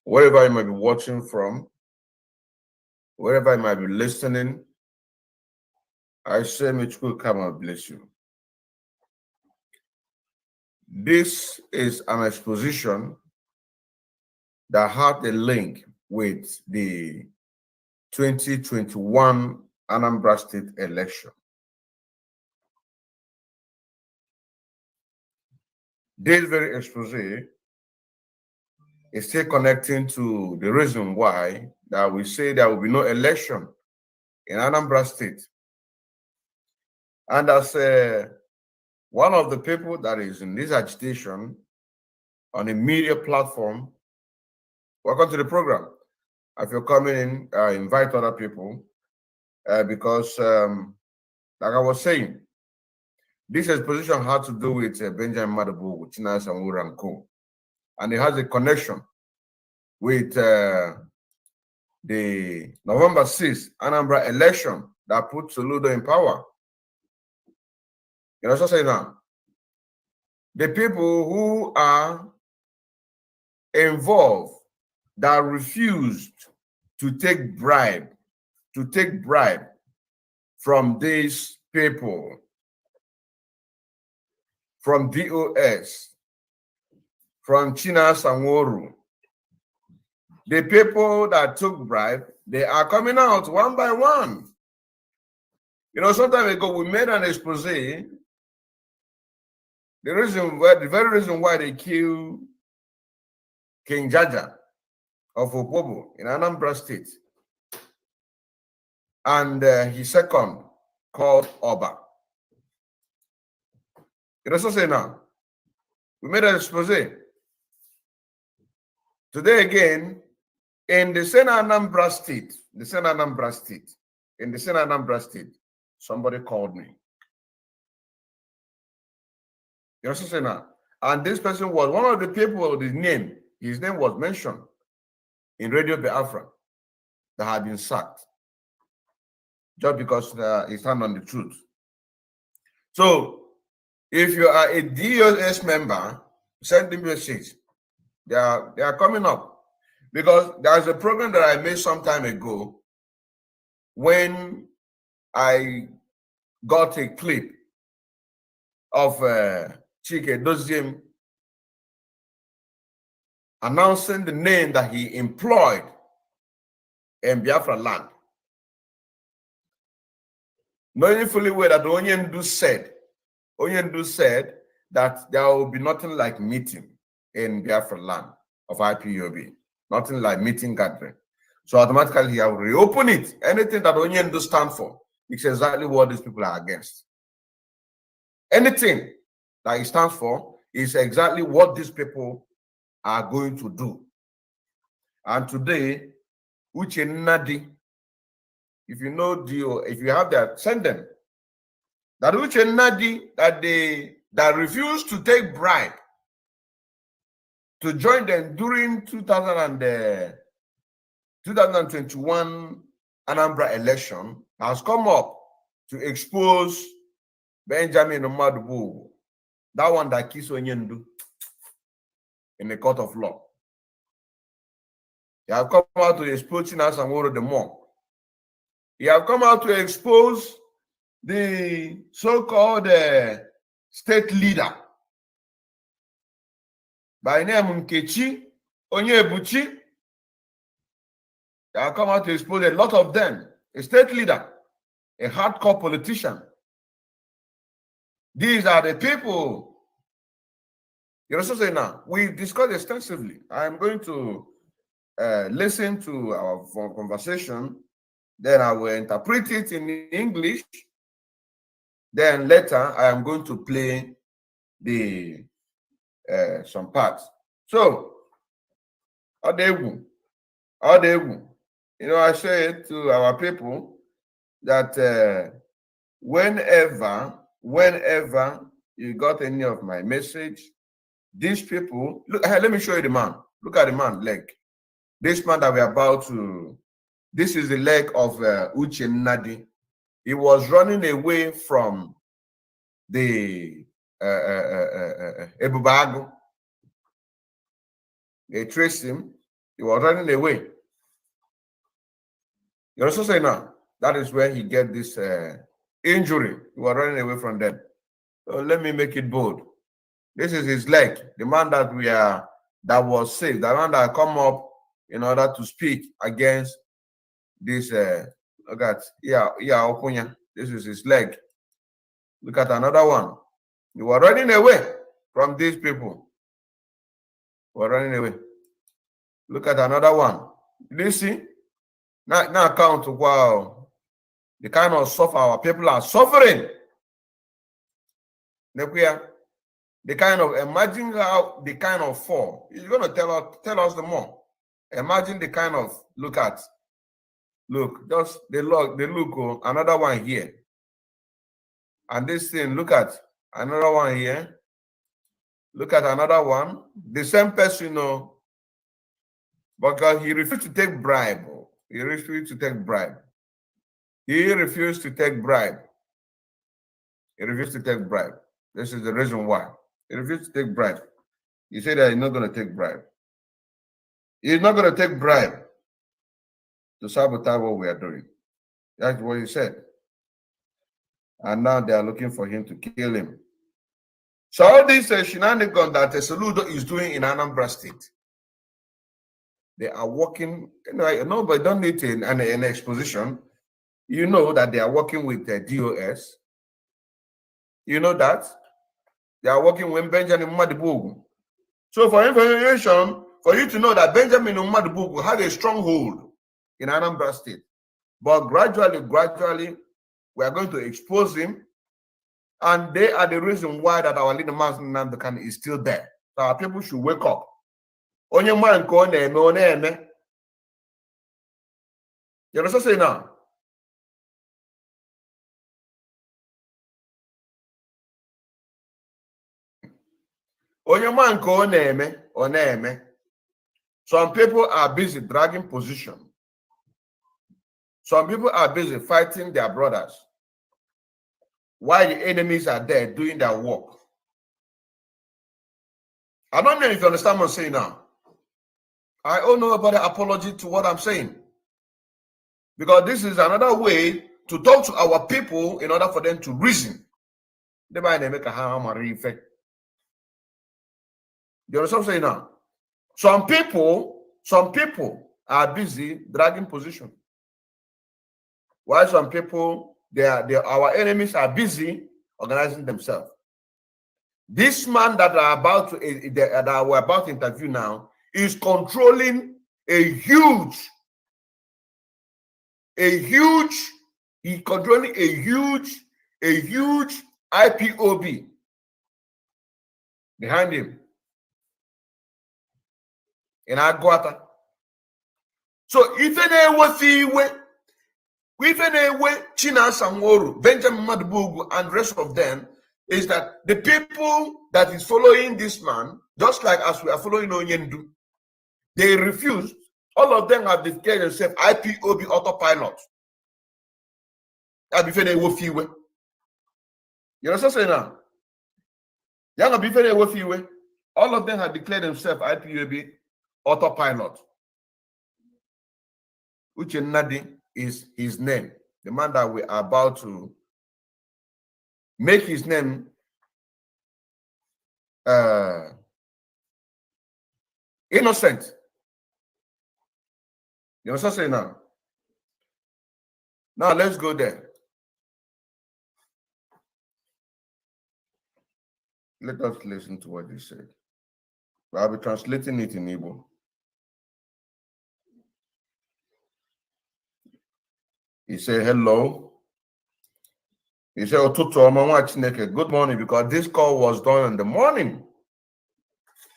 wherever you might be watching from, wherever you might be listening, I say, may God come and bless you. This is an exposition that had a link with the 2021 Anambra State election. This very expose is still connecting to the reason why that we say there will be no election in Anambra State. And as one of the people that is in this agitation on a media platform, welcome to the program. If you're coming in, invite other people because, like I was saying, this exposition had to do with Benjamin Mmadubugwu, Chinasa Nworu and co. And it has a connection with the November 6th Anambra election that put Soludo in power. You know what I'm saying now? The people who are involved that refused to take bribe from these people, from DOS, from Chinasa Nworu. The people that took bribe, they are coming out one by one. You know, some time ago, we made an expose. The very reason why they killed King Jaja of Opobo in Anambra State, and his second called Oba. You know, so say now, we made an expose. Today again, in the same Anambra State, somebody called me. You know what I'm saying now? And this person was one of the people with his name was mentioned in Radio Biafra that had been sacked just because he stand on the truth. So if you are a DOS member, send them a message. They are coming up. Because there's a program that I made some time ago when I got a clip of Chike Doziem announcing the name that he employed in Biafra land. Knowing fully well that Onyendu said that there will be nothing like meeting in Biafra land of IPOB. Nothing like meeting gathering. So automatically he will reopen it. Anything that Onyendu stand for, it's exactly what these people are against. Anything that he stands for is exactly what these people are going to do. And today, Uche Nadi, if you know if you have that, send them. That Uche Nadi, that refused to take bribe to join them during 2021 Anambra election has come up to expose Benjamin Mmadubugwu, that one that kissed Onyendu in the court of law. He have come out to expose Chinasa Nworu the more. He have come out to expose the so-called state leader by name Nkechi Onyebuchi. They have come out to expose a lot of them. A state leader, a hardcore politician. These are the people. You also say now, we discussed extensively. I am going to listen to our conversation. Then I will interpret it in English. Then later, I am going to play the some parts. So, Adegu. You know, I say to our people that whenever you got any of my message, these people, look, let me show you the man. Look at the man leg. This man that we're about to, this is the leg of Uche Nadi. He was running away from the Ebubago. They traced him. He was running away. You also say now that is where he get this injury. He was running away from them. So let me make it bold. This is his leg. The man that that was saved. The man that come up in order to speak against this. Look at Okunya. This is his leg. Look at another one. You were running away from these people. You were running away. Look at another one. Did you see? Now count. Wow. The kind of suffer our people are suffering. The kind of imagine how the kind of fall. He's gonna tell us the more. Imagine the kind of look, just the look, another one here. And this thing, look at another one here. Look at another one. The same person, because he refused to take bribe. He refused to take bribe. He refused to take bribe. He refused to take bribe. This is the reason why. He refused to take bribe. He said that he's not going to take bribe. He's not going to take bribe to sabotage what we are doing. That's what he said. And now they are looking for him to kill him. So all these shenanigans that Saludo is doing in Anambra State, they are working, but don't need an exposition. You know that they are working with the DOS. You know that. They are working with Benjamin Mmadubugwu. So for information, for you to know that Benjamin Mmadubugwu had a stronghold in Anambra State. But gradually, we are going to expose him. And they are the reason why that our leader, Mazen Nandakan, is still there. So our people should wake up. You understand say now? Some people are busy dragging position. Some people are busy fighting their brothers while the enemies are there doing their work. I don't know if you understand what I'm saying now. I don't know about the apology to what I'm saying. Because this is another way to talk to our people in order for them to reason. Do you understand what I'm saying now? Some people are busy dragging position. While some people, our enemies are busy organizing themselves. This man that we're about to interview now is controlling he's controlling a huge IPOB behind him in Aguata. So if Chinasa Nworu, Benjamin Mmadubugwu, and the rest of them, is that the people that is following this man, just like as we are following Onyendu, they refuse. All of them have declared themselves IPOB autopilot. You know what I'm saying now? All of them have declared themselves IPOB autopilot. Uchenadi is his name. The man that we are about to make his name innocent. You know what I'm saying now? Now let's go there. Let us listen to what he said. I'll be translating it in Igbo. He said, hello. He said, good morning, because this call was done in the morning.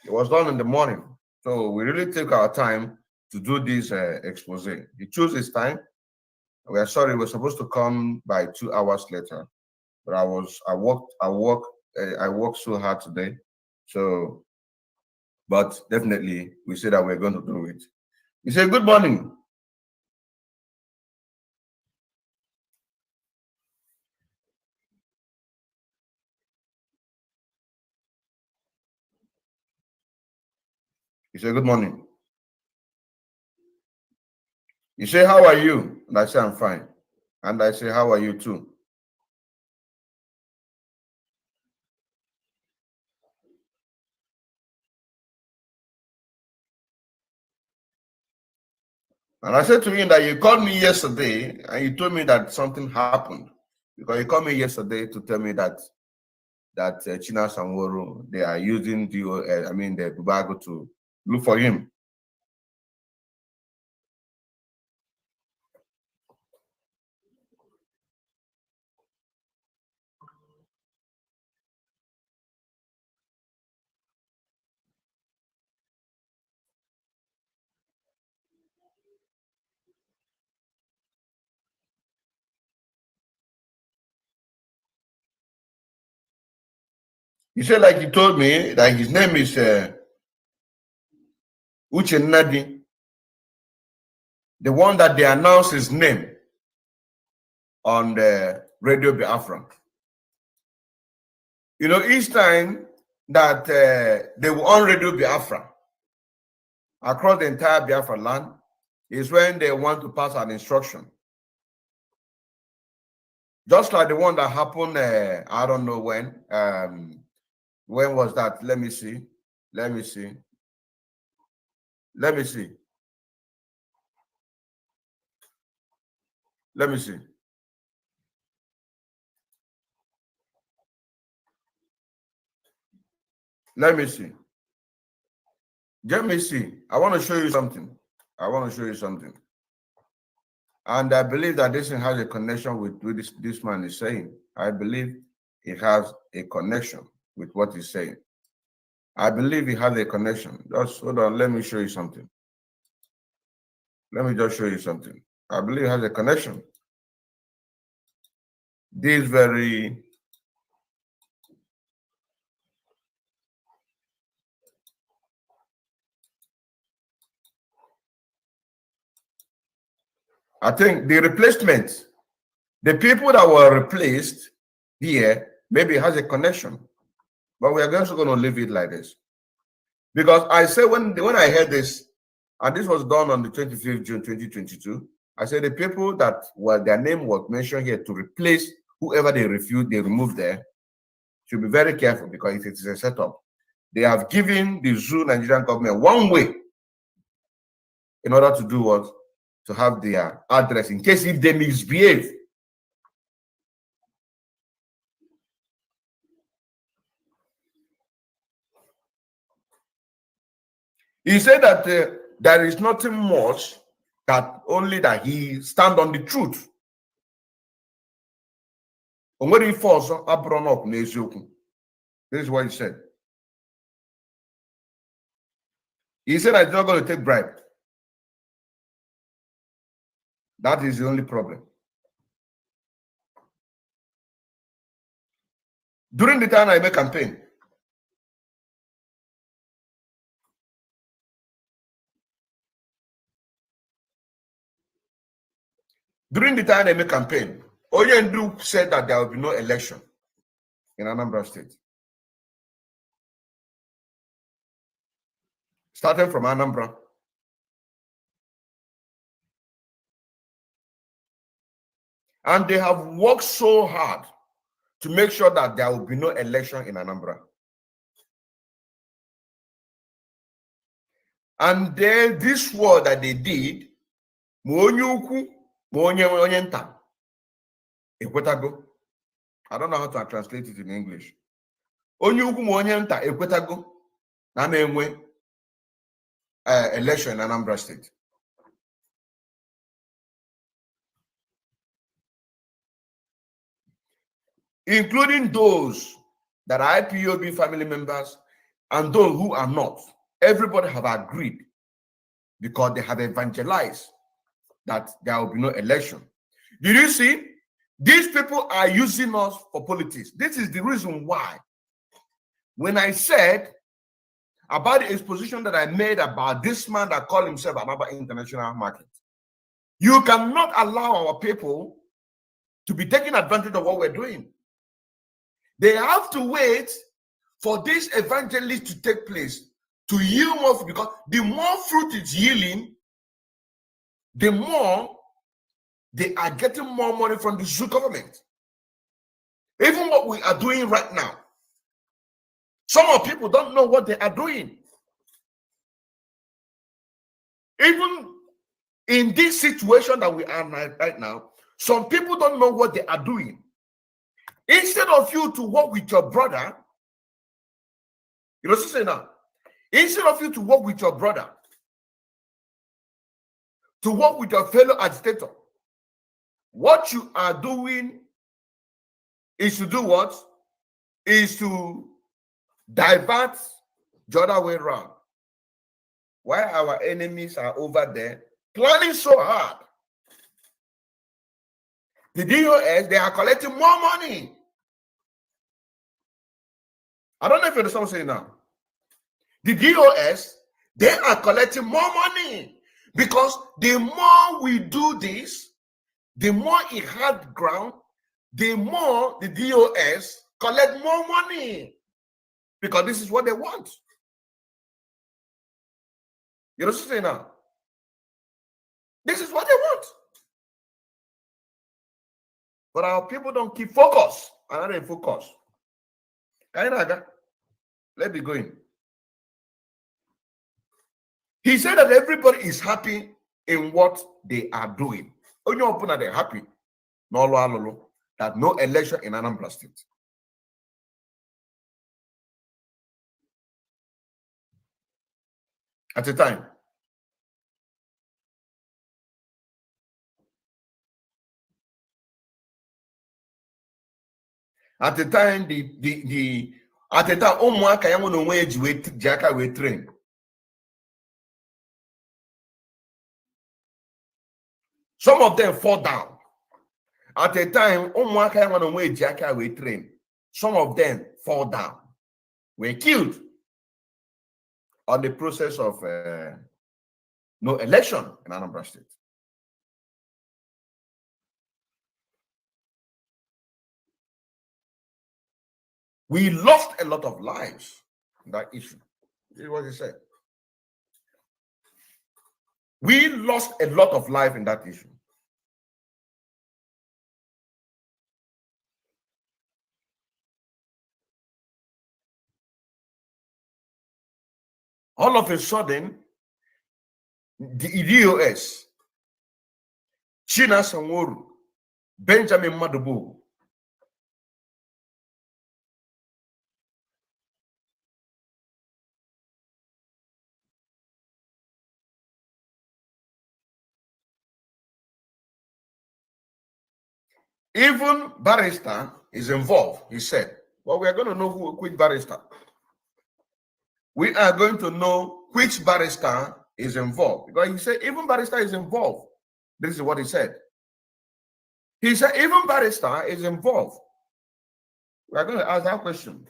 It was done in the morning. So we really take our time to do this expose. He chose his time. We are sorry, we're supposed to come by 2 hours later. But I worked so hard today. So, but definitely we said that we're going to do it. He said, good morning. He said, good morning. He say, how are you? And I say, I'm fine. And I say, how are you too? And I said to him that you called me yesterday and you told me that something happened. Because you called me yesterday to tell me that Chinasa Nworu, they are using the Mmadubugwu to look for him. He said, like he told me that his name is Uchenadi, the one that they announced his name on the Radio Biafra. You know, each time that they were on Radio Biafra across the entire Biafra land is when they want to pass an instruction. Just like the one that happened, I don't know when. When was that? Let me see. Let me see. Let me see. Let me see. Let me see. Let me see. I want to show you something. I want to show you something. And I believe that this has a connection with what this man is saying. I believe he has a connection with what he's saying. I believe he has a connection. Just hold on. Let me show you something. Let me just show you something. I believe he has a connection. This very I think the replacement, the people that were replaced here, maybe has a connection. But we are also going to leave it like this. Because I said when I heard this, and this was done on the 25th June 2022, I said the people that were their name was mentioned here to replace whoever they removed there, should be very careful because it is a setup. They have given the Zoo Nigerian government one way in order to do what? To have their address in case if they misbehave. He said that there is nothing much, that only that he stand on the truth. And when he falls up up, this is what he said. He said, I'm not going to take bribe. That is the only problem. During the time I make campaign, Oyendu said that there will be no election in Anambra State. Starting from Anambra. And they have worked so hard to make sure that there will be no election in Anambra. And then this war that they did, I don't know how to translate it in English. Election in Anambra State. Including those that are IPOB family members and those who are not. Everybody have agreed because they have evangelized that there will be no election. Did you see? These people are using us for politics. This is the reason why when I said about the exposition that I made about this man that called himself another international market, you cannot allow our people to be taking advantage of what we're doing. They have to wait for this evangelist to take place to yield more, because the more fruit it's yielding, the more they are getting more money from the zoo government. Even what we are doing right now, some of people don't know what they are doing. Even in this situation that we are right now, some people don't know what they are doing. Instead of you to work with your brother, you know what I'm saying now? Instead of you to work with your brother, to work with your fellow agitator, what you are doing is to do what? Is to divert the other way around. While our enemies are over there planning so hard. The DOS, they are collecting more money. I don't know if you understand what I'm saying now. The DOS, they are collecting more money because the more we do this, the more it had ground, the more the DOS collect more money because this is what they want. You know what I'm saying now? This is what they want. But our people don't keep focus. And they focus. Let's be going. He said that everybody is happy in what they are doing. Only open that they're happy. No, that no election in Anambra State. At the time. At the time, at the time, ụmụaka ya nwere onwe ya ji aka wee train. Some of them fall down. At the time, ụmụaka ya nwere onwe ya ji aka wee train. Some of them fall down. Were killed on the process of no election in Anambra State. We lost a lot of lives in that issue. This is what he said. We lost a lot of life in that issue. All of a sudden, the DOS, Chinasa Nworu, Benjamin Mmadubugwu, even Barrister is involved, he said. Well, we are going to know which Barrister. We are going to know which Barrister is involved. Because he said, even Barrister is involved. This is what he said. He said, even Barrister is involved. We are going to ask that question.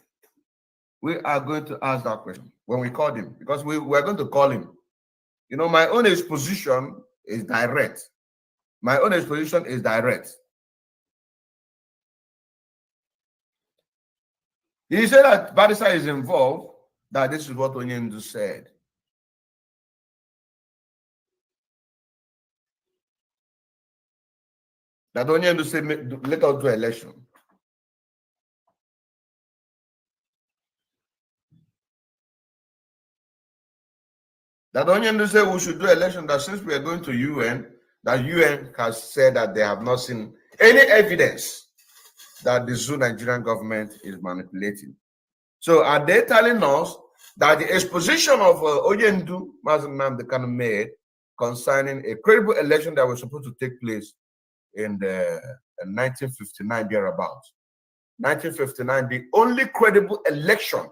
We are going to ask that question when we call him. Because we are going to call him. You know, my own exposition is direct. My own exposition is direct. He said that Barrister is involved, that this is what Onyendu said. That Onyendu said, let us do election. That Onyendu said we should do election, that since we are going to UN, that UN has said that they have not seen any evidence that the Zoo Nigerian government is manipulating. So are they telling us that the exposition of Onyendu Mazenam Kanu made concerning a credible election that was supposed to take place in the 1959 thereabouts? 1959, the only credible election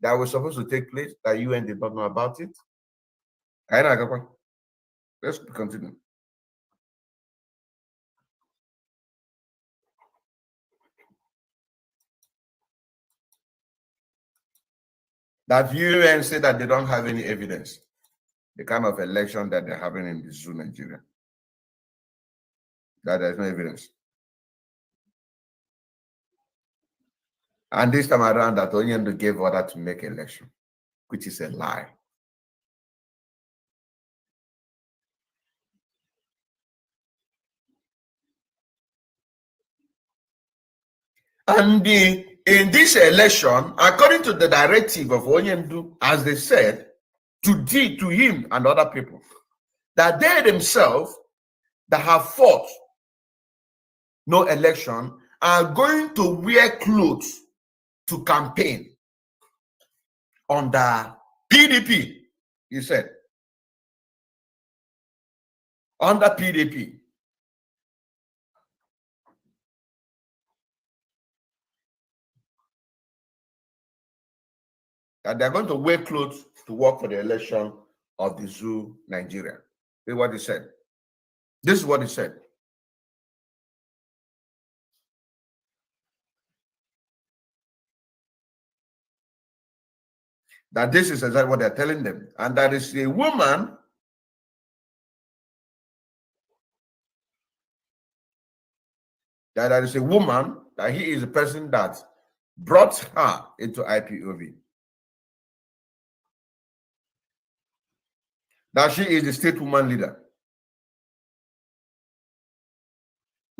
that was supposed to take place that UN did not know about it. Let's continue. That UN said that they don't have any evidence, the kind of election that they're having in the Zoo Nigeria, that there's no evidence. And this time around, that Onyendu gave order to make election, which is a lie. And in this election, according to the directive of Onyendu, as they said, to him and other people, that they themselves that have fought no election are going to wear clothes to campaign under PDP, he said. Under PDP. That they're going to wear clothes to work for the election of the zoo, Nigeria. This is what he said. This is what he said. That this is exactly what they're telling them. And that is a woman that he is a person that brought her into IPOB. That she is the state woman leader.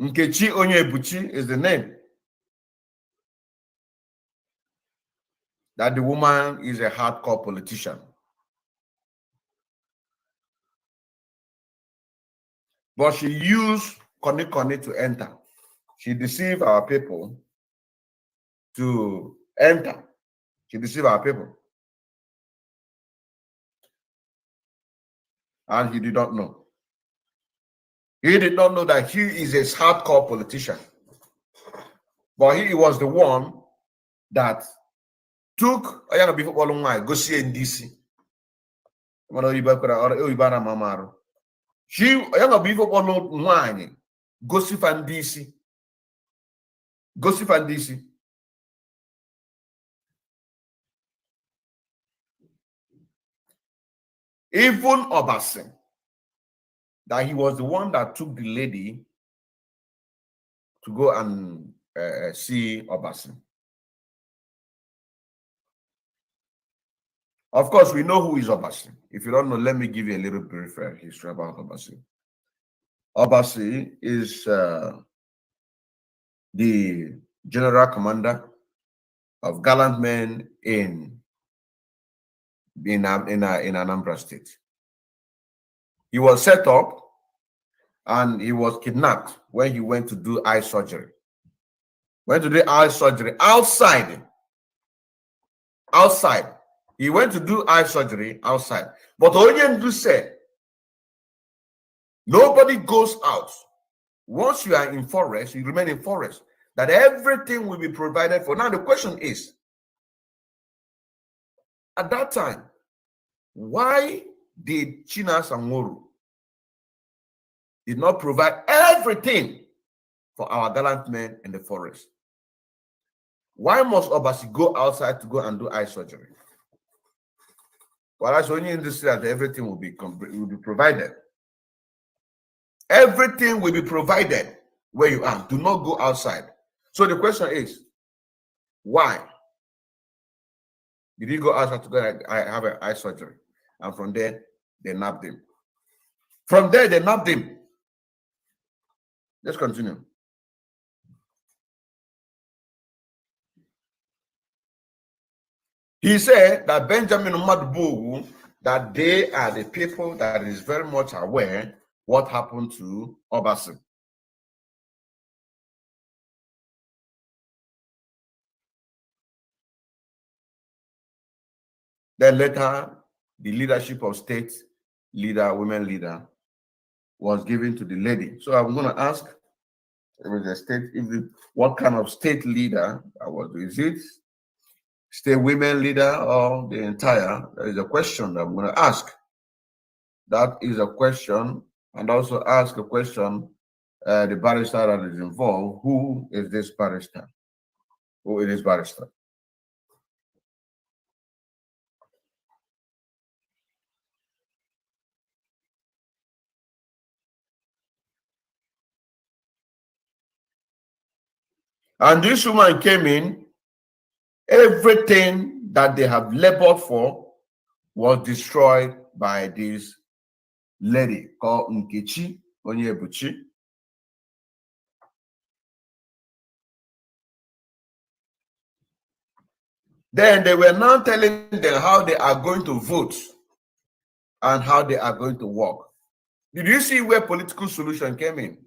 Nkechi Onyebuchi is the name. That the woman is a hardcore politician. But she used Koni to enter. She deceived our people to enter. She deceived our people. And he did not know. He did not know that he is a hardcore politician. But he was the one that took a young people go see in DC. She a young people go see fan DC. Go see fan DC. Even Obasan, that he was the one that took the lady to go and see Obasan. Of course, we know who is Obasan. If you don't know, let me give you a little brief history about Obasan. Obasan is the general commander of gallant men in Anambra State. He was set up and he was kidnapped when he went to do eye surgery. Went to do eye surgery outside. Outside. He went to do eye surgery outside. But Onyendu said, nobody goes out. Once you are in forest, you remain in forest. That everything will be provided for. Now the question is, at that time, why did Chinasa Nworu did not provide everything for our gallant men in the forest? Why must Obasi go outside to go and do eye surgery? Well, that's only in this that everything will be provided. Everything will be provided where you are. Do not go outside. So the question is, why did he go outside to go and have an eye surgery? And from there, they nabbed him. From there, they nabbed him. Let's continue. He said that Benjamin Mmadubugwu, that they are the people that is very much aware what happened to Obasan. Then later, the leadership of state leader, women leader, was given to the lady. So I'm going to ask, what kind of state leader was? Is it state women leader or the entire? That is a question that I'm going to ask. That is a question, and also ask a question. The barrister that is involved. Who is this barrister? Who is this barrister? And this woman came in, everything that they have labored for was destroyed by this lady called Nkechi Onyebuchi. Then they were now telling them how they are going to vote and how they are going to work. Did you see where political solution came in?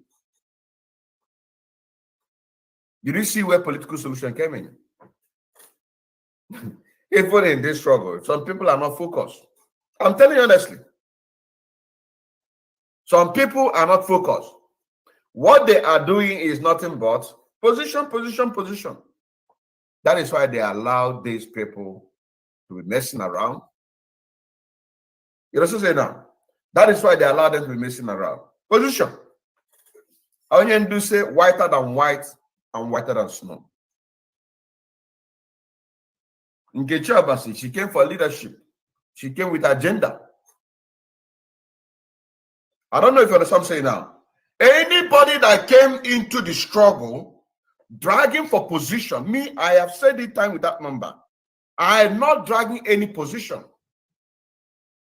Did you see where political solution came in? Even in this struggle, some people are not focused. I'm telling you honestly. Some people are not focused. What they are doing is nothing but position, position, position. That is why they allow these people to be messing around. You also say now. That is why they allow them to be messing around. Position. Onion do say whiter than white and whiter than snow. Nkechi Abasi, she came for leadership. She came with agenda. I don't know if you understand what I'm saying now. Anybody that came into the struggle, dragging for position, me, I have said it time with that number. I am not dragging any position.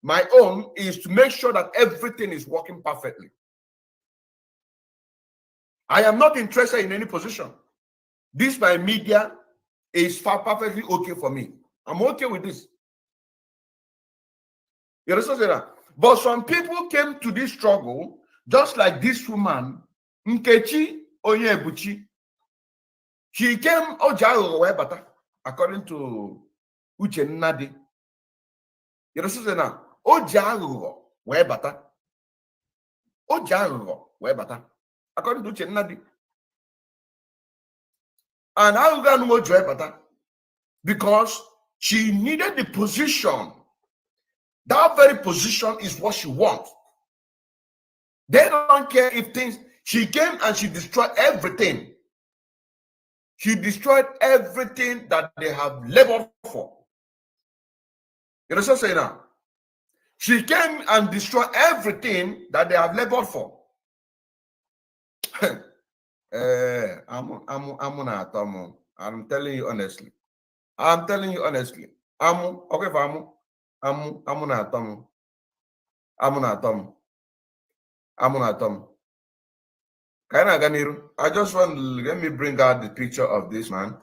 My own is to make sure that everything is working perfectly. I am not interested in any position. This, my media, is perfectly okay for me. I'm okay with this. You understand that? But some people came to this struggle, just like this woman, Nkechi Onyebuchi. She came, according to Uche Nnadi. You understand that? According to Uche Nnadi. And how can we do because she needed the position. That very position is what she wants. They don't care if things. She came and she destroyed everything. She destroyed everything that they have labored for. You understand what I'm saying now? She came and destroyed everything that they have labored for. I'm telling you honestly. I'm telling you honestly. I'm okay for I'm I just want to let me bring out the picture of this man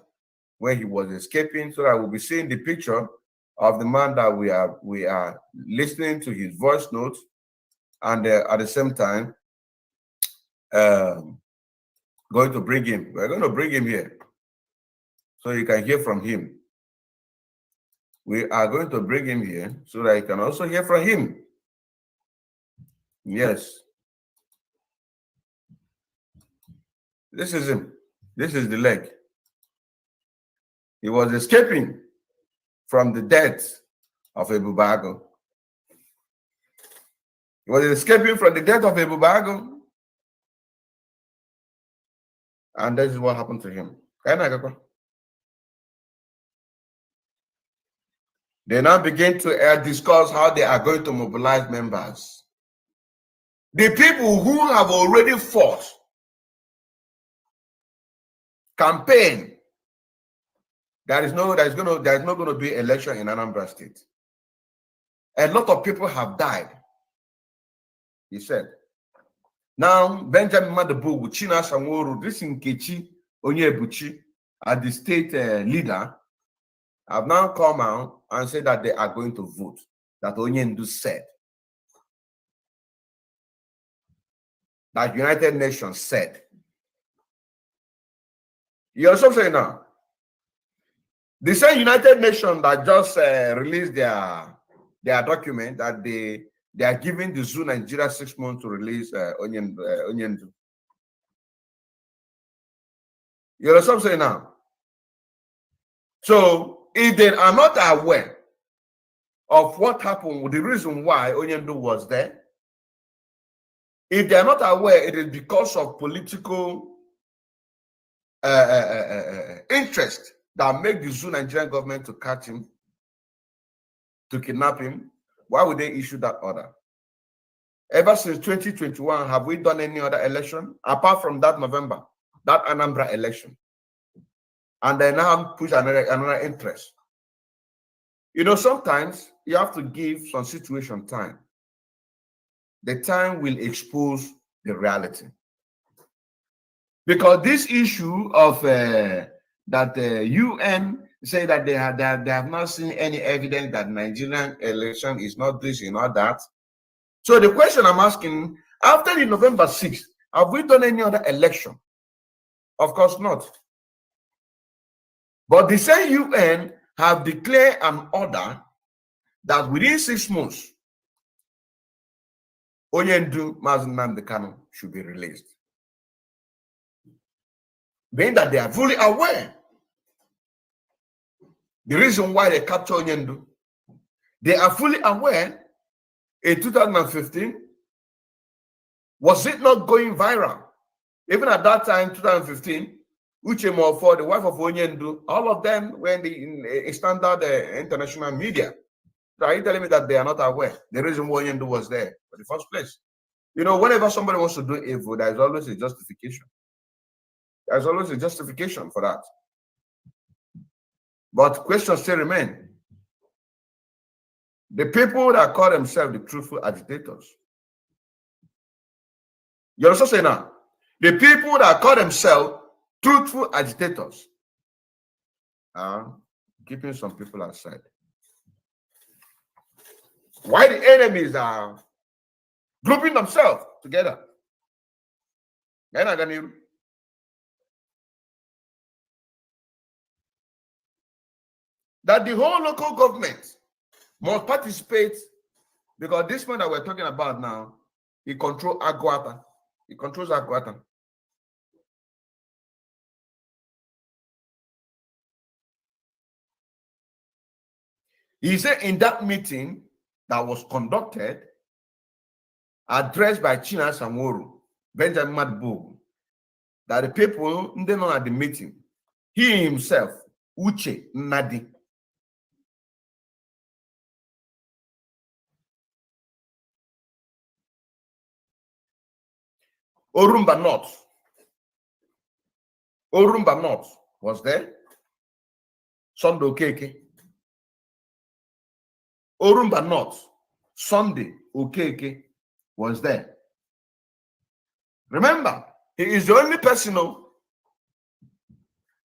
when he was escaping, so that we'll be seeing the picture of the man that we are listening to his voice notes, and at the same time going to bring him. We're going to bring him here so you can hear from him. We are going to bring him here so that you can also hear from him. Yes. This is him. This is the leg. He was escaping from the death of Ebubago. He was escaping from the death of Ebubago. And this is what happened to him. They now begin to discuss how they are going to mobilize members. The people who have already fought, campaign, there is not going to be election in Anambra State. A lot of people have died, he said. Now, Benjamin Mmadubugwu, Chinasa Nworu, this Nkechi Onyebuchi, as the state leader, have now come out and said that they are going to vote. That Onyendu said. That United Nations said. You also say now. The same United Nations that just released their document that they are giving the Zoo Nigeria 6 months to release Onyendu. You know what I'm saying now? So if they are not aware of what happened, the reason why Onyendu was there, if they are not aware, it is because of political interest that make the Zoo Nigerian government to catch him, to kidnap him. Why would they issue that order? Ever since 2021, have we done any other election apart from that November, that Anambra election? And they now push another interest. You know, sometimes you have to give some situation time. The time will expose the reality. Because this issue of that UN say that they have not seen any evidence that Nigerian election is not this, not that. So the question I'm asking, after the November 6th, have we done any other election? Of course not. But the same UN have declared an order that within 6 months, Onyendu Mazi Nnamdi Kanu should be released. Being that they are fully aware the reason why they capture Onyendu, they are fully aware in 2015, was it not going viral? Even at that time, 2015, Uche Mofo, the wife of Onyendu, all of them were in the standard international media. So are you telling me that they are not aware the reason why Onyendu was there in the first place? You know, whenever somebody wants to do evil, there is always a justification. There's always a justification for that. But questions still remain. The people that call themselves the truthful agitators. You also say now, the people that call themselves truthful agitators are keeping some people aside. Why the enemies are grouping themselves together? That the whole local government must participate, because this man that we're talking about now, he controls Aguata. He controls Aguata. He said in that meeting that was conducted, addressed by Chinasa Nworu, Benjamin Mmadubugwu, that the people they know at the meeting, he himself, Uche Nnadi, Orumba North was there. Sunday Okeke. Orumba North, Sunday Okeke was there. Remember, he is the only person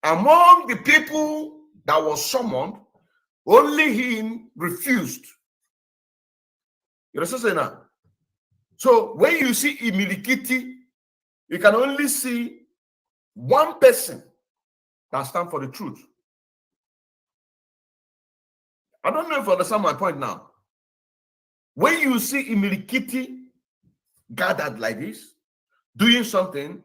among the people that was summoned, only him refused. You understand now? So when you see Imilikiti, you can only see one person that stands for the truth. I don't know if you understand my point now. When you see Imilikiti gathered like this, doing something,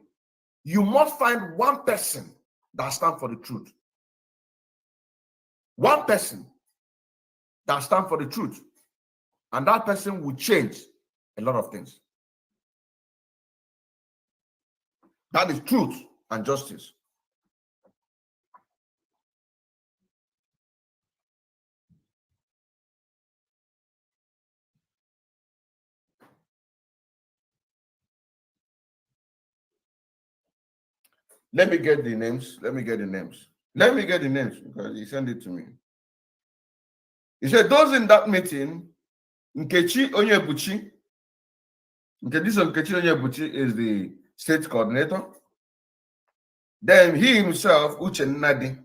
you must find one person that stands for the truth. One person that stands for the truth. And that person will change a lot of things. That is truth and justice. Let me get the names. Let me get the names because he sent it to me. He said, those in that meeting, Nkechi Onyebuchi, Nkechi Onyebuchi is the state coordinator. Then he himself, Uche Nnadi,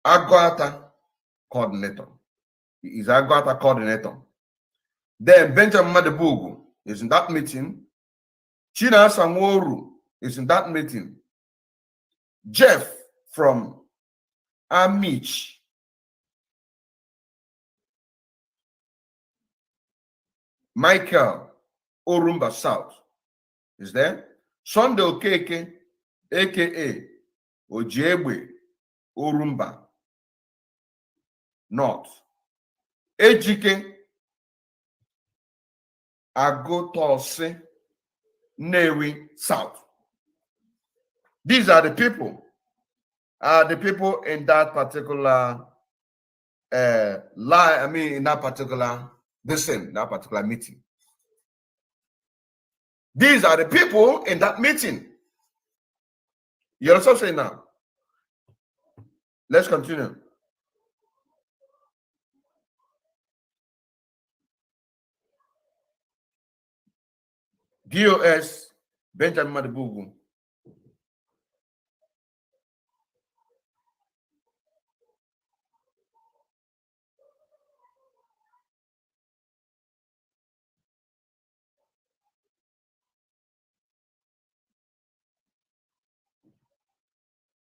Aguata coordinator. He is Aguata coordinator. Then Benjamin Mmadubugwu is in that meeting. Chinasa Nworu is in that meeting. Jeff from Amich. Michael Orumba South is there. Sunday Okeke, aka Ojiegbe Orumba North. Ejike Agotose Newi South. These are the people. The people in that particular in that particular meeting. These are the people in that meeting. You also say now. Let's continue. DOS Benjamin Mmadubugwu.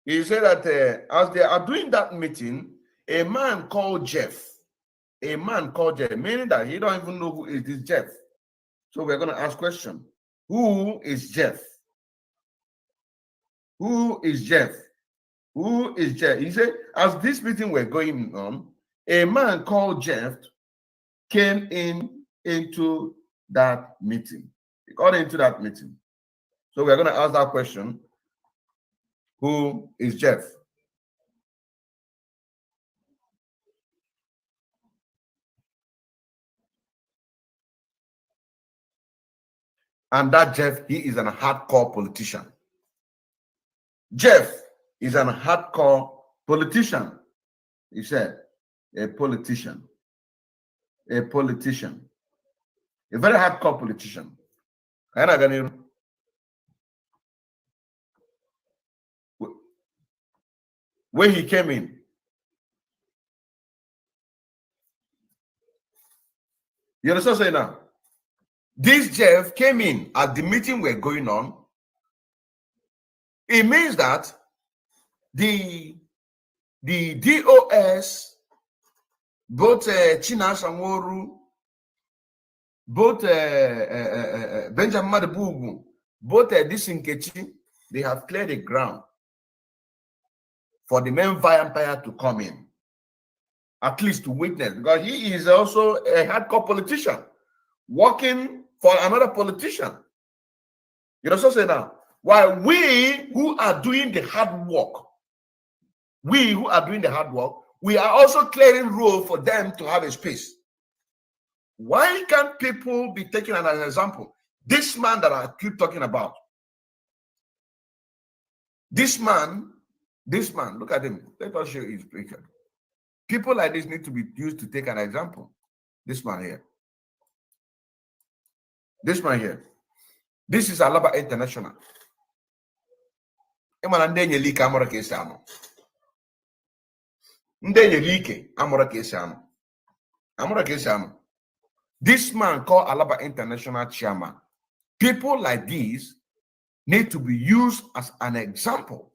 He said that as they are doing that meeting, a man called Jeff, meaning that he don't even know who it is Jeff. So we're going to ask question. Who is Jeff? Who is Jeff? Who is Jeff? He said, as this meeting were going on, a man called Jeff came into that meeting. He got into that meeting. So we're going to ask that question. Who is Jeff? And that Jeff, he is an hardcore politician. Jeff is an hardcore politician. He said, a politician. A politician. A very hardcore politician. When he came in, you understand what I'm saying now? This Jeff came in at the meeting we're going on. It means that the DOS, both Chinasa Nworu, both Benjamin Mmadubugwu, both this Nkechi, they have cleared the ground for the main vampire to come in, at least to witness, because he is also a hardcore politician working for another politician. You know what I'm saying now? While we who are doing the hard work, we are also clearing road for them to have a space. Why can't people be taken as an example? This man that I keep talking about, this man, look at him. Let us show his picture. People like this need to be used to take an example. This man here. This man here. This is Alaba International. This man called Alaba International Chairman. People like these need to be used as an example.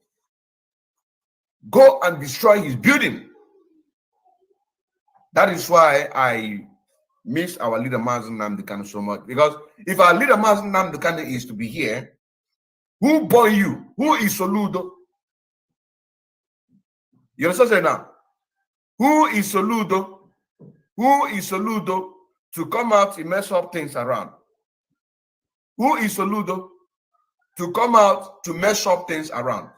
Go and destroy his building. That is why I miss our leader Mazen Nnamdi so much. Because if our leader Mazen Nnamdi is to be here, who born you? Who is Soludo? You understand now? Who is Soludo? Who is Soludo to come out and mess up things around? Who is Soludo to come out to mess up things around?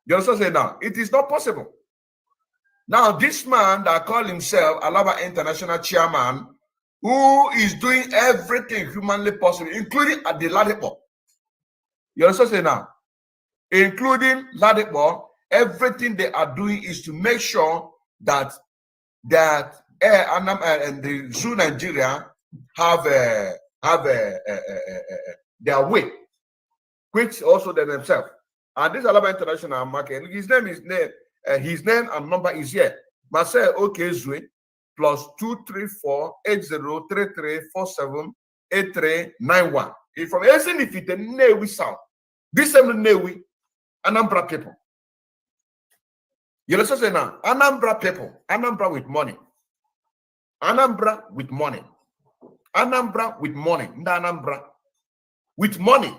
You understand now? It is not possible. Now, this man that called himself Alaba International Chairman, who is doing everything humanly possible, including at the Ladipo. You understand now? Including Ladipo, everything they are doing is to make sure that and the Zoo Nigeria have their way, which also they themselves. And this Alaba International market, his name and number is here. Marcel Okezwe +234 803347 8391. If from Ezinifite Newi South, this same Newi, Anambra people. You understand now? Anambra people, Anambra with money. Anambra with money. Anambra with money. Anambra with money.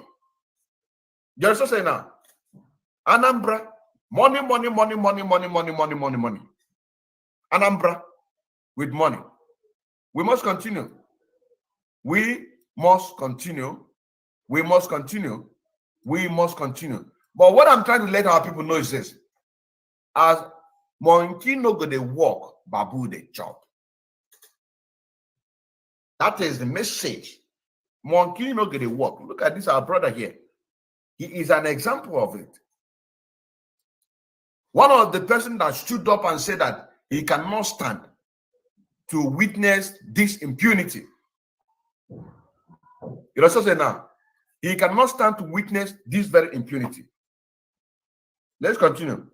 You understand now? Anambra, money. Anambra with money. We must continue. We must continue. We must continue. We must continue. But what I'm trying to let our people know is this. As monkey no go dey walk, babu dey chop. That is the message. Monkey no go dey walk. Look at this, our brother here. He is an example of it. One of the person that stood up and said that he cannot stand to witness this impunity. You also say now, he cannot stand to witness this very impunity. Let's continue.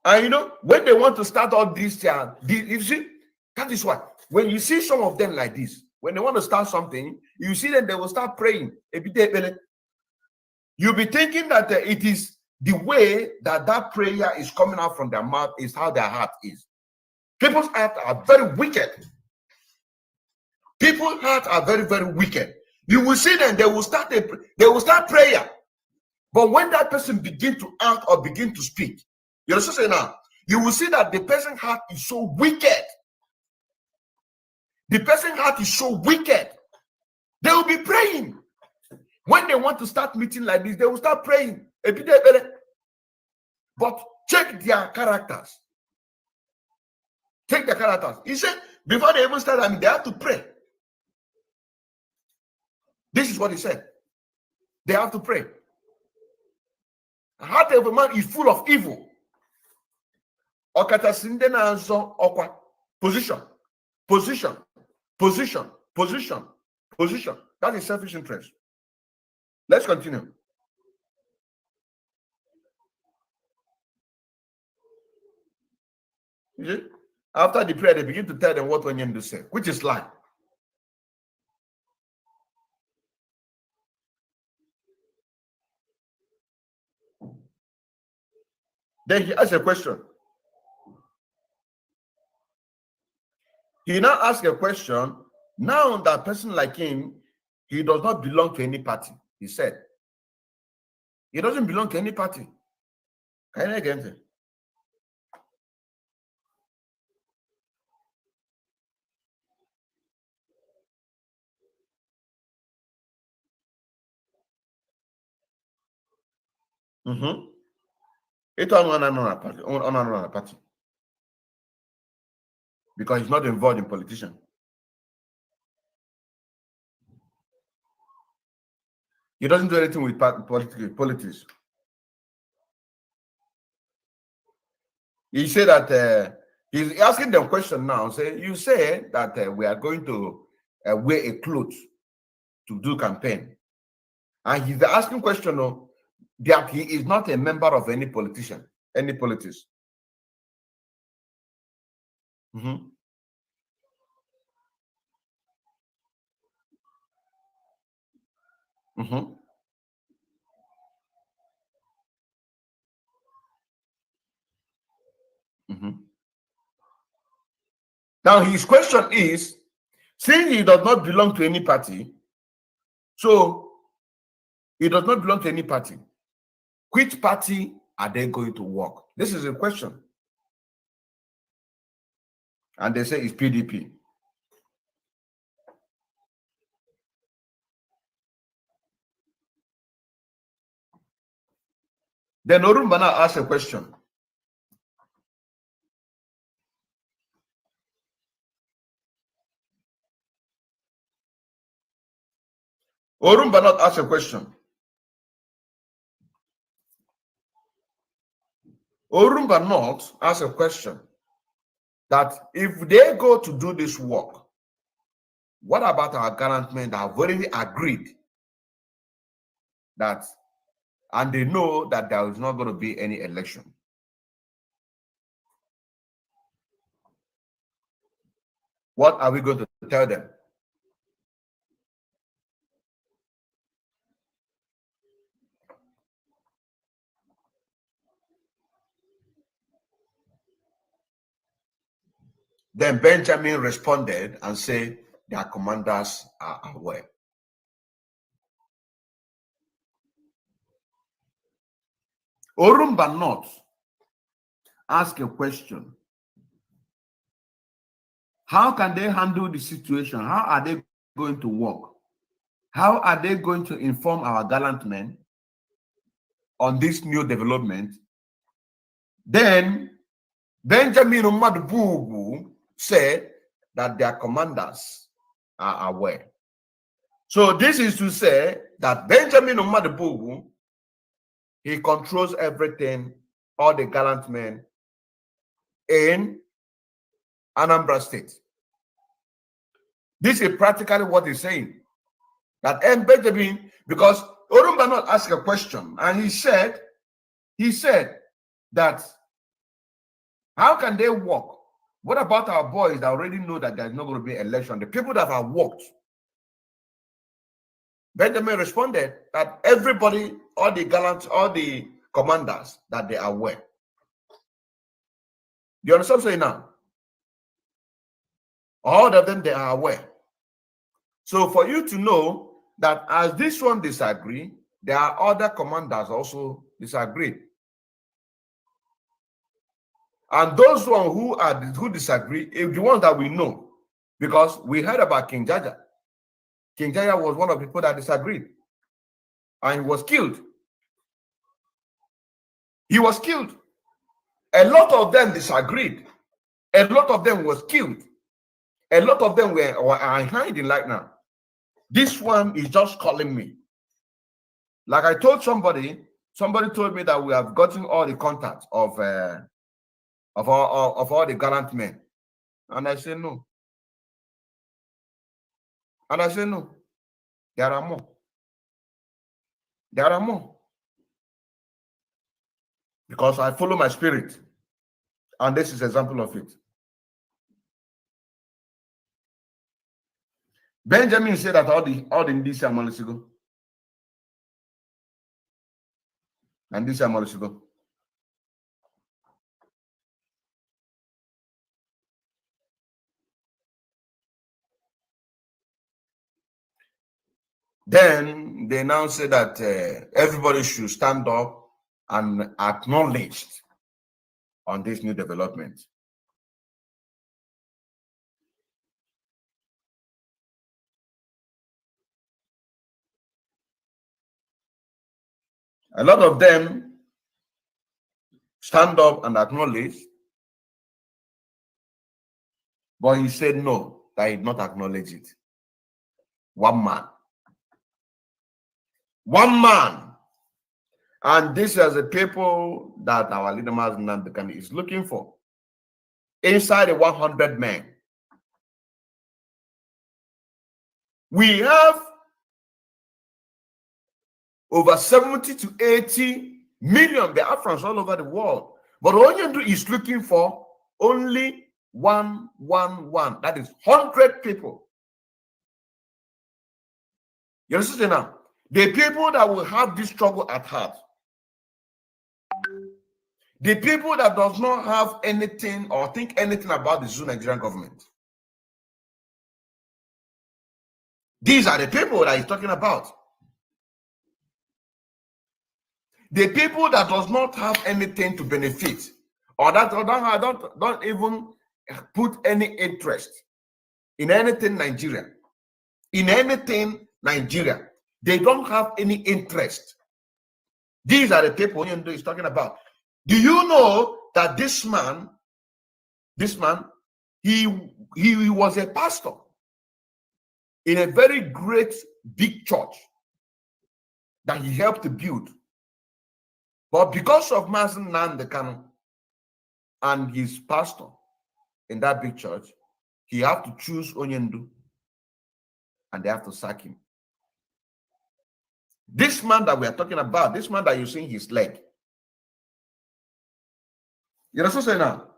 And you know, when they want to start all this, you see, that is why when you see some of them like this, when they want to start something, you see them, they will start praying. You'll be thinking that it is the way that prayer is coming out from their mouth is how their heart is. People's hearts are very wicked. People's hearts are very, very wicked. You will see them, they will start prayer. But when that person begin to act or begin to speak, you also say now, you will see that the person's heart is so wicked. The person's heart is so wicked. They will be praying. When they want to start meeting like this, they will start praying. But check their characters. Check their characters. He said, before they even start, they have to pray. This is what he said. They have to pray. The heart of a man is full of evil. Position. Position. Position. Position. Position. That is selfish interest. Let's continue. You see? After the prayer, they begin to tell them what Onyen to say, which is lie. Then he asks a question. He now asks a question. Now that person like him, he does not belong to any party. He said, he doesn't belong to any party. Can you get it? It's on another party. Because he's not involved in politician. He doesn't do anything with politics. He said that he's asking them question now. Say, you say that we are going to wear a cloth to do campaign. And he's asking question that he is not a member of any politician, any politics. Now his question is, since he does not belong to any party, so he does not belong to any party, which party are they going to work? This is a question. And they say it's PDP. Then Orumbana asked a question. Orumbana asked a question. Orumbana asked a question that if they go to do this work, what about our government that have already agreed that, and they know that there is not going to be any election? What are we going to tell them? Then Benjamin responded and said, their commanders are aware. Orumba North asked a question. How can they handle the situation? How are they going to work? How are they going to inform our gallant men on this new development? Then Benjamin Mmadubugwu said that their commanders are aware. So this is to say that Benjamin Mmadubugwu, he controls everything, all the gallant men in Anambra State. This is practically what he's saying. That Benjamin, because Orumba not asked a question, and he said that how can they work What about our boys that already know that there's not going to be an election? The people that have worked. Benjamin responded that everybody, all the gallants, all the commanders, that they are aware. Do you understand what I'm saying now? All of them, they are aware. So for you to know that as this one disagree, there are other commanders also disagree. And those one who disagree is the ones that we know, because we heard about King Jaja. King Jaja was one of the people that disagreed, and he was killed. He was killed. A lot of them disagreed. A lot of them was killed. A lot of them are hiding right now. This one is just calling me. Like I told somebody told me that we have gotten all the contacts of all the gallant men. And I say no. And I say no. There are more. There are more. Because I follow my spirit. And this is an example of it. Benjamin said that all the Ndisi are Malisigo. And this is Malisigo. Then they now say that everybody should stand up and acknowledge on this new development. A lot of them stand up and acknowledge, but he said no, that he did not acknowledge it. One man. One man. And this is the people that our leader Nnamdi is looking for. Inside the 100 men. We have over 70 to 80 million Biafrans all over the world. But Onyendu is looking for only 111. That is 100 people. You understand now? The people that will have this struggle at heart. The people that does not have anything or think anything about the Zoo Nigerian government. These are the people that he's talking about. The people that does not have anything to benefit, or that don't even put any interest in anything Nigeria. In anything Nigeria. They don't have any interest. These are the people he's talking about. Do you know that this man, he was a pastor in a very great big church that he helped to build. But because of Mazen Nnamdi and his pastor in that big church, he have to choose Onyendu and they have to sack him. This man that we are talking about, this man that you're seeing his leg. You know what I'm saying now?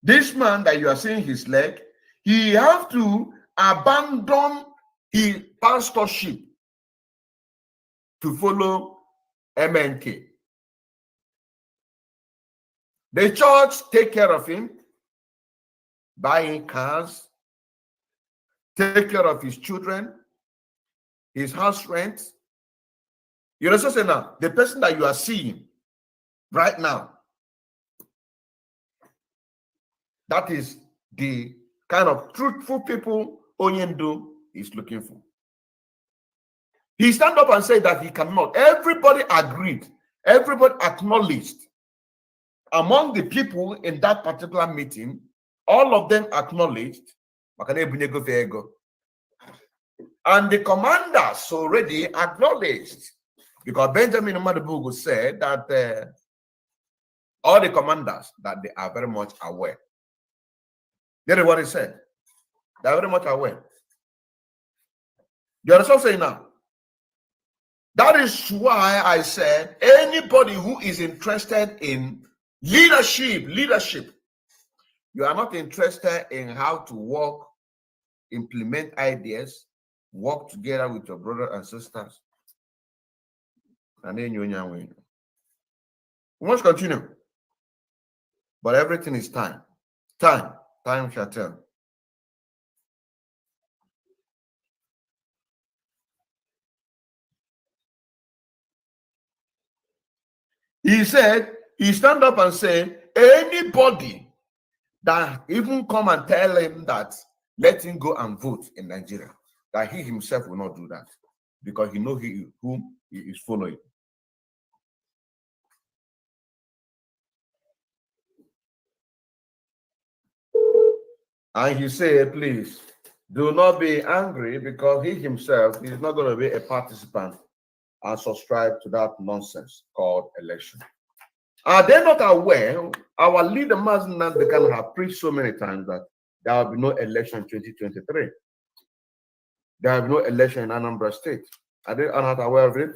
This man that you are seeing his leg, he have to abandon his pastorship to follow MNK. The church take care of him, buying cars, take care of his children, his house rent. You know what I'm saying now? The person that you are seeing right now, that is the kind of truthful people Onyendu is looking for. He stand up and said that he cannot. Everybody agreed. Everybody acknowledged. Among the people in that particular meeting, all of them acknowledged. And the commanders already acknowledged. Because Benjamin Mmadubugwu said that all the commanders, that they are very much aware. That is what he said. They are very much aware. You understand what I'm saying now? That is why I said anybody who is interested in leadership, You are not interested in how to work, implement ideas, work together with your brothers and sisters. And then we must continue. But everything is time. Time shall tell. He said, he stand up and say, anybody that even come and tell him that let him go and vote in Nigeria, that he himself will not do that because he knows whom he is following. And he said, please do not be angry because he himself is not going to be a participant and subscribe to that nonsense called election. Are they not aware? Our leader, Mmadubugwu, have preached so many times that there will be no election in 2023. There will be no election in Anambra State. Are they not aware of it?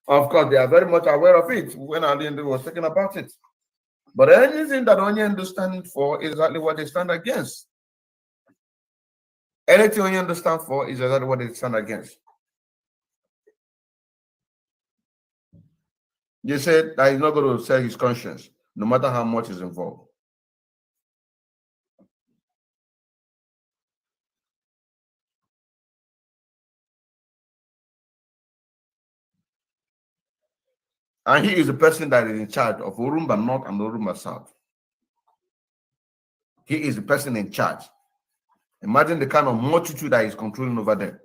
Of course, they are very much aware of it when Alindu was talking about it. But anything that Onyendu stand for is exactly what they stand against. Anything Onyendu stand for is exactly what they stand against. You said that he's not going to sell his conscience, no matter how much is involved. And he is the person that is in charge of Orumba North and Orumba South. He is the person in charge. Imagine the kind of multitude that is controlling over there.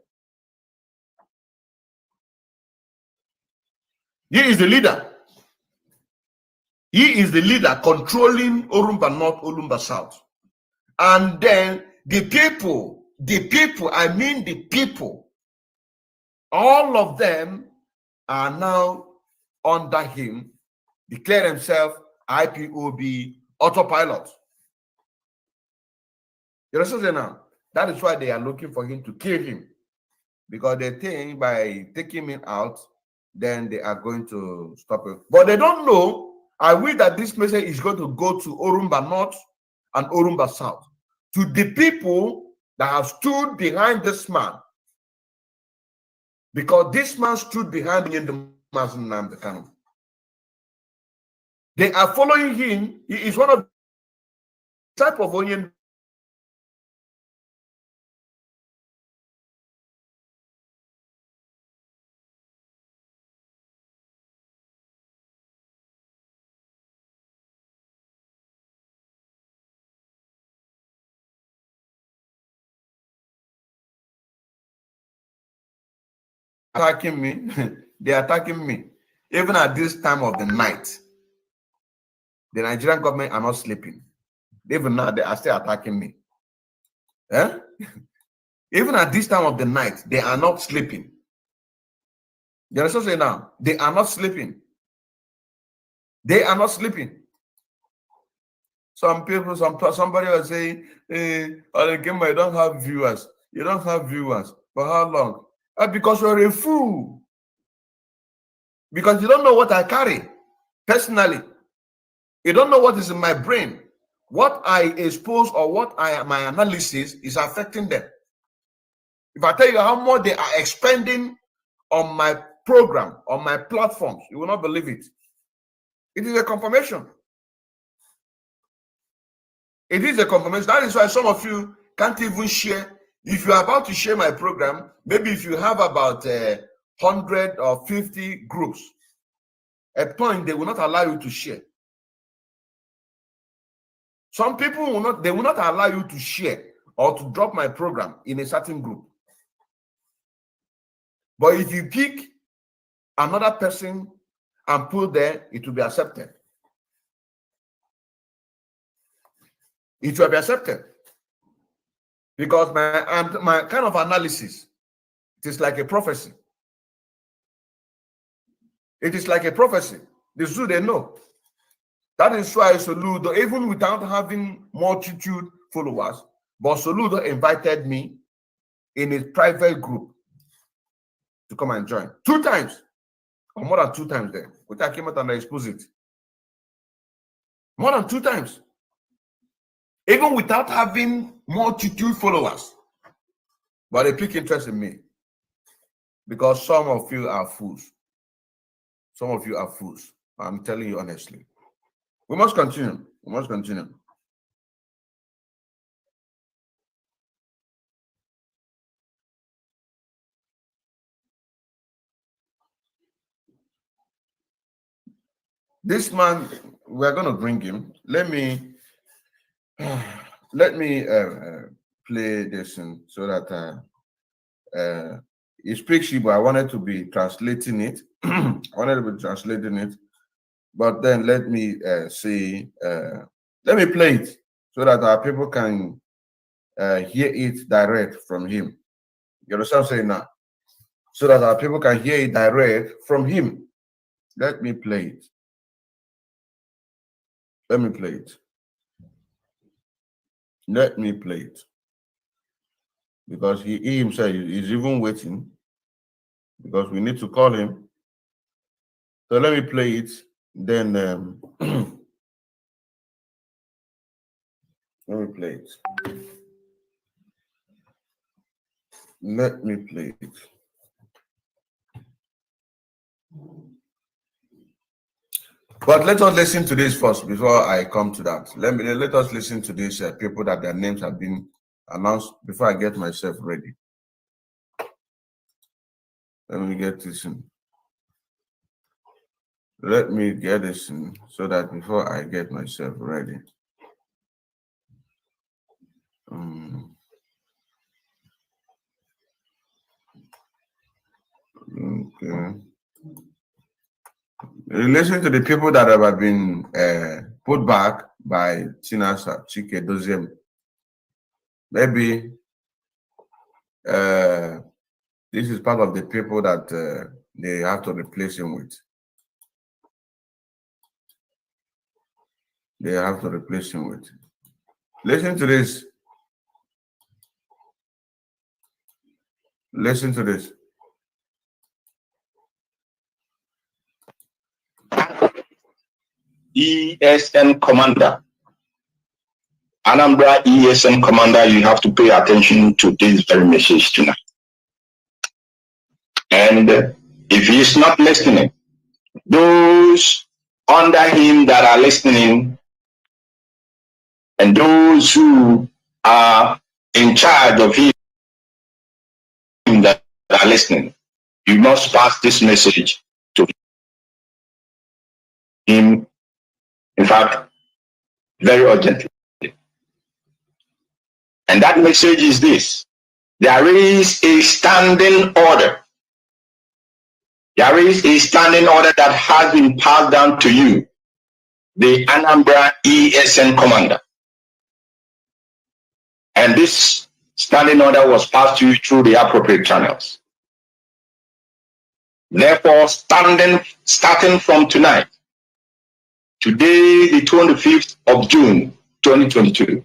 He is the leader. He is the leader controlling Orumba North, Orumba South. And then the people, I mean the people, all of them are now under him, declare himself IPOB autopilot. You understand now? That is why they are looking for him to kill him. Because they think by taking him out, then they are going to stop it. But they don't know, I wish that this message is going to go to Orumba North and Orumba South. To the people that have stood behind this man. Because this man stood behind the Mazin. They are following him. He is one of the type of onion. Attacking me. They are attacking me. Even at this time of the night, the Nigerian government are not sleeping. Even now, they are still attacking me. Eh? Even at this time of the night, they are not sleeping. You understand what I'm saying now? They are not sleeping. They are not sleeping. Some people, somebody was saying, you don't have viewers. You don't have viewers. For how long? Because you're a fool. Because you don't know what I carry personally. You don't know what is in my brain. What I expose or my analysis is affecting them. If I tell you how much they are expending on my program, on my platforms, you will not believe it. It is a confirmation. It is a confirmation. That is why some of you can't even share. If you are about to share my program, maybe if you have about 100 or 50 groups, at point they will not allow you to share. Some people will not, they will not allow you to share or to drop my program in a certain group. But if you pick another person and put there, it will be accepted. It will be accepted. Because my kind of analysis, it is like a prophecy. It is like a prophecy. The Zoo, they know. That is why Soludo, even without having multitude followers, but Soludo invited me in a private group to come and join. 2 times, or more than 2 times there. Which I came out and I exposed it. More than 2 times. even without having multitude followers. But they pick interest in me because some of you are fools. Some of you are fools. I'm telling you honestly. We must continue. We must continue. This man, we're going to bring him. Let me play this in so that he speaks Igbo. I wanted to be translating it. I wanted to be translating it, but then let me let me play it so that our people can hear it direct from him. You understand what I'm saying now? So that our people can hear it direct from him. Let me play it. Let me play it. Let me play it. Because he himself is even waiting. Because we need to call him. So let me play it. Then let me play it. Let me play it. But let us listen to this first before I come to that. Let us listen to these people that their names have been announced before I get myself ready. Let me get this in. Let me get this in so that before I get myself ready. Okay. Listen to the people that have been put back by Chinasa Nworu. Maybe this is part of the people that they have to replace him with. They have to replace him with. Listen to this. Listen to this. ESN commander. Anambra ESN commander, you have to pay attention to this very message tonight. And if he is not listening, those under him that are listening and those who are in charge of him that are listening, you must pass this message to him, in fact, very urgently. And that message is this: there is a standing order. There is a standing order that has been passed down to you, the Anambra ESN commander. And this standing order was passed to you through the appropriate channels. Therefore, starting from tonight, today, the 25th of June, 2022,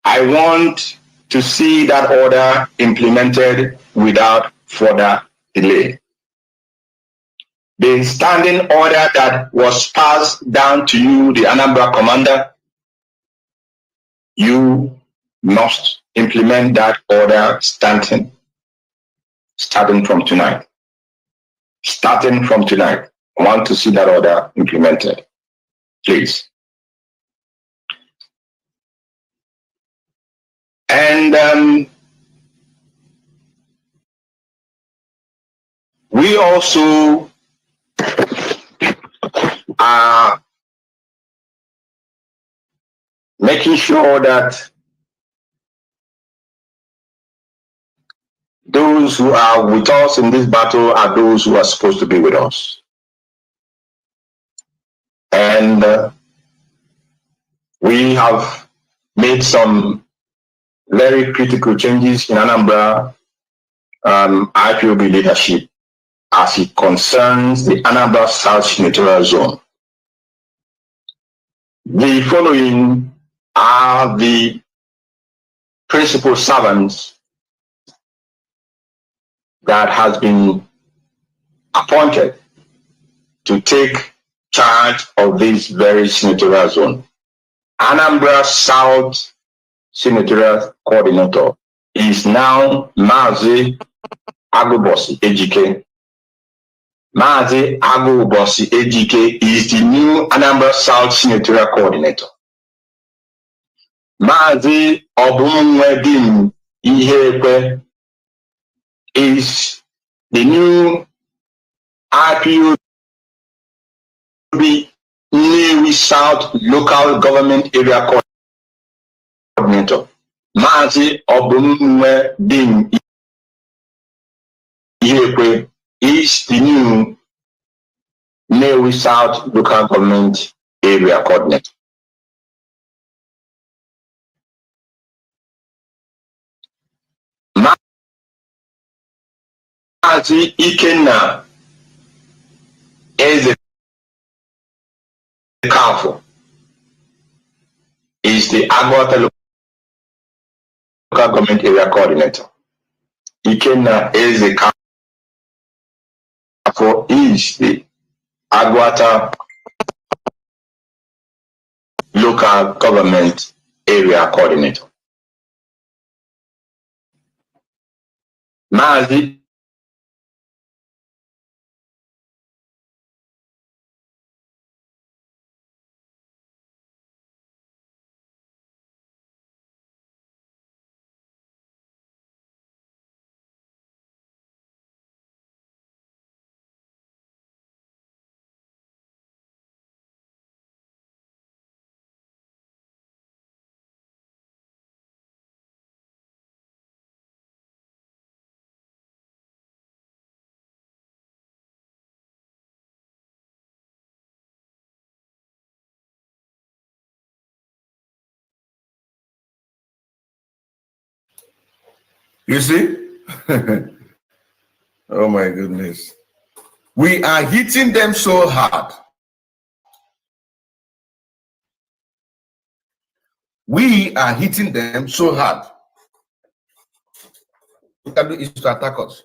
I want to see that order implemented without further delay. The standing order that was passed down to you, the Anambra commander, you must implement that order starting from tonight. Starting from tonight, I want to see that order implemented, please. And we also are making sure that those who are with us in this battle are those who are supposed to be with us. And we have made some very critical changes in Anambra IPOB leadership as it concerns the Anambra South Senatorial Zone. The following are the principal servants that has been appointed to take charge of this very senatorial zone. Anambra South Senatorial Coordinator is now Mazi Agubosi Ejike. Mazi Agubosi Ejike is the new Anambra South Senatorial Coordinator. Mazi Obumwedim Ihekwe is the new IPOB Nnewi South Local Government Area Coordinator. Mazi Obumwedim Ihekwe is the new Nnewi South Local Government Area Coordinator. Mazi Ikenna Eze Kafo is the Agwata Local Government Area Coordinator. Ikenna Eze Kafo is the Agwata Local Government Area Coordinator. Mazi You see? Oh my goodness. We are hitting them so hard. We are hitting them so hard. What they can do is to attack us.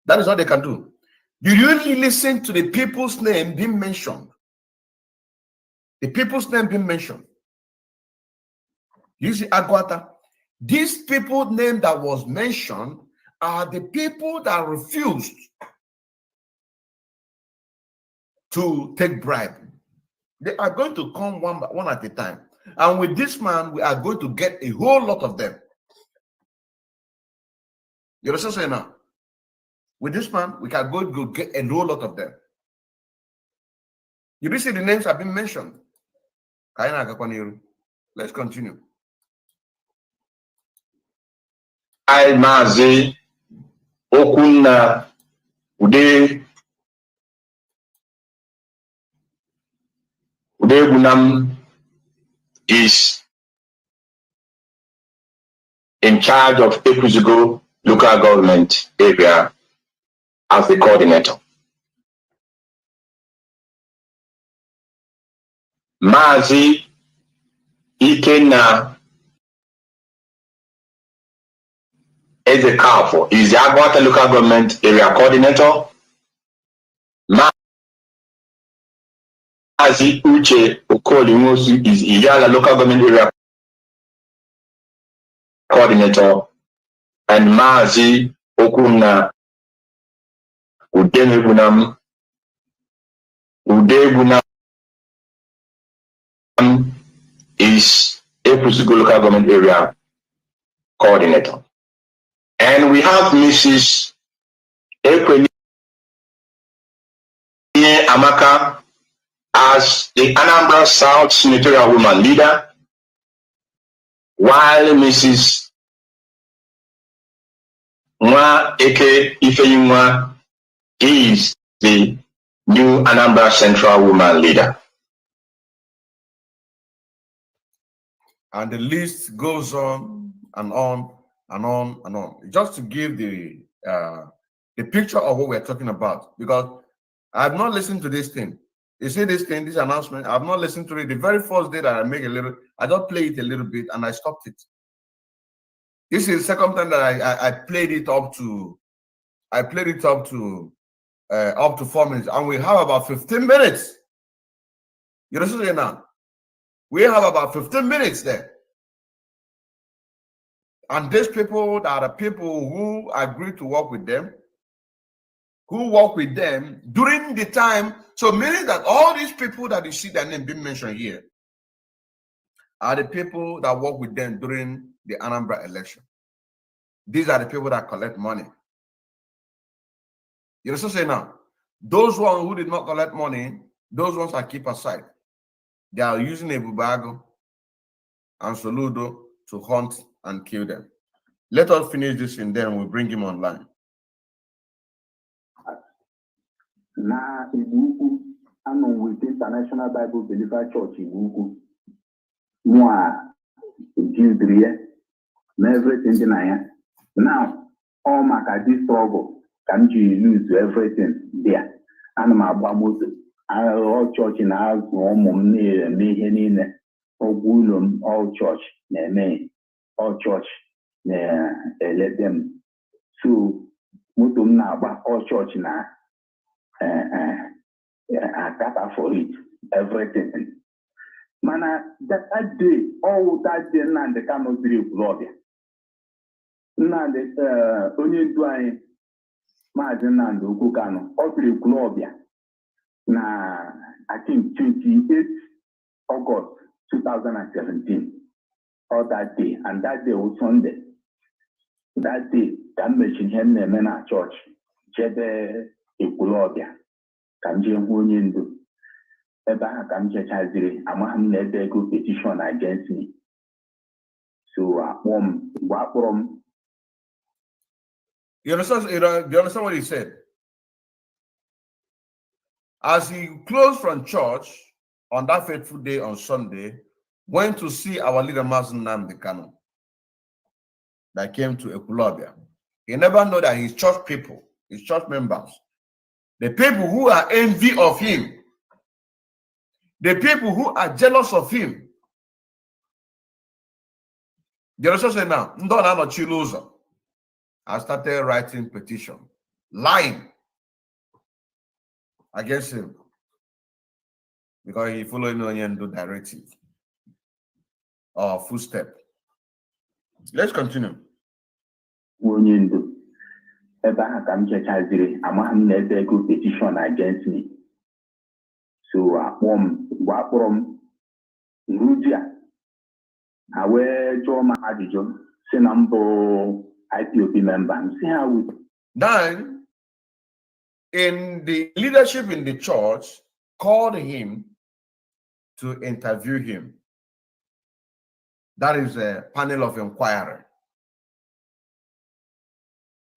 That is what they can do. Do you really listen to the people's name being mentioned? The people's name being mentioned. You see, Agwata. These people's name that was mentioned are the people that refused to take bribe. They are going to come one at a time. And with this man, we are going to get a whole lot of them. You understand what I'm saying now? With this man, we can go to get a whole lot of them. You see the names have been mentioned. Let's continue. Mazi Okunna Udegunam is in charge of Ekuzigo local government area as the coordinator. Mazi Ikenna Eze Kafo is the Agwata local government area coordinator. Mazi Uche Okolimosu is Iyala local government area coordinator. And Mazi Okunna Udegunam is Ekuzigo local government area coordinator. And we have Mrs. Ekwenye Amaka as the Anambra South Senatorial Woman Leader, while Mrs. Nwa Eke Ifeyinwa is the new Anambra Central Woman Leader. And the list goes on and on and on and on. Just to give the picture of what we're talking about, because I've not listened to this thing. You see this thing, this announcement, I've not listened to it. The very first day that I just played it a little bit and I stopped it. This is the second time that I played it up to up to 4 minutes, and we have about 15 minutes. You understand now? We have about 15 minutes there. And these people that are the people who agree to work with them, who work with them during the time. So meaning that all these people that you see their name being mentioned here are the people that work with them during the Anambra election. These are the people that collect money. You understand now? Those ones who did not collect money, those ones are keep aside. They are using a bubago and Soludo to hunt and kill them. Let us finish this and then we'll bring him online. Na Igbo anọ with International Bible Believer Church Igbo mwa jidrie na everything dị na ya. Now all maka this struggle can you lose everything there. Ana m agba moto all church na azụ ụmụ m na-eme ihe niile ọgwụ ụlọ m all church na-eme all church na-ele them. So moto m na-agba all church na akata for it, everything. Mana that day, all that day, Nnamdi Kanu biri Ekwulọbịa. Nnamdi onye ndu anyị Maazị Nnamdi Okwu Kanu, ọ biri Ekwulọbịa na I think 28 August 2017. All that day, and that day was Sunday. That day, ka m mechiri ihe m na-eme na church, jebe Ekwulọbịa ka m jee hụ onye ndu. Ebe ahụ ka m jechaziri amaghị m na ede ego petition against me. So akpọrọ m. You understand? Do you understand what he said? As he closed from church on that fateful day on Sunday, went to see our leader Maazị Nnamdi Kanu that came to Ekwulọbịa. He never know that his church people, his church members, the people who are envy of him, the people who are jealous of him. The other say now, I started writing petition, lying against him because he followed Onyendu directive or footstep. Let's continue. Onyendu. Ebe ahụ ka m chechaziri amaghị m na ede ego petition against me. So akpọrọ m Rudia ha wee jụọ m ajụjụ si na m bụ IPOB member. M si ha with. Then in the leadership in the church called him to interview him. That is a panel of inquiry.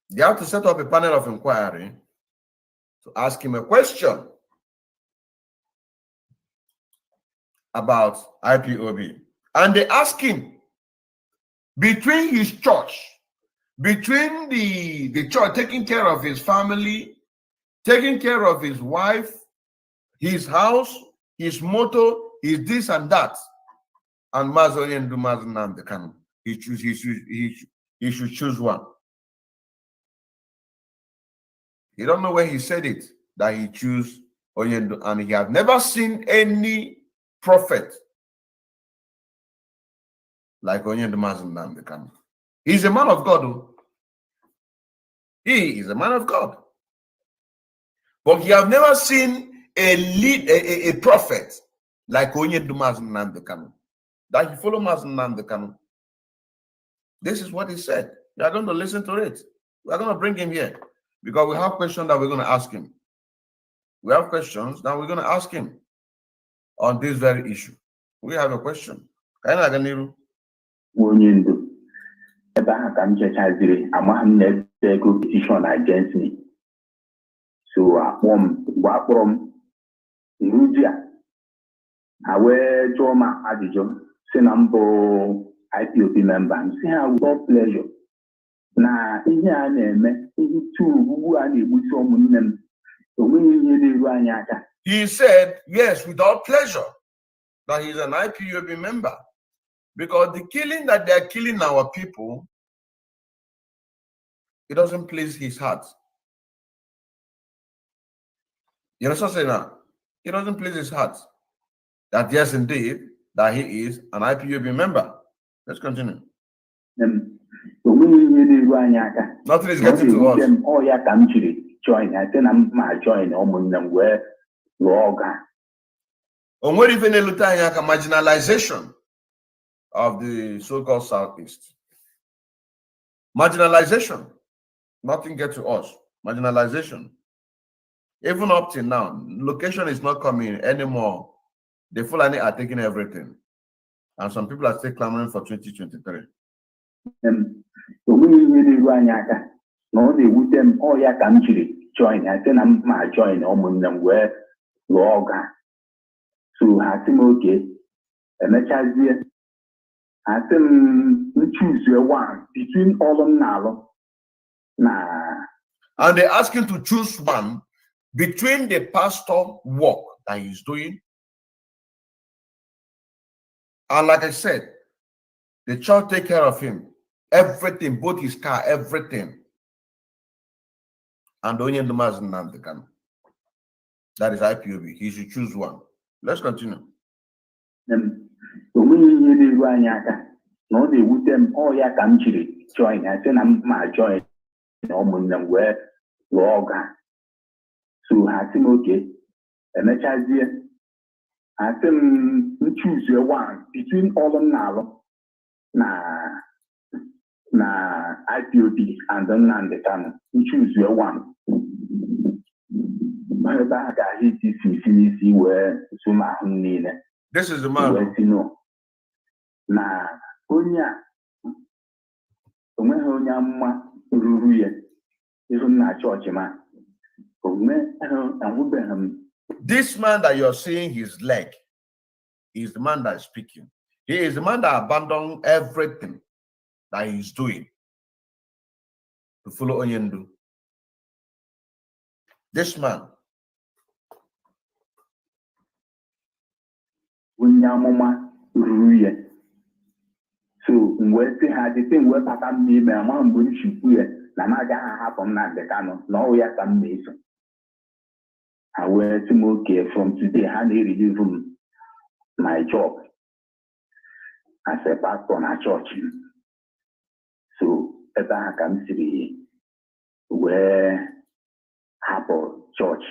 They have to set up a panel of inquiry to ask him a question about IPOB. And they ask him, between his church, between the church taking care of his family, taking care of his wife, his house, his motor, his this and that, and Maazị Onyendu Maazị Nnamdi Kanu, he should choose one. You don't know where he said it, that he chose Onyendu, and he had never seen any prophet like Onyendu Maazị Nnamdi Kanu. He's a man of God. Though. He is a man of God. But he have never seen a prophet like Onyendu Maazị Nnamdi Kanu. That he follow Maazị Nnamdi Kanu. This is what he said. We are going to listen to it. We are going to bring him here. Because we have questions that we're going to ask him. We have questions that we're going to ask him on this very issue. We have a question. Onyendu. Ebe ahụ ka m chechaziri amaghị m na ede ego petition against me. So akpọrọ m Rudia ha wee jụọ m ajụjụ si na m bụ IPOB member. M si ha with all pleasure. Na ihe a na-eme ihe ugbu a na-egbusi ụmụnne m onweghị ihe na-eru anyị aka. He said, yes, without pleasure, that he's an IPOB member. Because the killing that they're killing our people, it doesn't please his heart. You understand saying that? It doesn't please his heart. That yes, indeed, that he is an IPOB member. Let's continue. Nothing is getting to us. Oh, yeah, come join. I think I'm my join where What even a marginalization of the so-called Southeast? Marginalization. Nothing gets to us. Marginalization. Even up till now, location is not coming anymore. The Fulani are taking everything. And some people are still clamoring for 2023. No, they would them all ya country join. I think I'm my join them where Loga. So I think okay. And let's I think we choose your one between all of them now. And they ask him to choose one between the pastor work that he's doing. And like I said, the church take care of him. Everything, both his car, everything. And only the Mazin Nandekan. That is IPOB. He should choose one. Let's continue. No, they would them all ya country join. I think I'm my join them where Loga. So I think okay. And let's I think we choose your one between all of them now. Na IPOB and then the can you choose your one. This is the man. Na onya onya ruruye even na church man. This man that you're seeing his leg is the man that is speaking. He is the man that abandoned everything that he's doing to follow Onyendu. This man. So when they had the thing where Papa me, my mom will shoot you, Namaga happen na the canon, no, yes, I'm mason. I wear to okay from today, I reduce my job as a pastor in a church. So, as I can see, where Apple Church,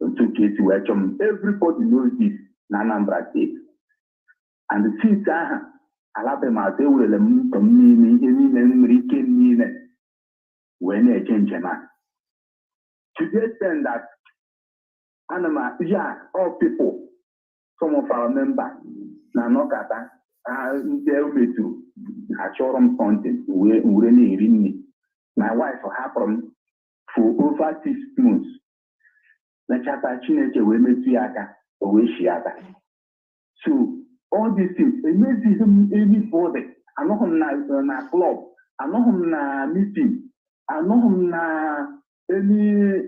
in 2 cases, where everybody knows this, Nanambra State. And the things are, Alabama, they will mean when they change a man. To the extent that, Anima, yeah, all people, some of our members, Nanokata, they'll be to Achorum content, my wife happened for over 6 months. The chapter Chineke will make Yaka or Wishiata. So, all these things, it makes him anybody. I know him na club, I know him na meeting, I know him na any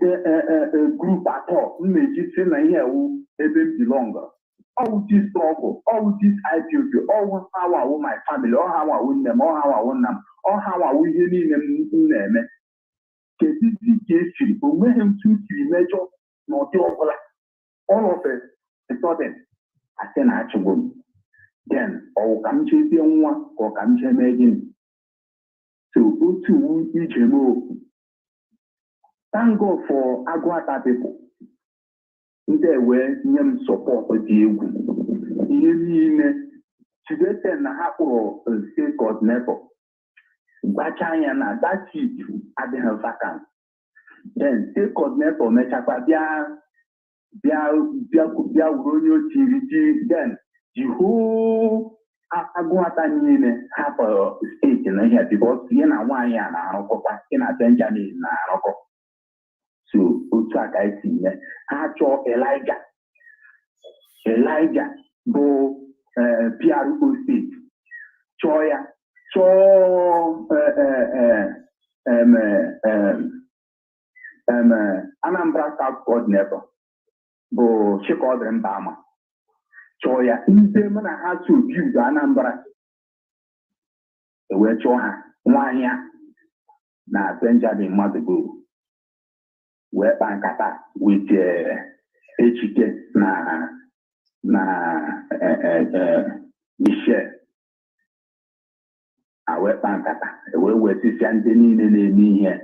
group at all. Maybe say na here who even belong. All this struggle, all this IPOB, all how I want my family, all how I want them, all how I want them, all how I will hear them in them. History, but when him to measure, not all of it, a sudden, I send actually. Then, or come chase one, or come chase again. So, go to Ijemo. Thank God for Aguata people. There were young support for the Egu. Today, then, I have a state coordinator. Bachayana, that seat at the vacant. Then, state coordinator, then, the whole Aguata have a state in here because you know why I am in a Benjamin Naroko. So, Utaka, I see, actual Elijah, go PRO state, Choya, Anambra South coordinator, go Chico Bama. Choya, in them and I had to view the Anambra. The way Choha, 1 year, now Benjamin Mmadubugwu, where Bankata with Echike na Michelle awekpa nkata wee wetisia ndị niile na-eme ihe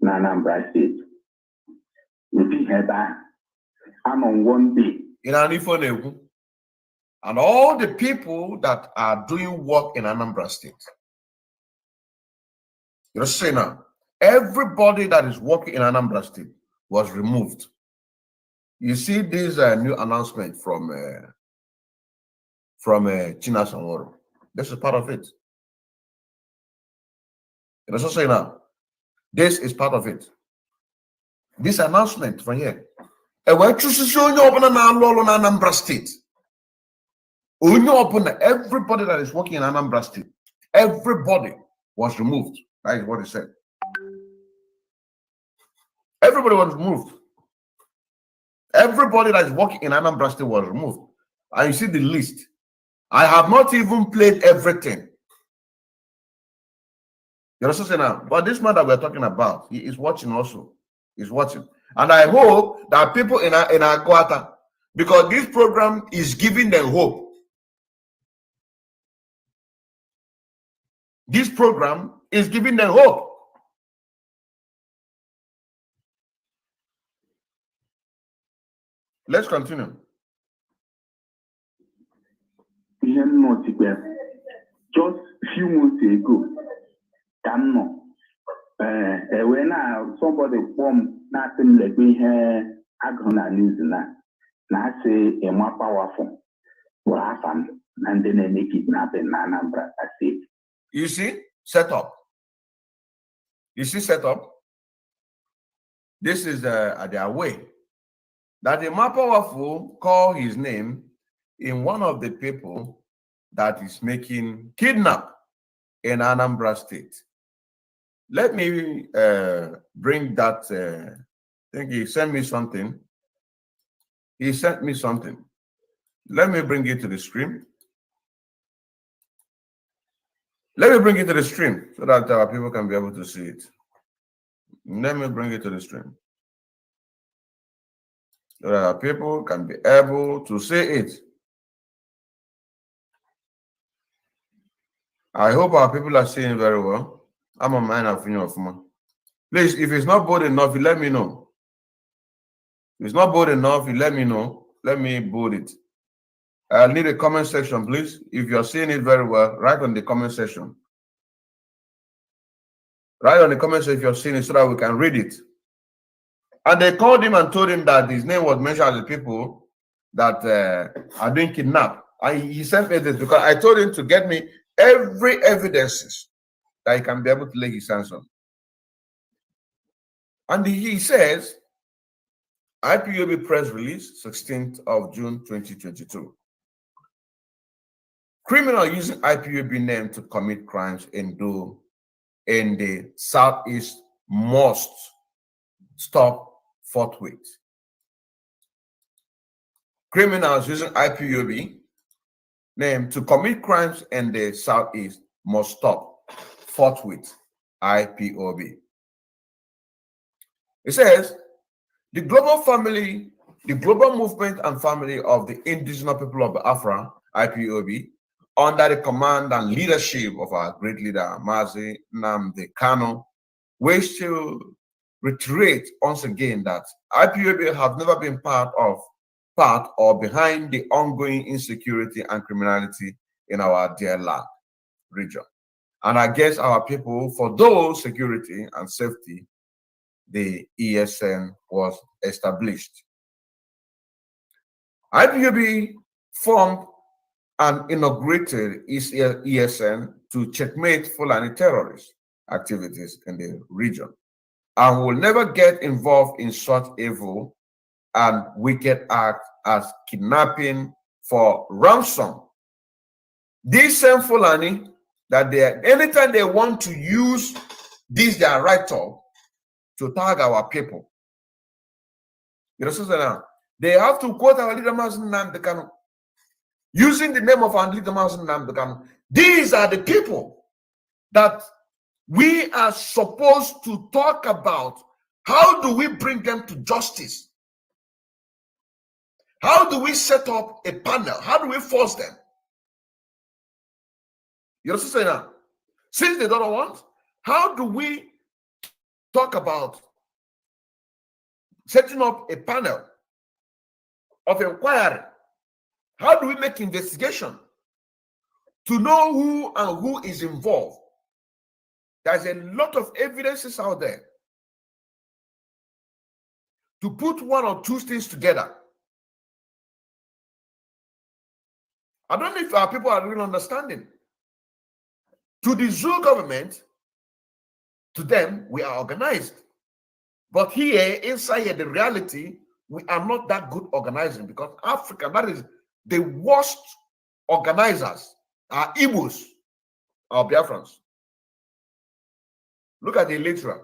na Anambra steeti. Obi ebe anọ one day. And all the people that are doing work in Anambra State. You're saying now, everybody that is working in Anambra State was removed. You see this new announcement from Chinasa Nworu. This is part of it. You're also saying now, this is part of it. This announcement from here. Everybody that is working in Anambra State, everybody was removed. That is what he said. Everybody was removed. Everybody that is working in Anambra State was removed. And you see the list. I have not even played everything. You're also saying now, but this man that we're talking about, he is watching also. He's watching. And I hope that people in our quarter, because this program is giving them hope. This program is giving them hope. Let's continue. Just few months ago, when somebody formed nothing like we had agona news na say a more powerful what happened and then they make it happen in Anambra State. You see, set up. You see, set up. This is their way. That the more powerful call his name in one of the people that is making kidnap in Anambra State. Let me bring that. I think he sent me something. He sent me something. Let me bring it to the screen. Let me bring it to the stream so that our people can be able to see it. Let me bring it to the stream so that our people can be able to see it. I hope our people are seeing it very well. I'm a man of opinion. Please, if it's not bold enough, you let me know. If it's not bold enough, you let me know. Let me bold it. I need a comment section, please. If you're seeing it very well, write on the comment section. Write on the comment section if you're seeing it so that we can read it. And they called him and told him that his name was mentioned as the people that are doing kidnap. And he sent me this because I told him to get me every evidences that he can be able to lay his hands on. And he says, IPOB press release, 16th of June, 2022. Criminal using IPOB name to commit crimes in the Southeast must stop forthwith. Criminals using IPOB name to commit crimes in the Southeast must stop forthwith. IPOB. It says, the global movement and family of the indigenous people of Biafra, IPOB, under the command and leadership of our great leader, Mazi Nnamdi Kanu, wish to reiterate once again that IPOB have never been part or behind the ongoing insecurity and criminality in our dear land region. And against our people, for those security and safety, the ESN was established. IPOB formed and inaugurated its ESN to checkmate Fulani terrorist activities in the region and will never get involved in such evil and wicked acts as kidnapping for ransom. These same Fulani, that anytime they want to use this their right to tag our people, you know, they have to quote our leader Mazi Nnamdi Kanu. Using the name of our leader Mazi Nnamdi Kanu. These are the people that we are supposed to talk about. How do we bring them to justice? How do we set up a panel? How do we force them? You also say now, since they don't want, how do we talk about setting up a panel of inquiry? How do we make investigation to know who and who is involved? There's a lot of evidences out there to put one or two things together. I don't know if our people are really understanding. To the zoo government, to them, we are organized. But here, inside here, the reality, we are not that good organizing, because Africa, that is the worst organizers, are Igbos, our Biafrans. Look at the electoral.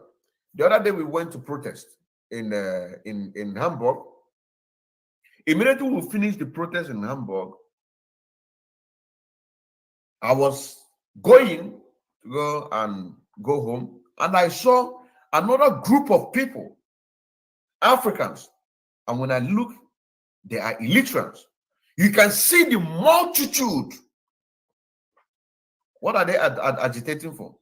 The other day we went to protest in Hamburg. Immediately we finished the protest in Hamburg, I was going to go home, and I saw another group of people, Africans, and when I look, they are illiterate. You can see the multitude. What are they agitating for?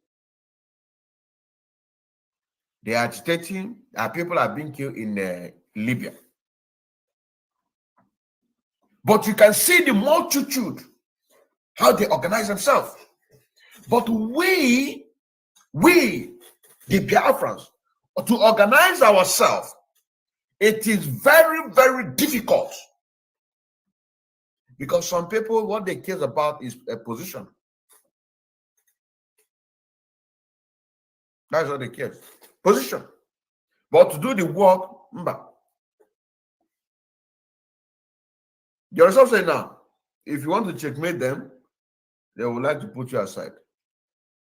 They are agitating. People are being killed in Libya. But you can see the multitude, how they organize themselves. But we, the Biafrans, to organize ourselves, it is very, very difficult. Because some people, what they care about is a position. That's what they care. Position. But to do the work, you yourself say now, if you want to checkmate them, they would like to put you aside.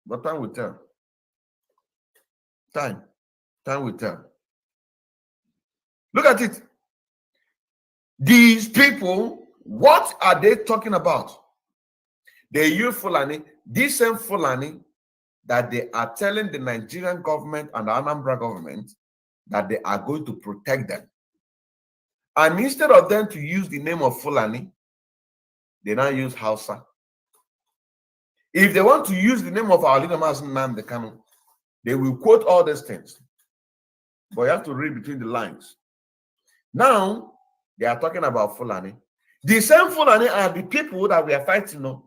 But time will tell. Time will tell. Look at it. These people, what are they talking about? They use Fulani, this same Fulani that they are telling the Nigerian government and the Anambra government that they are going to protect them. And instead of them to use the name of Fulani, they now use Hausa. If they want to use the name of our leader, Nnamdi Kanu, they will quote all these things. But you have to read between the lines. Now, they are talking about Fulani. The same Fulani are the people that we are fighting on.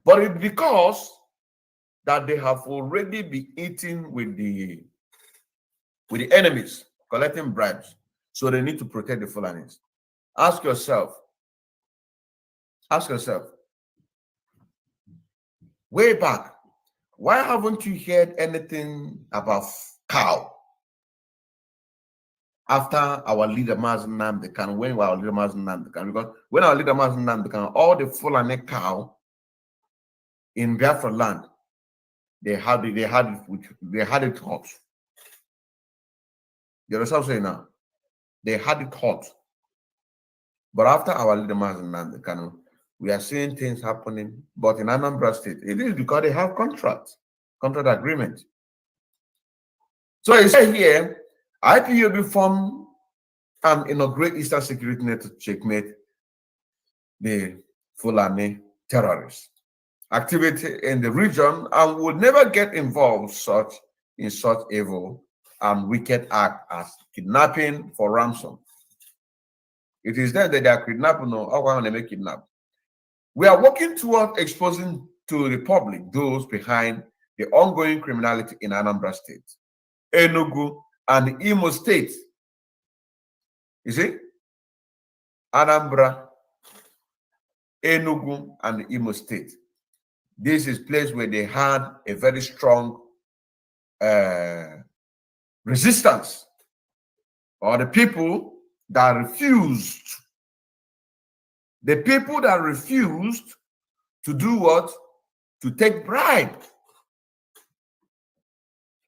But it's because that they have already been eating with the enemies, collecting bribes. So they need to protect the Fulanis. Ask yourself, way back, why haven't you heard anything about cow? After our leader Nnamdi Kanu, when our leader Nnamdi Kanu, because when our leader Nnamdi Kanu, all the Fulani cow in Biafra land, they had it hot. You understand what I'm saying now? They had it hot. But after our leader Nnamdi Kanu, we are seeing things happening. But in Anambra State, it is because they have contract agreement. So it's here, IPOB formed and inaugurate Eastern Security Net to checkmate the Fulani terrorists activity in the region, and would never get involved in such evil and wicked act as kidnapping for ransom. It is then that they are kidnapping or they make kidnap. We are working toward exposing to the public those behind the ongoing criminality in Anambra State, Enugu, and Imo State. You see? Anambra, Enugu, and Imo State. This is a place where they had a very strong resistance, or the people that refused. The people that refused to do what? To take bribe.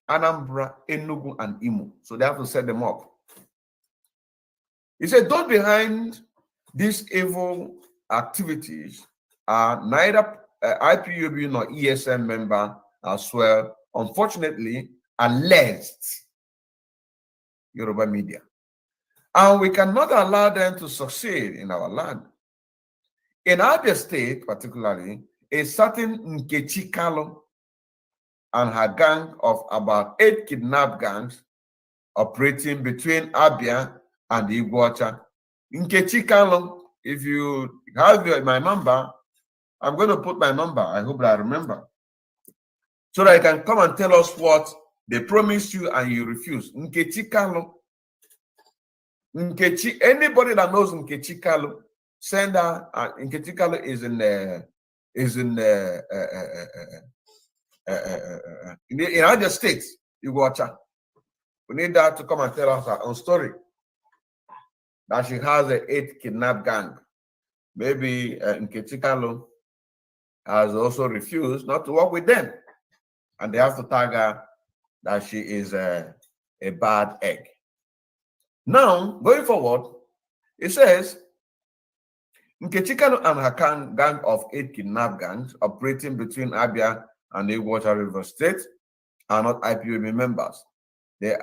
Anambra, Enugu, and Imo. So they have to set them up. He said, those behind these evil activities are neither IPOB nor ESM member as well, unfortunately, alleged Yoruba media. And we cannot allow them to succeed in our land. In Abia State, particularly, a certain Nkechi Kalu and her gang of about 8 kidnap gangs operating between Abia and Iguacha. Nkechi Kalu, if you have my number, I'm going to put my number. I hope that I remember. So that you can come and tell us what they promised you and you refuse. Nkechi Kalu. Nkechi, anybody that knows Nkechi Kalu, send her. Nkechi Kalu is in other states. You go watch her. We need that to come and tell us her own story. That she has an 8 kidnap gang. Maybe Nkechi Kalu has also refused not to work with them. And they have to tag her that she is a bad egg. Now, going forward, it says, Nkechi Kalu and her gang of 8 kidnap gangs operating between Abia and the Water River State are not IPOB members. They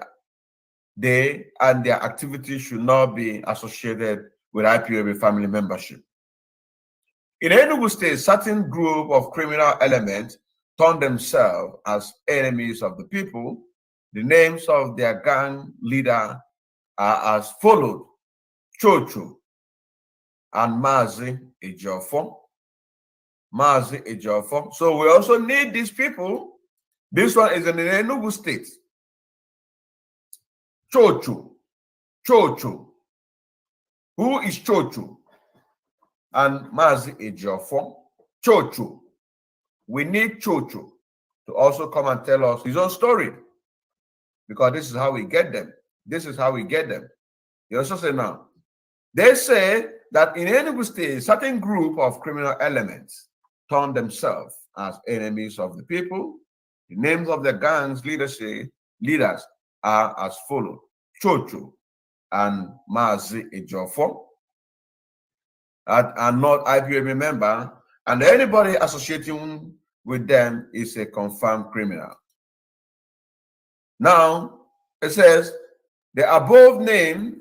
and their activities should not be associated with IPOB family membership. In Enugu State, certain group of criminal elements turned themselves as enemies of the people. The names of their gang leader are as followed: Chocho and Mazi Ejiofor. Mazi Ejiofor. So we also need these people. This one is in the Enugu State. Chocho. Chocho. Who is Chocho? And Mazi Ejiofor. Chocho. We need Chocho to also come and tell us his own story, because this is how we get them. This is how we get them. You also say now, they say that in Enugu State, a certain group of criminal elements turn themselves as enemies of the people. The names of the gangs leaders are as follows: Chocho and Mazi Ejiofor, that are not IPOB member, and anybody associating with them is a confirmed criminal. Now, it says, the above name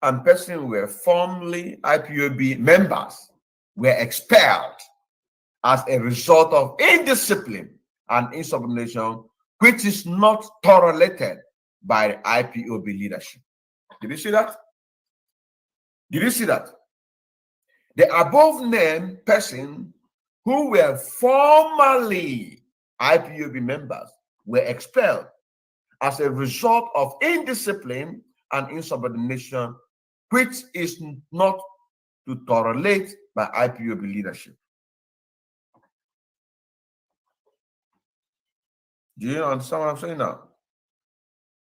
and person were formerly IPOB members were expelled as a result of indiscipline and insubordination, which is not tolerated by the IPOB leadership. Did you see that? Did you see that? The above named person who were formerly IPOB members were expelled as a result of indiscipline and insubordination, which is not to tolerate by IPOB leadership. Do you understand what I'm saying now?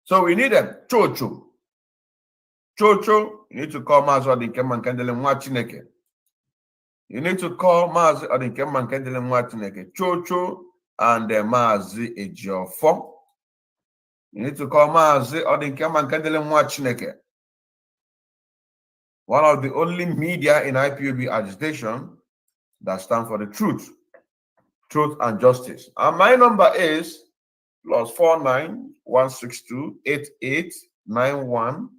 So we need them. Chocho. Chocho, you need to call Mazi Odinkem Nkendele Nwa Chineke. You need to call Mazi Odinkem Nkendele Nwa Chineke. Chocho and Mazi Ejiofor. You need to call Mazi Odinkem Nkendele Nwa Chineke. One of the only media in IPOB agitation that stand for the truth and justice. And my number is +49 162 8891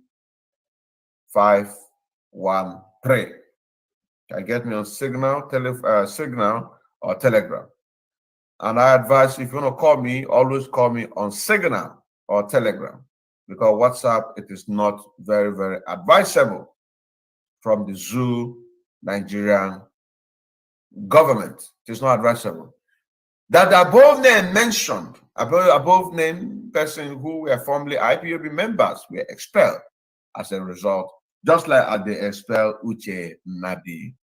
513. Can get me on Signal, Signal or Telegram. And I advise, if you want to call me, always call me on Signal or Telegram, because WhatsApp, it is not very, very advisable from the zoo Nigerian government. It is not advisable. That the above name mentioned, above named person who were formerly IPOB members were expelled as a result, just like they expelled Uche Nadi.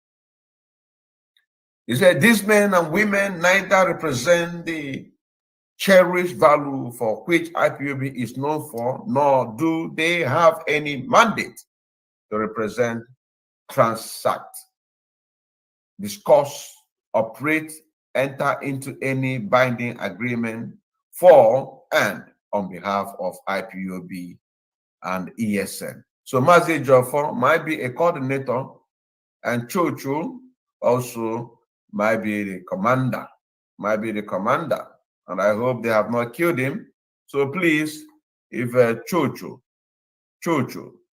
He said, these men and women neither represent the cherished value for which IPOB is known for, nor do they have any mandate to represent, transact, discuss, operate, enter into any binding agreement for and on behalf of IPOB and ESN. So Mazi Ejiofor might be a coordinator, and Chocho also might be the commander, and I hope they have not killed him. So please, if Chocho,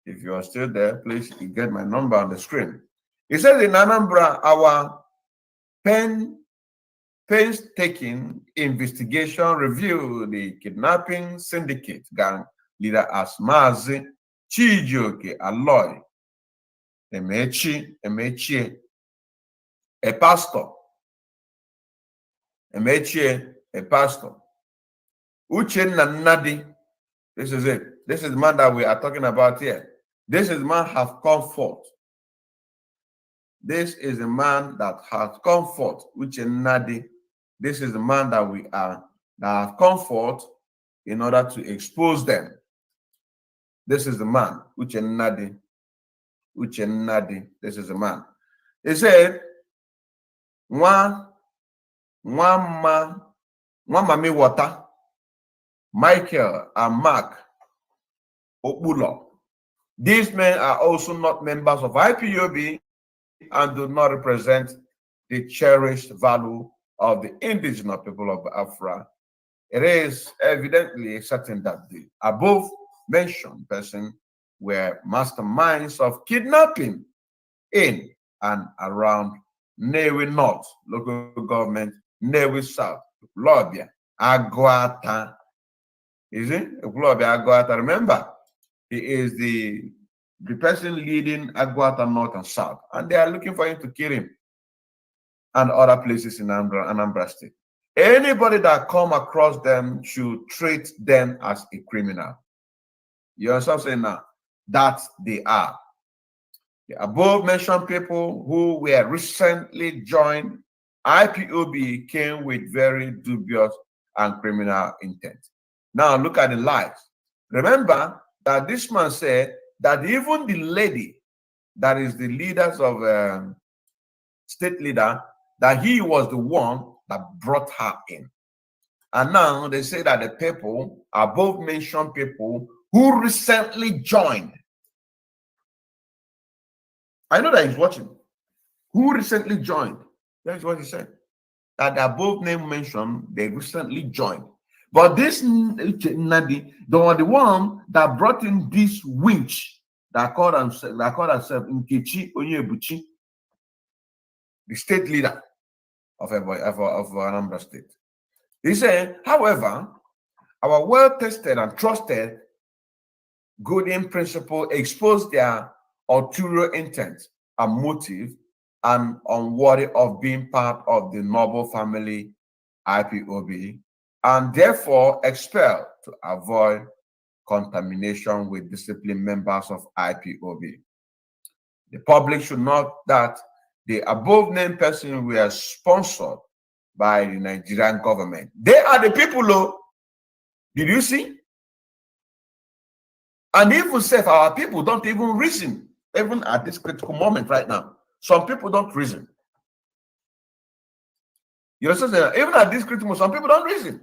If you are still there, please you get my number on the screen. He says in Anambra, our painstaking investigation revealed the kidnapping syndicate gang leader as Mazi Chijioke Aloy Emechie, a pastor. Emechie, a pastor. Uchenna Nnadi, this is it. This is the man that we are talking about here. This is the man have come forth. This is the man that has come forth, Uchenna Nnadi. This is the man that we are that have come forth in order to expose them. This is the man, Uchenna Nnadi. Uchenna Nnadi. This is the man. He said, Mami Water, Michael and Mark Okbulo. These men are also not members of IPOB and do not represent the cherished value of the indigenous people of Biafra. It is evidently certain that the above mentioned person were masterminds of kidnapping in and around Nnewi North, local government, Nnewi South, Lobia, Agwata. Is it? Lobia, Agwata. Remember, he is the person leading Agwata North and South, and they are looking for him to kill him and other places in Anambra State. Anybody that come across them should treat them as a criminal. You understand what I'm saying now? That they are. The above mentioned people who were recently joined IPOB came with very dubious and criminal intent. Now look at the lies. Remember that this man said that even the lady that is the leaders of state leader, that he was the one that brought her in. And now they say that the people, above mentioned people who recently joined, I know that he's watching, who recently joined, that's what he said, that the above name mentioned, they recently joined. But this Nadi, they were the one that brought in this winch that called herself Nkechi Onyebuchi, the state leader of Anambra State. He said, however, our well-tested and trusted good in principle exposed their ulterior intent and motive and unworthy of being part of the noble family IPOB, and therefore expelled to avoid contamination with disciplined members of IPOB. The public should note that the above named persons were sponsored by the Nigerian government. They are the people, though. Did you see? And even if our people don't even reason, even at this critical moment right now. Some people don't reason. You understand? Even at this critical moment, some people don't reason.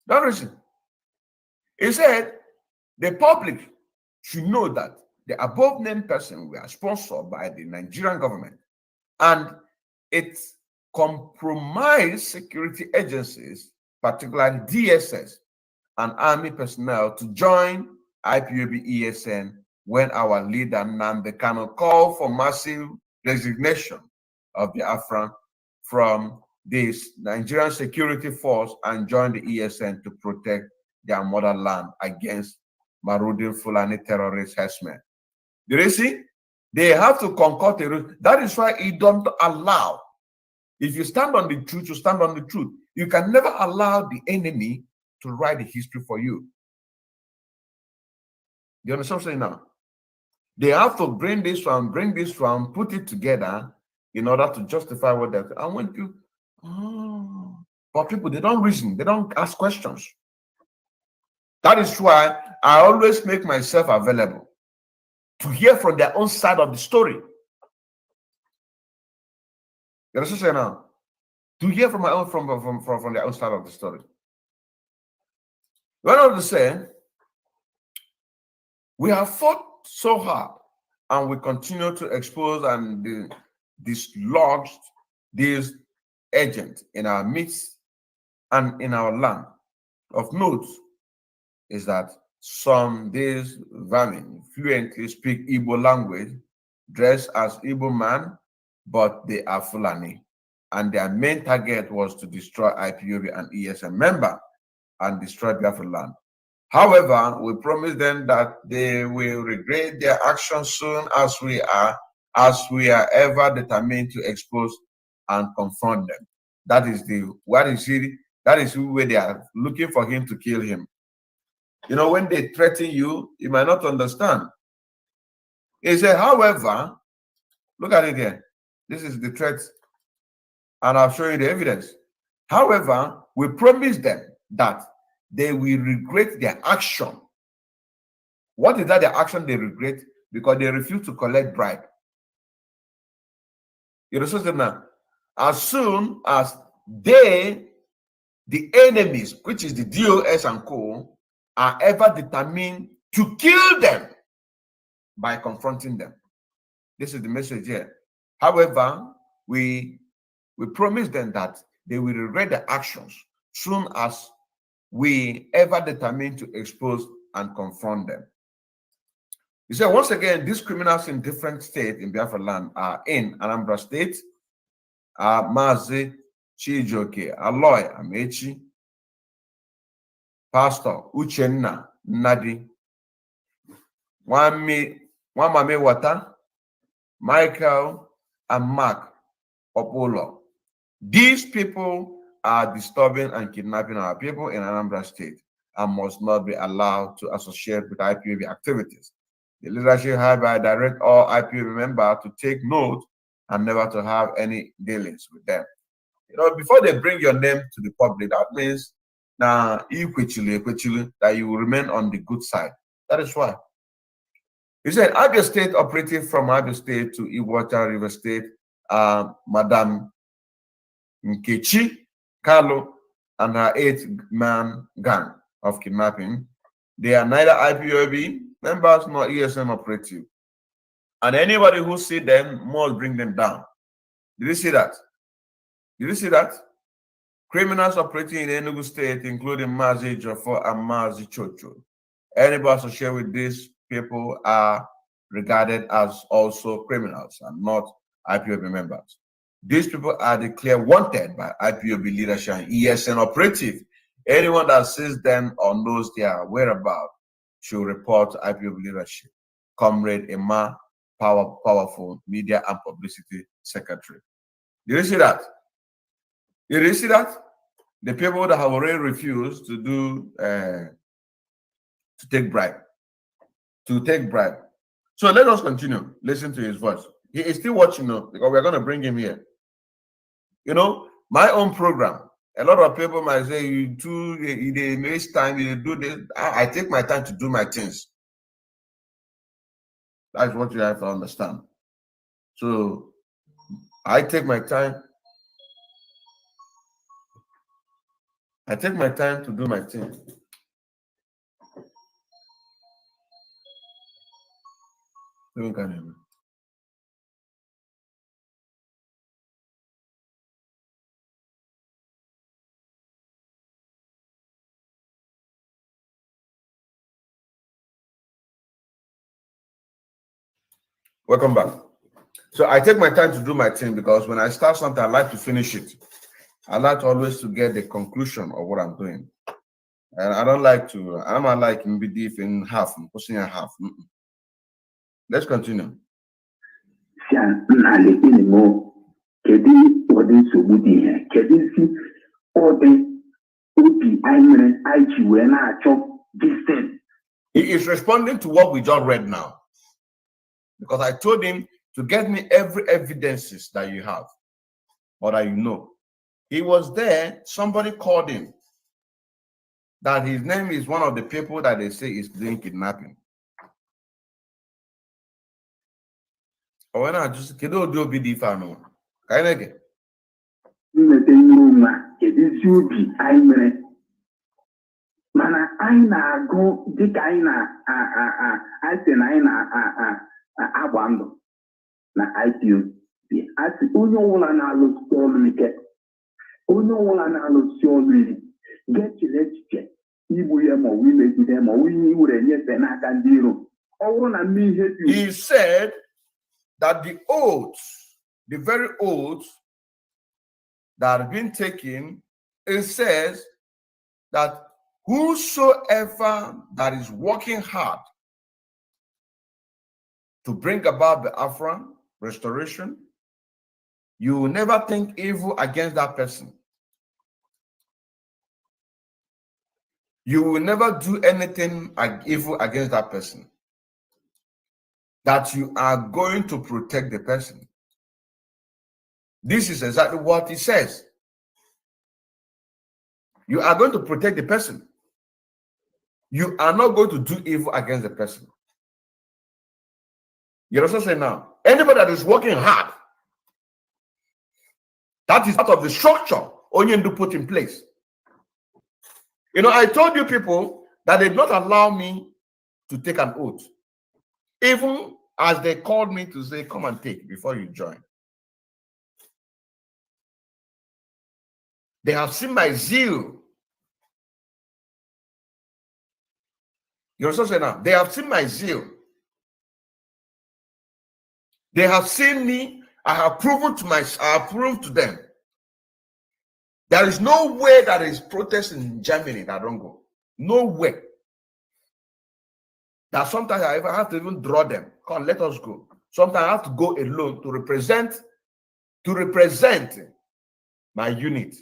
Don't reason. He said the public should know that the above named person were sponsored by the Nigerian government, and it compromised security agencies, particularly DSS and army personnel, to join IPOB ESN when our leader Nnamdi Kanu called for massive resignation of the Afran from this Nigerian security force and joined the ESN to protect their motherland against marauding Fulani terrorist herdsmen. Do you see? They have to concoct a rule. That is why it don't allow. If you stand on the truth, you stand on the truth. You can never allow the enemy to write the history for you. You understand what I'm saying now? They have to bring this one, put it together in order to justify what they're doing. And when people, but people, they don't reason, they don't ask questions. That is why I always make myself available to hear from their own side of the story. You understand what I'm saying now? To hear from my own from their own side of the story. One of the saying, we have fought so hard and we continue to expose and dislodge these agents in our midst and in our land. Of note is that some these vermin fluently speak Igbo language, dress as Igbo man, but they are Fulani. And their main target was to destroy IPOB and ESN member and destroy Biafra land. However, we promise them that they will regret their actions soon as we are ever determined to expose and confront them. That is that is where they are looking for him to kill him. You know, when they threaten you, you might not understand. He said, however, look at it here. This is the threat, and I'll show you the evidence. However, we promise them that they will regret their action. What is that their action they regret? Because they refuse to collect bribe. You understand now? As soon as they, the enemies, which is the DOS and co, are ever determined to kill them by confronting them. This is the message here. However, we promise them that they will regret their actions soon as we ever determined to expose and confront them. He said, once again, these criminals in different states in Biafra land are in Anambra State, Mazi Chijoke, Aloy Amechi, Pastor Uchenna Nadi, Wamame Wata, Michael, and Mark Opolo. These people are disturbing and kidnapping our people in Anambra State and must not be allowed to associate with IPOB activities. The leadership hereby direct all IPOB members to take note and never to have any dealings with them. You know, before they bring your name to the public, that means that you will remain on the good side. That is why. He said, Abia State operative from Abia State to Iwata River State, Madam Nkechi Carlo and her 8-man gang of kidnapping. They are neither IPOB members nor ESN operative. And anybody who see them must bring them down. Did you see that? Did you see that? Criminals operating in Enugu State, including Mazi Jofo and Mazi Chocho. Anybody associated with these people are regarded as also criminals and not IPOB members. These people are declared wanted by IPOB leadership and ESN operative. Anyone that sees them or knows their whereabouts should report to IPOB leadership. Comrade Emma, powerful media and publicity secretary. Did you see that? Did you see that? The people that have already refused to do to take bribe. So let us continue. Listen to his voice. He is still watching now because we're going to bring him here. You know, my own program, a lot of people might say, they waste time, you do this. I take my time to do my things. That's what you have to understand. So I take my time. I take my time to do my thing. Welcome back. So I take my time to do my thing because when I start something, I like to finish it. I like always to get the conclusion of what I'm doing. And I don't like to, I'm not like MBD in half, I'm pushing a half. Let's continue. He is responding to what we just read now. Because I told him to get me every evidences that you have or that you know. He was there, somebody called him that his name is one of the people that they say is doing kidnapping. Or when I just do BD fan, can I get? Mana anyị na-agụ dịka anyị na-asị na anyị na-agba ndụ na IPOB. Asị onye ọbụla na-alụsi ọrụ ike, onye ọbụla na-alụsi ọrụ ike, ga-echere echiche igbu ya He said that the oaths, the very oaths that have been taken, it says that whosoever that is working hard to bring about the Afran restoration, you will never think evil against that person. You will never do anything evil against that person. That you are going to protect the person. This is exactly what he says. You are going to protect the person. You are not going to do evil against the person. You're also saying now, anybody that is working hard, that is part of the structure Onyendu put in place. You know, I told you people that they did not allow me to take an oath. Even as they called me to say, come and take before you join. They have seen my zeal. You're also saying now, they have seen my zeal. They have seen me. I have proven to them. There is no way that is protest in Germany that don't go. No way. That sometimes I have to even draw them. Come, let us go. Sometimes I have to go alone to represent my unit.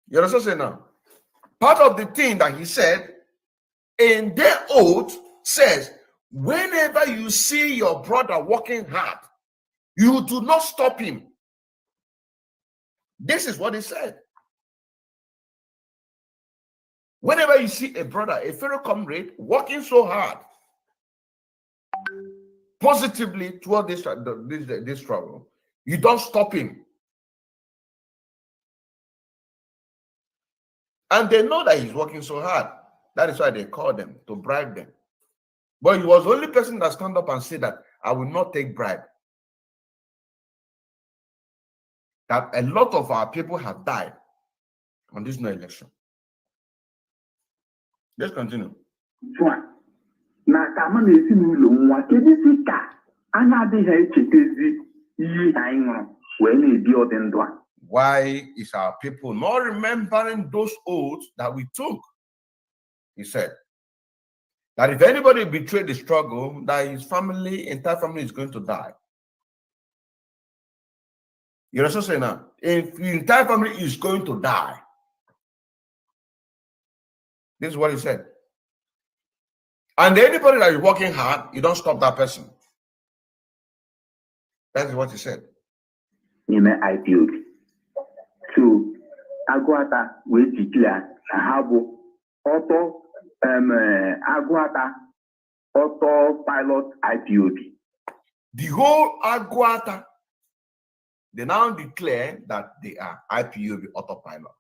You also say now, part of the thing that he said in their oath says, whenever you see your brother working hard, you do not stop him. This is what he said. Whenever you see a brother, a fellow comrade, working so hard, positively toward this struggle, you don't stop him. And they know that he's working so hard. That is why they call them, to bribe them. But he was the only person that stand up and said that I will not take bribe. That a lot of our people have died on this no election. Let's continue. Why is our people not remembering those oaths that we took? He said that if anybody betrayed the struggle, that his family, entire family is going to die. You're also saying now, if the entire family is going to die, this is what he said. And anybody that is working hard, you don't stop that person. That is what he said. So, Aguata will declare Habo auto Aguata auto pilot IPOB. The whole Aguata, they now declare that they are IPOB autopilot.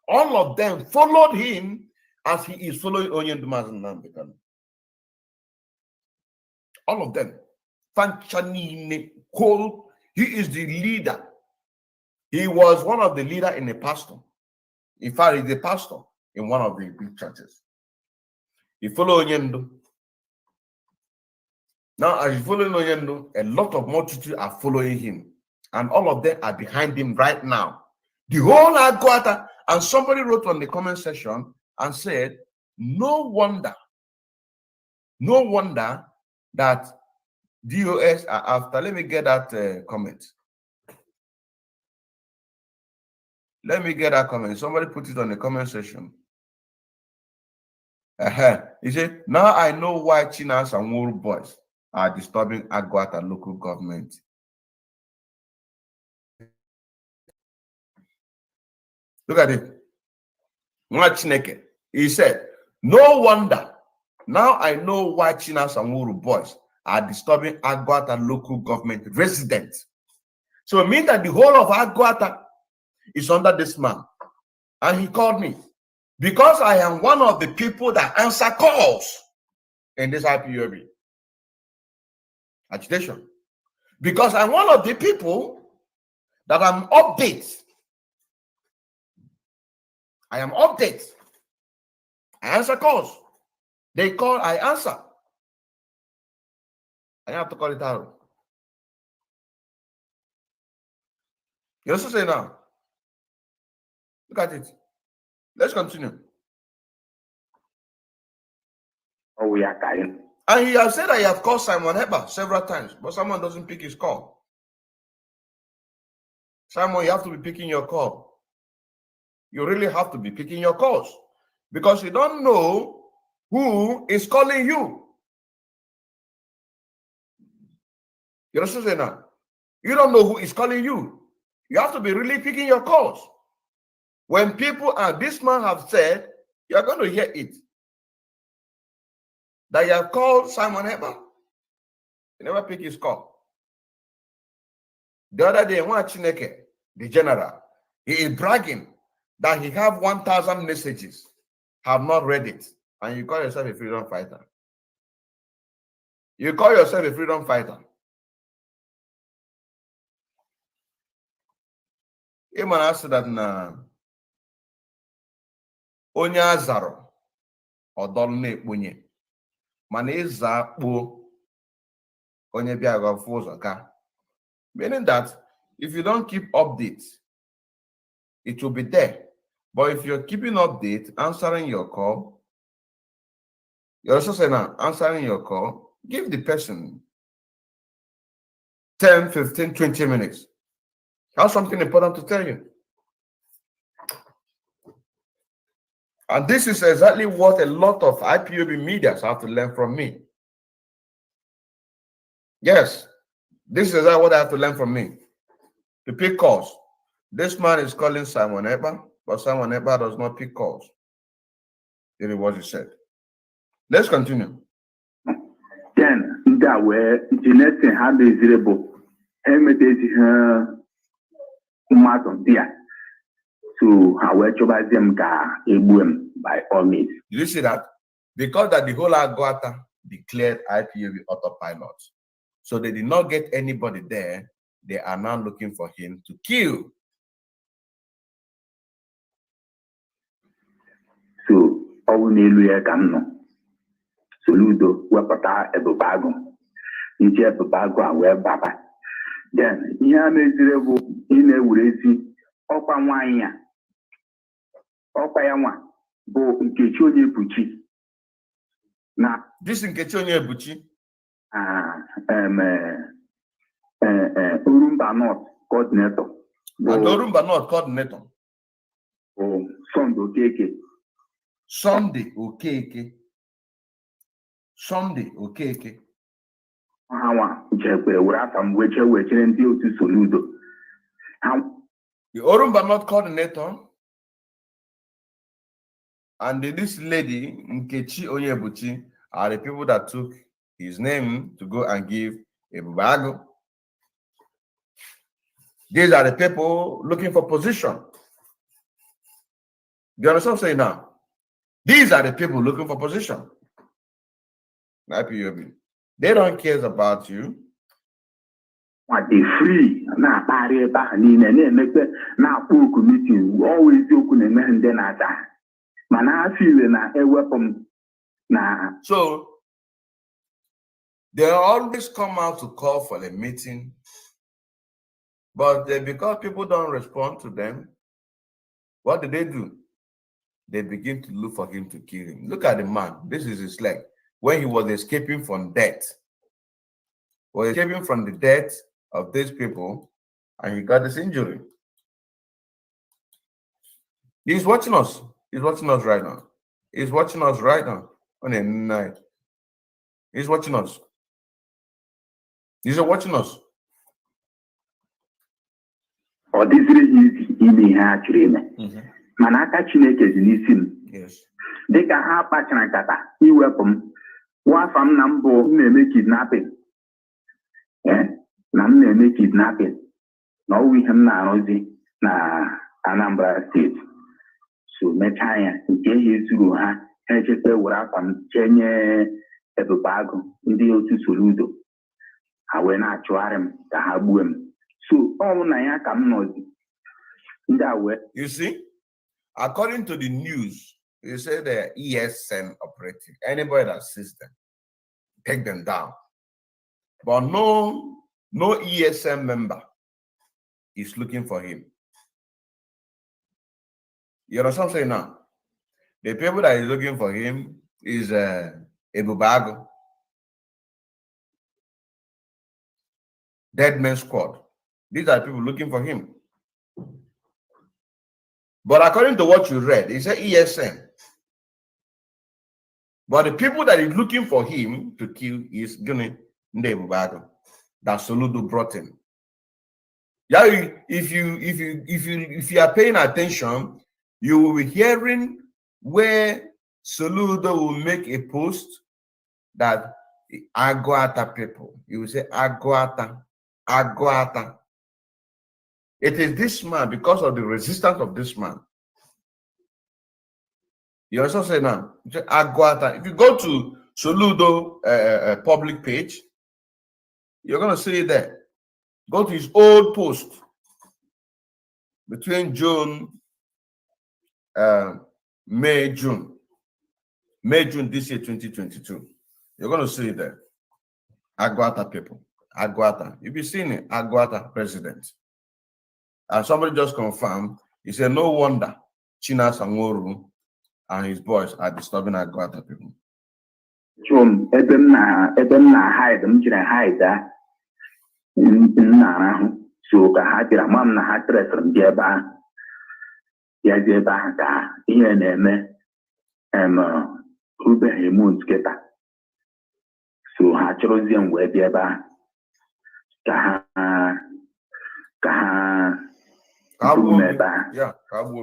All of them followed him as he is following Onyenduma's Nnamdi. All of them. Fanchanine Cole, he is the leader. He was one of the leaders in a pastor. In fact, he's the pastor in one of the big churches. He followed Onyendu. Now, as he's following Onyendu, a lot of multitude are following him. And all of them are behind him right now. The whole Aguata, and somebody wrote on the comment section and said, no wonder that DOS are after. Let me get that comment. Let me get that comment. Somebody put it on the comment section. He said, now I know why Chinasa Nworu boys are disturbing Aguata local government. Look at it. He said, no wonder. Now I know why Chinasa Nworu boys are disturbing Aguata local government residents. So it means that the whole of Aguata is under this man. And he called me. Because I am one of the people that answer calls in this IPOB agitation. Because I'm one of the people that I'm updates I am update. I answer calls. They call, I answer. I have to call it out. You also say now. Look at it. Let's continue. Oh, we are carrying. And he has said I have called Simon Heber several times, but someone doesn't pick his call. Simon, you have to be picking your call. You really have to be picking your calls because you don't know who is calling you. You understand say now? You don't know who is calling you. You have to be really picking your calls. When people, and this man have said, you are going to hear it, that you have called Simon Heber. He never pick his call. The other day, one Chineke, the general, he is bragging that he have 1,000 messages, have not read it, and you call yourself a freedom fighter. You call yourself a freedom fighter. Iman asked that na onye azaro odol na-ekpunye mana ịza akpụ onye bịa gafu ụzọ ka. Meaning that if you don't keep updates, it will be there. But if you're keeping update, answering your call, you're also saying now, answering your call, give the person 10, 15, 20 minutes. I have something important to tell you. And this is exactly what a lot of IPOB medias have to learn from me. Yes, this is exactly what I have to learn from me. To pick calls. This man is calling Simon Heber, but Simon Heber does not pick calls. It is what he said. Let's continue. Then, that way, the next thing how miserable. So, how we choose them by all means. Did you see that? Because that the whole Agwata declared IPOB autopilot. So they did not get anybody there. They are now looking for him to kill. So, all Niluya Gamno. Soludo, Wapata, Ebubago. In Jebubago and Web Baba. Then, here miserable in a Urezi, Opa Wanya. Opa Yawa, Bo Nkechonye Buchi. Now, This Nkechonye Buchi. Urumba North coordinator. And Urumba North coordinator. Oh, Sunday Okeke. Sunday Okeke. Sunday Okeke. Hawa, Jekwe, Urafam, which and deal to Soludo. The Urumba North coordinator and this lady, Nkechi Onyebuchi, are the people that took his name to go and give a Bubago. These are the people looking for position. Do you understand what I'm saying now? These are the people looking for position. They don't care about you. What they free, na pare back in make na meeting, always open and then at that. Man, I feel na a weapon. So they always come out to call for a meeting, but because people don't respond to them, what do? They begin to look for him to kill him. Look at the man. This is his leg. When he was escaping from death, was escaping from the death of these people, and he got this injury. He's watching us. He's watching us right now. He's watching us right now on a night. He's watching us. He's watching us. Or this is easy in actually. Manaka Chineke is in Yes. They can have Pachanakata, you welcome. One from Nambo may kidnapping. Nam may kidnapping. No, we have now na Anambra State. So, Metaya, Jay through her, HFA would have from Chenya Ebubago, Indio to Soludo. I went out to Adam, the Habuem. So, all Naya come noisy. In that way, You see? According to the news, they say the ESN operative, anybody that sees them, take them down. But no ESN member is looking for him. You understand what I'm saying now? The people that is looking for him is Mmadubugwu, Dead Man Squad. These are people looking for him. But according to what you read, it's an ESN. But the people that is looking for him to kill is Mmadubugwu. That Soludo brought in. Yeah, if you are paying attention, you will be hearing where Soludo will make a post that Aguata people. You will say Aguata. It is this man, because of the resistance of this man. You also say now, Aguata. If you go to Soludo public page, you're going to see it there. Go to his old post between May, June this year, 2022. You're going to see it there. Aguata people. Aguata. You'll be seeing it. Aguata president. And somebody just confirmed, he said, no wonder Chinasa Nworu and his boys are disturbing Aguata people. So ka tira mam na hatre from jeba ya jeba ka ihe na-eme ube hemut keta so ha chọrọzie mgbe bịaba ka ha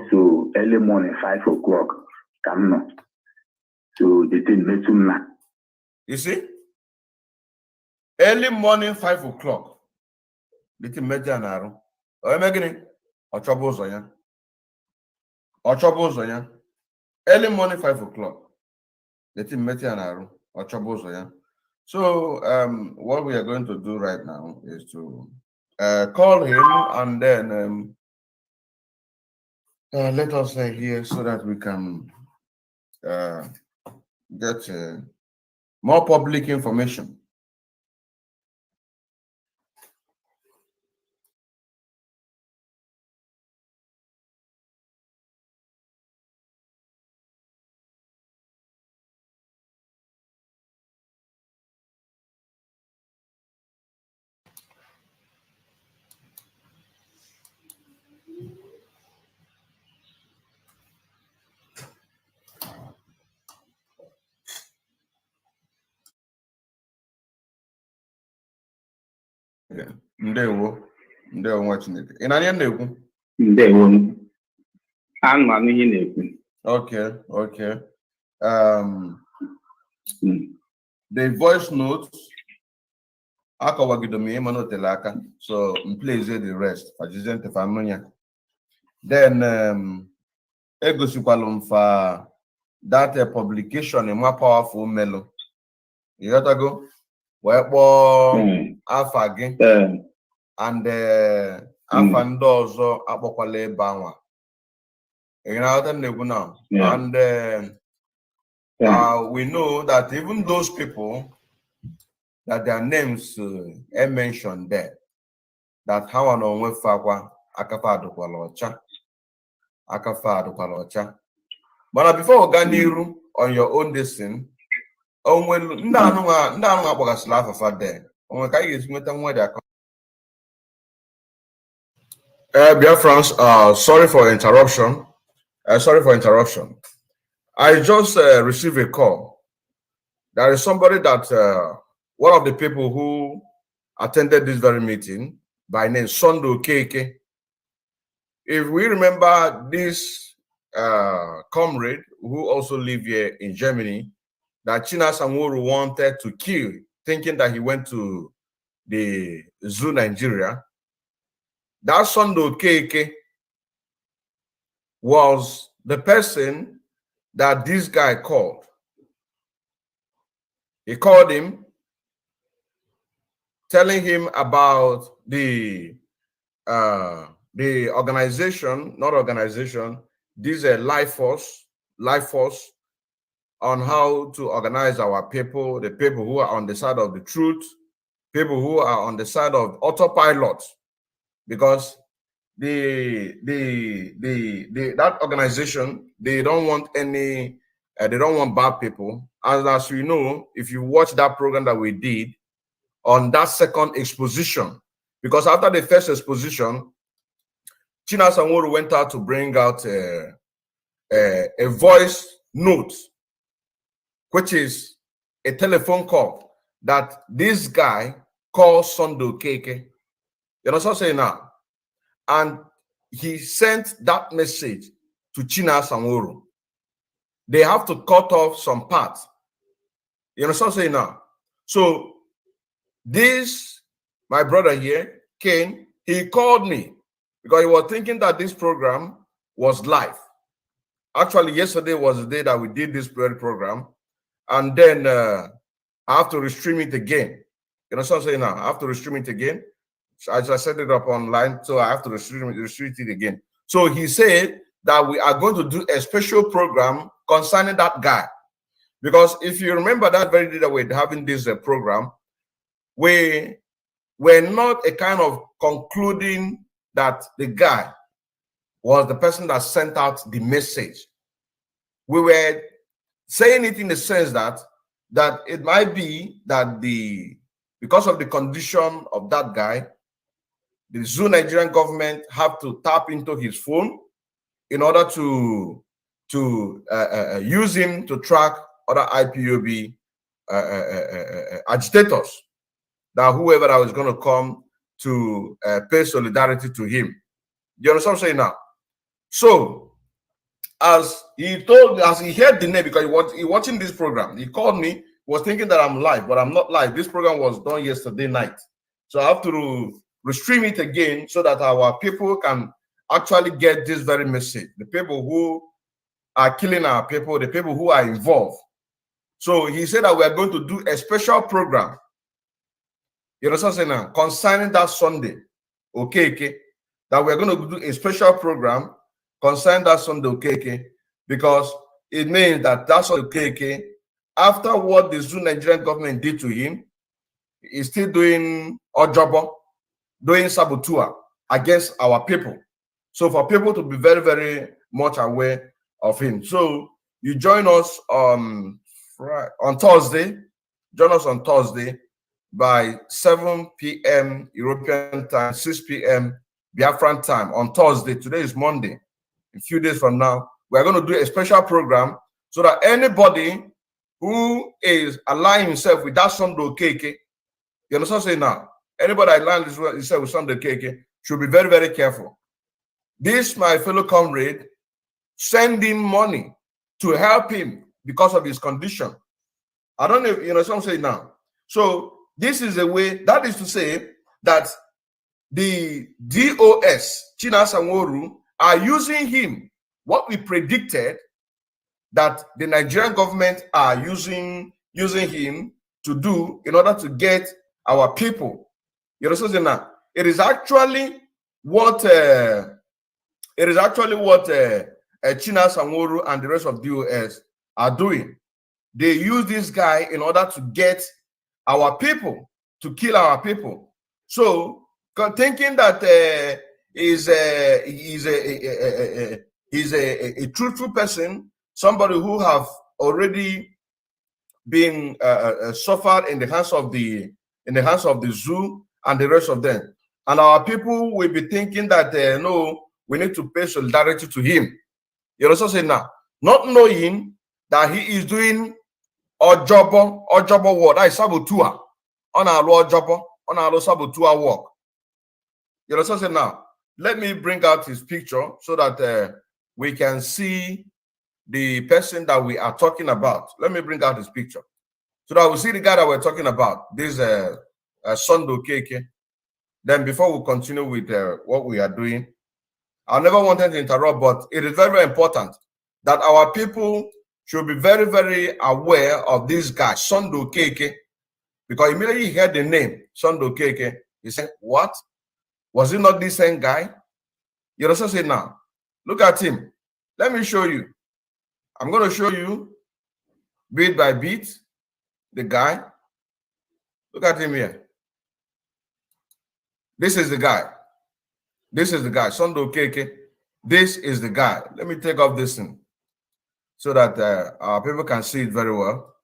so early morning 5 o'clock come no so the thing metum na. You see, early morning 5 o'clock. Little meja naru. O emegini ochobo ya. Early morning 5 o'clock. Little meja naru ochobo. So what we are going to do right now is to call him and then let us say here so that we can get more public information. Ndewo nwa Chineke. Ị na-anya na-ekwu? Ndewo. Anụ ihe na-ekwu. Okay. The voice notes akọwagido m ịma n'otele aka, so please the rest. Then egosikwala mfa that publication in more powerful melo. You got to go? Wee kpọọ afa gị and afa ndị ọzọ akpọkwala ebe anwa. Now and we know that even those people that their names are mentioned there, that how an onwe fakwa akafa adukwala ọcha. But before we go niru on your own destiny, onwe ndị anụ akpọgasịla afafa there. Onwe ka anyị ga-esi nweta nwa dị aka. Dear friends, sorry for interruption. I just received a call. There is somebody that one of the people who attended this very meeting by name Sondo Keke. If we remember this comrade who also live here in Germany, that Chinasa Nworu wanted to kill, thinking that he went to the zoo Nigeria. That Sondo Keke was the person that this guy called. He called him, telling him about the organization, this life force on how to organize our people, the people who are on the side of the truth, people who are on the side of autopilot, because that organization, they don't want any, they don't want bad people. And as we know, if you watch that program that we did on that second exposition, because after the first exposition, Chinasa Nworu went out to bring out a voice note, which is a telephone call that this guy called Sunday Okeke. You know what I'm saying now? And he sent that message to Chinasa Nworu. They have to cut off some parts. You know what I'm saying now? So this, my brother here, Kane, he called me because he was thinking that this program was live. Actually, yesterday was the day that we did this program. And then I have to restream it again. You know what I'm saying now? I have to restream it again. So I just set it up online, so I have to restream it again. So he said that we are going to do a special program concerning that guy. Because if you remember that very day that we're having this program, we were not a kind of concluding that the guy was the person that sent out the message. We were saying it in the sense that it might be that because of the condition of that guy, the Zoo Nigerian government have to tap into his phone in order to use him to track other IPOB agitators, that whoever that was going to come to pay solidarity to him. You understand what I'm saying now? So as he heard the name, because he watching this program, he called me, was thinking that I'm live, but I'm not live. This program was done yesterday night. So I have to restream it again so that our people can actually get this very message. The people who are killing our people, the people who are involved. So he said that we are going to do a special program, you know what I'm saying now, concerning that Sunday, okay, that we're going to do a special program concerning that Sunday, okay, because it means that Sunday, okay, after what the Zoo Nigerian government did to him, he's still doing ojobo, doing saboteur against our people. So for people to be very, very much aware of him. So you join us on Thursday. Join us on Thursday by 7 p.m. European time, 6 p.m. Biafran time on Thursday. Today is Monday. A few days from now, we're going to do a special program so that anybody who is aligning himself with that Sunday Okeke, you understand what I'm saying now? Anybody aligning himself with Sunday Okeke should be very, very careful. This, my fellow comrade, send him money to help him because of his condition. I don't know if you know what I'm saying now. So this is a way, that is to say that the DOS, Chinasa Nworu, are using him, what we predicted that the Nigerian government are using him to do in order to get our people. You know what I'm saying now? It is actually what Chinasa Nworu and the rest of DOS are doing. They use this guy in order to get our people, to kill our people. So thinking that he's a truthful person, somebody who have already been suffered in the hands of the zoo and the rest of them, and our people will be thinking that no, we need to pay solidarity to him. You know what I'm saying now? Not knowing that he is doing ojobo work, that is saboteur. On our ojobo, on our saboteur work. You know what I'm saying now? Let me bring out his picture so that we can see the person that we are talking about. Let me bring out his picture so that we see the guy that we're talking about. This Sunday Okeke. Then before we continue with what we are doing, I never wanted to interrupt, but it is very, very important that our people should be very, very aware of this guy, Sunday Okeke, because immediately he heard the name, Sunday Okeke, he said, what? Was it not this same guy? You know what I'm saying now? Look at him. Let me show you. I'm going to show you bit by bit the guy. Look at him here. This is the guy. This is the guy. Sunday Okeke. This is the guy. Let me take off this thing so that our people can see it very well.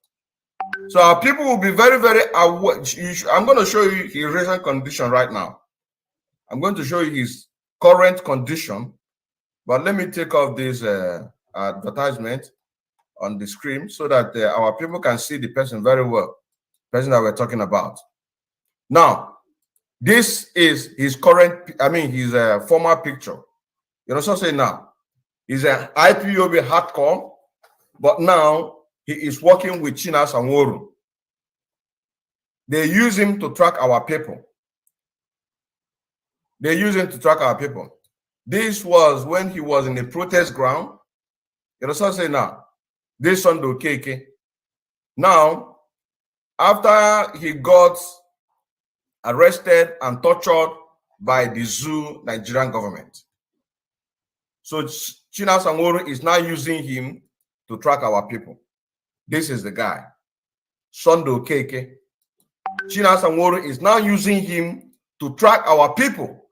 So our people will be very, very aware. I'm going to show you his recent condition right now. I'm going to show you his current condition. But let me take off this advertisement on the screen so that our people can see the person very well, the person that we're talking about. Now, this is his current, his former picture. You know what I'm saying now? He's an IPOB hardcore, but now he is working with Chinasa Nworu. They use him to track our people. They use him to track our people. This was when he was in a protest ground. You know what I'm saying now? This Sunday Okeke. Now, after he got arrested and tortured by the zoo Nigerian government. So Chinasa Nworu is now using him to track our people. This is the guy. Sunday Okeke. Chinasa Nworu is now using him to track our people.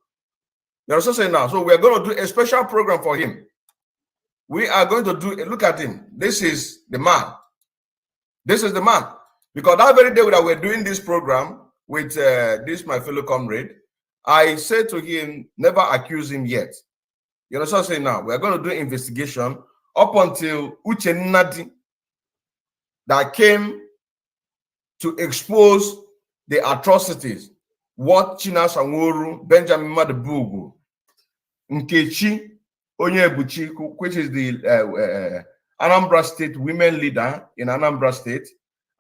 You know what I'm saying now? So we're going to do a special program for him. We are going to do, look at him. This is the man. This is the man. Because that very day that we're doing this program with this, my fellow comrade, I said to him, never accuse him yet. You know what I'm saying now? We're going to do investigation up until Uche Nnadi that came to expose the atrocities. What Chinasa Nworu, Benjamin Mmadubugwu, Nkechi Onyebuchi, which is the Anambra State women leader in Anambra State,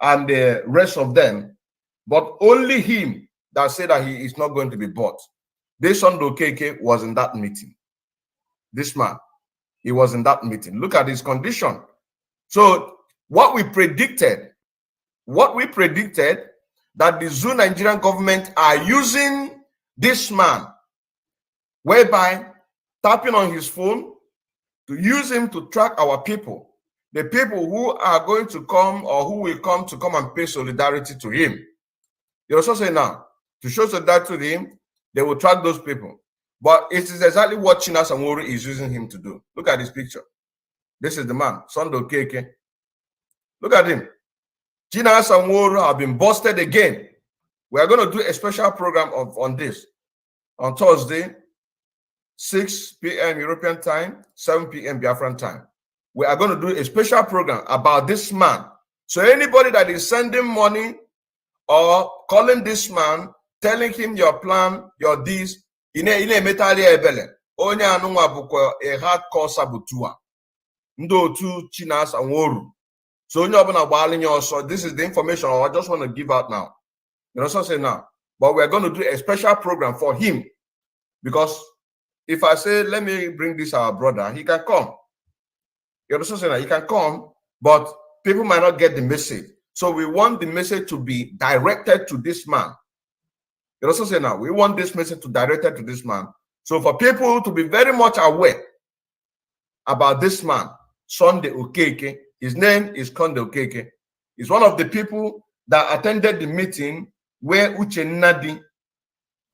and the rest of them, but only him that said that he is not going to be bought. This Sunday Okeke was in that meeting. This man, he was in that meeting. Look at his condition. So what we predicted that the zoo Nigerian government are using this man, whereby tapping on his phone to use him to track our people, the people who are going to come or who will come to come and pay solidarity to him. You also say now, to show solidarity to him, they will track those people. But it is exactly what Chinasa Nworu is using him to do. Look at this picture. This is the man, Sunday Okeke. Look at him. Chinasa Nworu have been busted again. We are going to do a special program on this on Thursday, 6 p.m. European time, 7 p.m. Biafran time. We are going to do a special program about this man. So anybody that is sending money or calling this man, telling him your plan, your this, onye anunwa bukwa a hardcore saboteur. Ndo tu Chinasa Nworu. So also, this is the information I just want to give out now. You know what I'm saying now? But we're going to do a special program for him. Because if I say, let me bring this our brother, he can come. You know what I'm saying now? He can come, but people might not get the message. So we want the message to be directed to this man. You know what I'm saying now? We want this message to be directed to this man. So for people to be very much aware about this man, Sunday Okeke. His name is Sunday Okeke. He's one of the people that attended the meeting where Uche Nnadi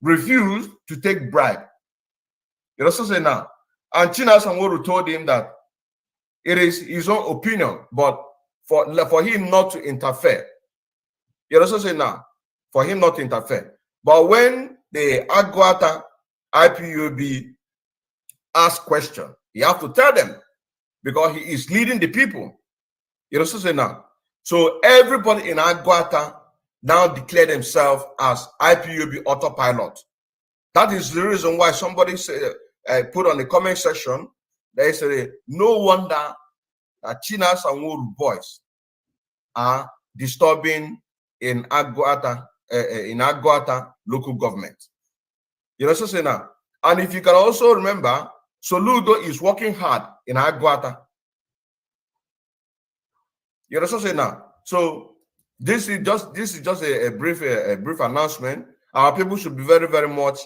refused to take bribe. You know what I'm saying now? And Chinasa Nworu told him that it is his own opinion, but for him not to interfere. You know what I'm saying now? For him not to interfere. But when the Agwata IPOB ask question, he have to tell them because he is leading the people. You know what I'm saying now? So everybody in Agwata now declare themselves as IPOB autopilot. That is the reason why somebody say, put on the comment section, they say, no wonder that Chinasa Nworu boys are disturbing in Agwata local government. You know what I'm saying now? And if you can also remember, Soludo is working hard in Agwata. You know what I'm saying now? So this is just a brief announcement. Our people should be very, very much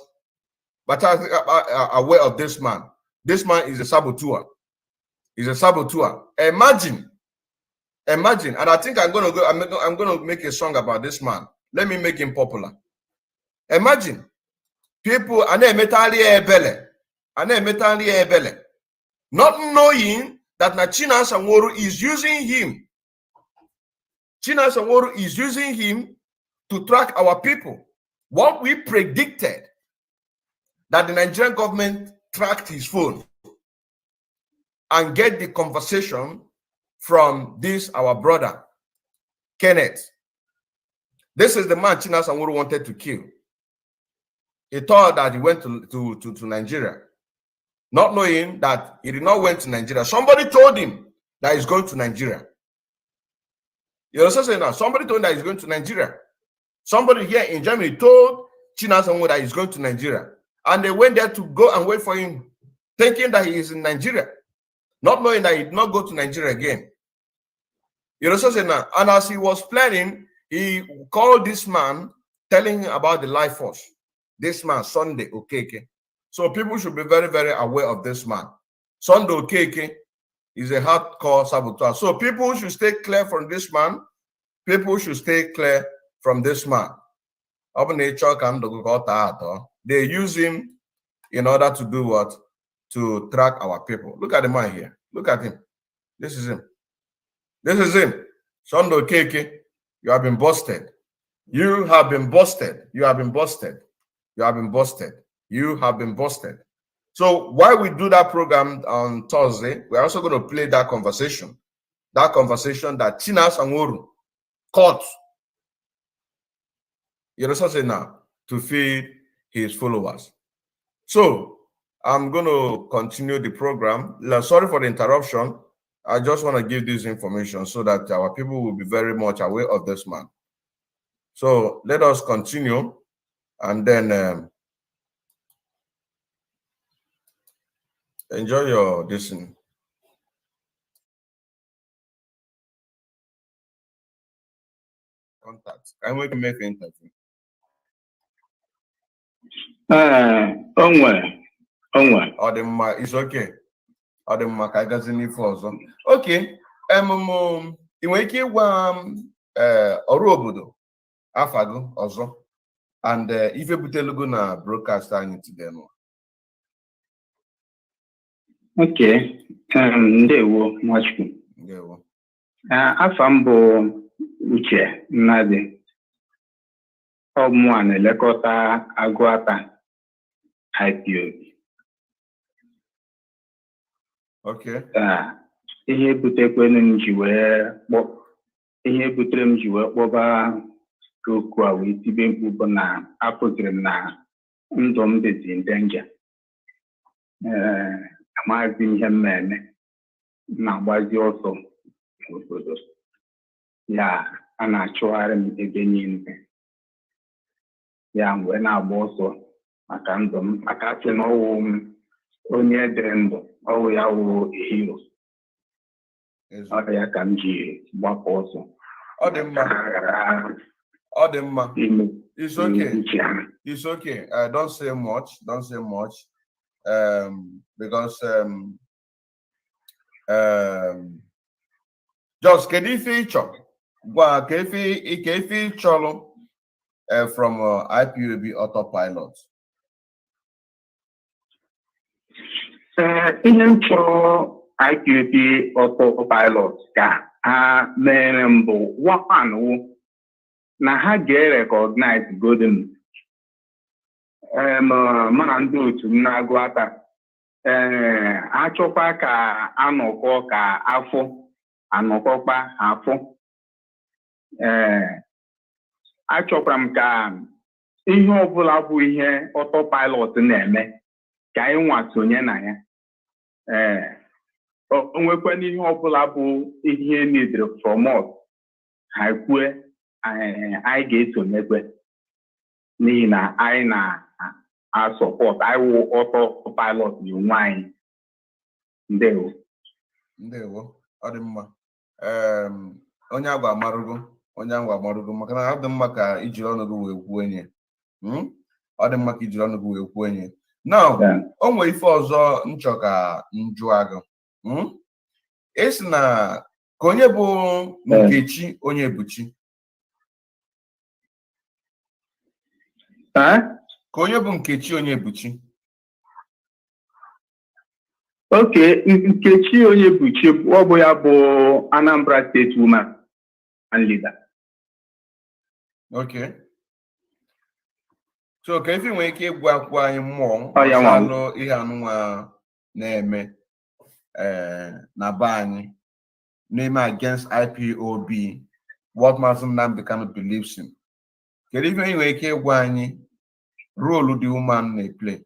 aware of this man. This man is a saboteur. He's a saboteur. Imagine, and I think I'm gonna make a song about this man. Let me make him popular. Imagine people not knowing that Chinasa Nworu is using him. Chinasa Nworu is using him to track our people. What we predicted, that the Nigerian government tracked his phone and get the conversation from this, our brother, Kenneth. This is the man Chinasa Nworu wanted to kill. He thought that he went to Nigeria, not knowing that he did not went to Nigeria. Somebody told him that he's going to Nigeria. You also say now, somebody told him that he's going to Nigeria. Somebody here in Germany told Chinasa Nworu that he's going to Nigeria. And they went there to go and wait for him, thinking that he is in Nigeria, not knowing that he did not go to Nigeria again. You also say now, and as he was planning, he called this man, telling him about the life force. This man, Sunday Okeke. So people should be very, very aware of this man. Sunday Okeke is a hardcore saboteur. So people should stay clear from this man. People should stay clear from this man. They use him in order to do what? To track our people. Look at the man here. Look at him. This is him. This is him. Sunday Okeke, you have been busted. You have been busted. You have been busted. You have been busted. You have been busted. So while we do that program on Thursday, we're also going to play that conversation. That conversation that Chinasa Nworu caught, you know, something now, to feed his followers. So I'm going to continue the program. Sorry for the interruption. I just want to give this information so that our people will be very much aware of this man. So let us continue, and then enjoy your listening. Contact. Can we make an interview? It's okay. Okay. Ọrụ obodo afago ọzọ, and ife butelugo na broadcast anyị today no. Okay. Ndewo Nwachukwu. Ndewo. Afa m bụ Uche Nnadi. Ọ bụ mụ na-elekọta Agụata IPOB. Okay. Ihe butere m ji wee kpọba okwu a wee tibe mkpu bụ na apụtara m na ndụ m dịzi ndenja. Amaghịzi ihe m na-eme, na-agbazi ọsọ n'obodo. Ya, a na-achụgharị m ebe niile. Ya, mgbe na-agba ọsọ maka ndụ m, maka asị na ọwụ m onye edere ndụ, ọwụ ya wụ hero. Ọ ya ka m ji gbapụ ọsọ. Ọ dị mma. Ọ dị mma. It's okay. It's okay. Don't say much. Don't say much. Because just can you feature? Well, can you feature from IPOB autopilot? Ihe m chọrọ IPOB autopilot ka ha mere mbụ wakanụ na ha ga-recognize golden mana ndị otu m na-agụ aka achọkwa ka anọkọ ka afọ anọkọkpa afọ achọkwara m ka ihe ọbụla bụ ihe autopilot na-eme ka anyị nwa sonye na ya o nwekwa n'ihe ọbụla bụ ihe needed from us ha kwue anyị ga-esonyekwe n'ihi na anyị na-asọpọt anyị wụ autopilot n'onwe anyị. Ndewo. Ndewo. Ọ dị mma. Onye agwa amarugo maka na ọ dị mma ka ijiri ọnụ gị wee kwuo enye. Ọ dị mma ka ijiri ọnụ gị wee kwuo enye. Now, o nwere ife ọzọ nchọ ka njụ agụ. It's na konye bụ Nkechi Onyebuchi. Konye bụ Nkechi Onyebuchi. Okay, Nkechi Onyebuchi ọ bụ ya bụ Anambra State woman and leader. Okay. So ka ife nwere ike ịgwa akwụkwọ anyị mmụọ ọsalụ ihe anụnwa na-eme na be anyị n'ime against IPOB, what Maazị Nnamdi Kanu believes in. Kedu ife nwere ike ịgwa anyị role the woman na-play?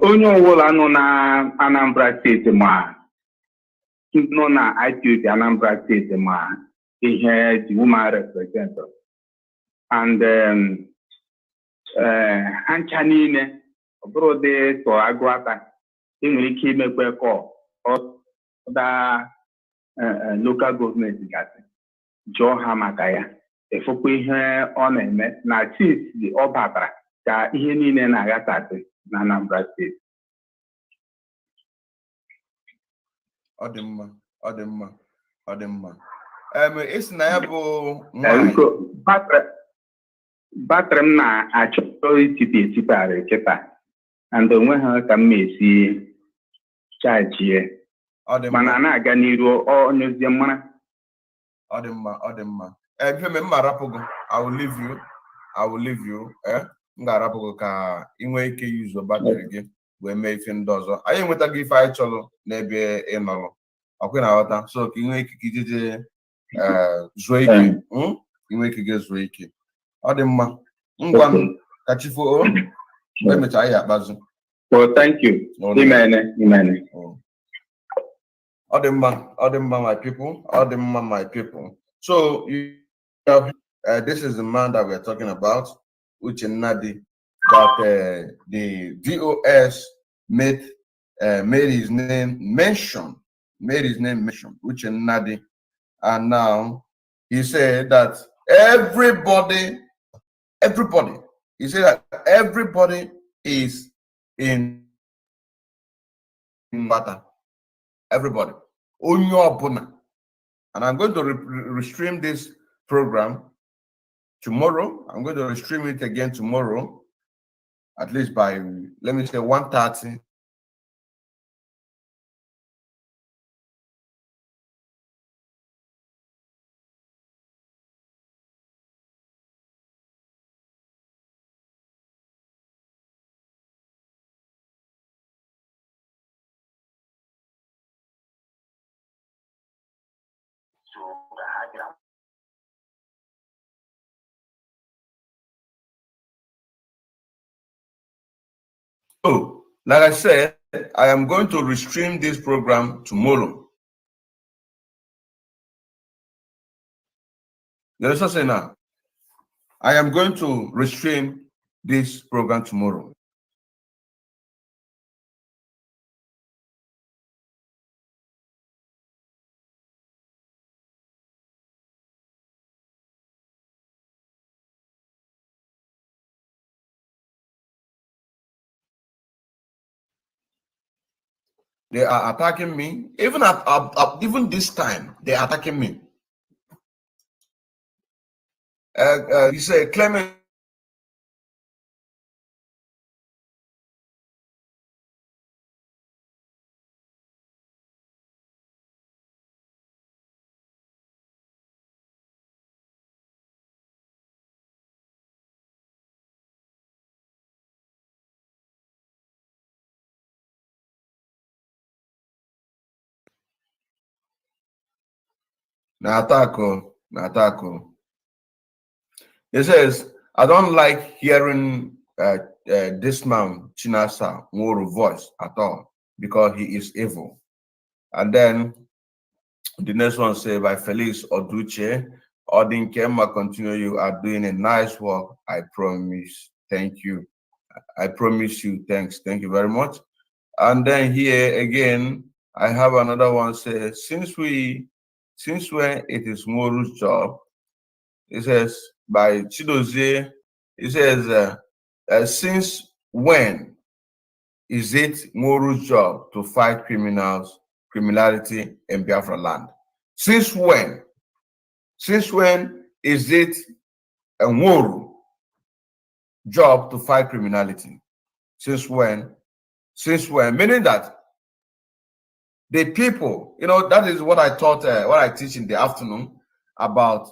Onye ọbụla nọ na Anambra State ma nọ na IPOB Anambra State ma ihe the woman represent, and ha ncha niile ọ bụrụ dị tọ agụ aka enwere ike imekwe ka ọda local gọọmenti gasị jụọ ha maka ya, efukwa ihe ọ na-eme na titi ọ batara ka ihe niile na-aghasasị na Anambra State. Ọ dị mma, ọ dị mma, ọ dị mma. Isi na ya bụ batrị m na-achọ itipụ kịta and onwe ha ka m esi chajie, mana na-aga n'iru onyezie mmara. Ọ dị mma, ọ dị mma. Ife m rapụgo, I will leave you. I will leave you. M ga-arapụgo ka ị nwee ike yuzo batrị gị wee mee ife ndị ọzọ. Anyị enwetaghị ife anyị chọrọ n'ebe ị nọrọ. Ọkwa na-aghọta, so ka ị nwee ike ijije zuo ike. Ị nwee ike zuo ike. Ọ dị mma. Ngwa ka chifo emechaa anyị akpazu. Well, thank you. Imene. Ọ dị mma, my people. Ọ dị mma, my people. So you have, this is the man that we're talking about, Uche Nnadi, that the VOS made his name mention, Uche Nnadi, and now he said that everybody, he said that everybody is in matter. Everybody. And I'm going to restream this program tomorrow. I'm going to restream it again tomorrow, at least by, let me say, 1:30. So, like I said, I am going to restream this program tomorrow. You understand now? I am going to restream this program tomorrow. They are attacking me. Even even this time, they are attacking me. He said, Clement. Natako. He says, I don't like hearing this man, Chinasa Nworu voice at all, because he is evil. And then the next one say by Felix Oduche, Odinkema, continue, you are doing a nice work. I promise. Thank you. I promise you. Thanks. Thank you very much. And then here again, I have another one say, since when it is Nworu's job, it says by Chidozie, it says, since when is it Nworu's job to fight criminality in Biafra land? Since when? Since when is it a Nworu job to fight criminality? Since when? Since when? Meaning that the people, that is what I taught, what I teach in the afternoon about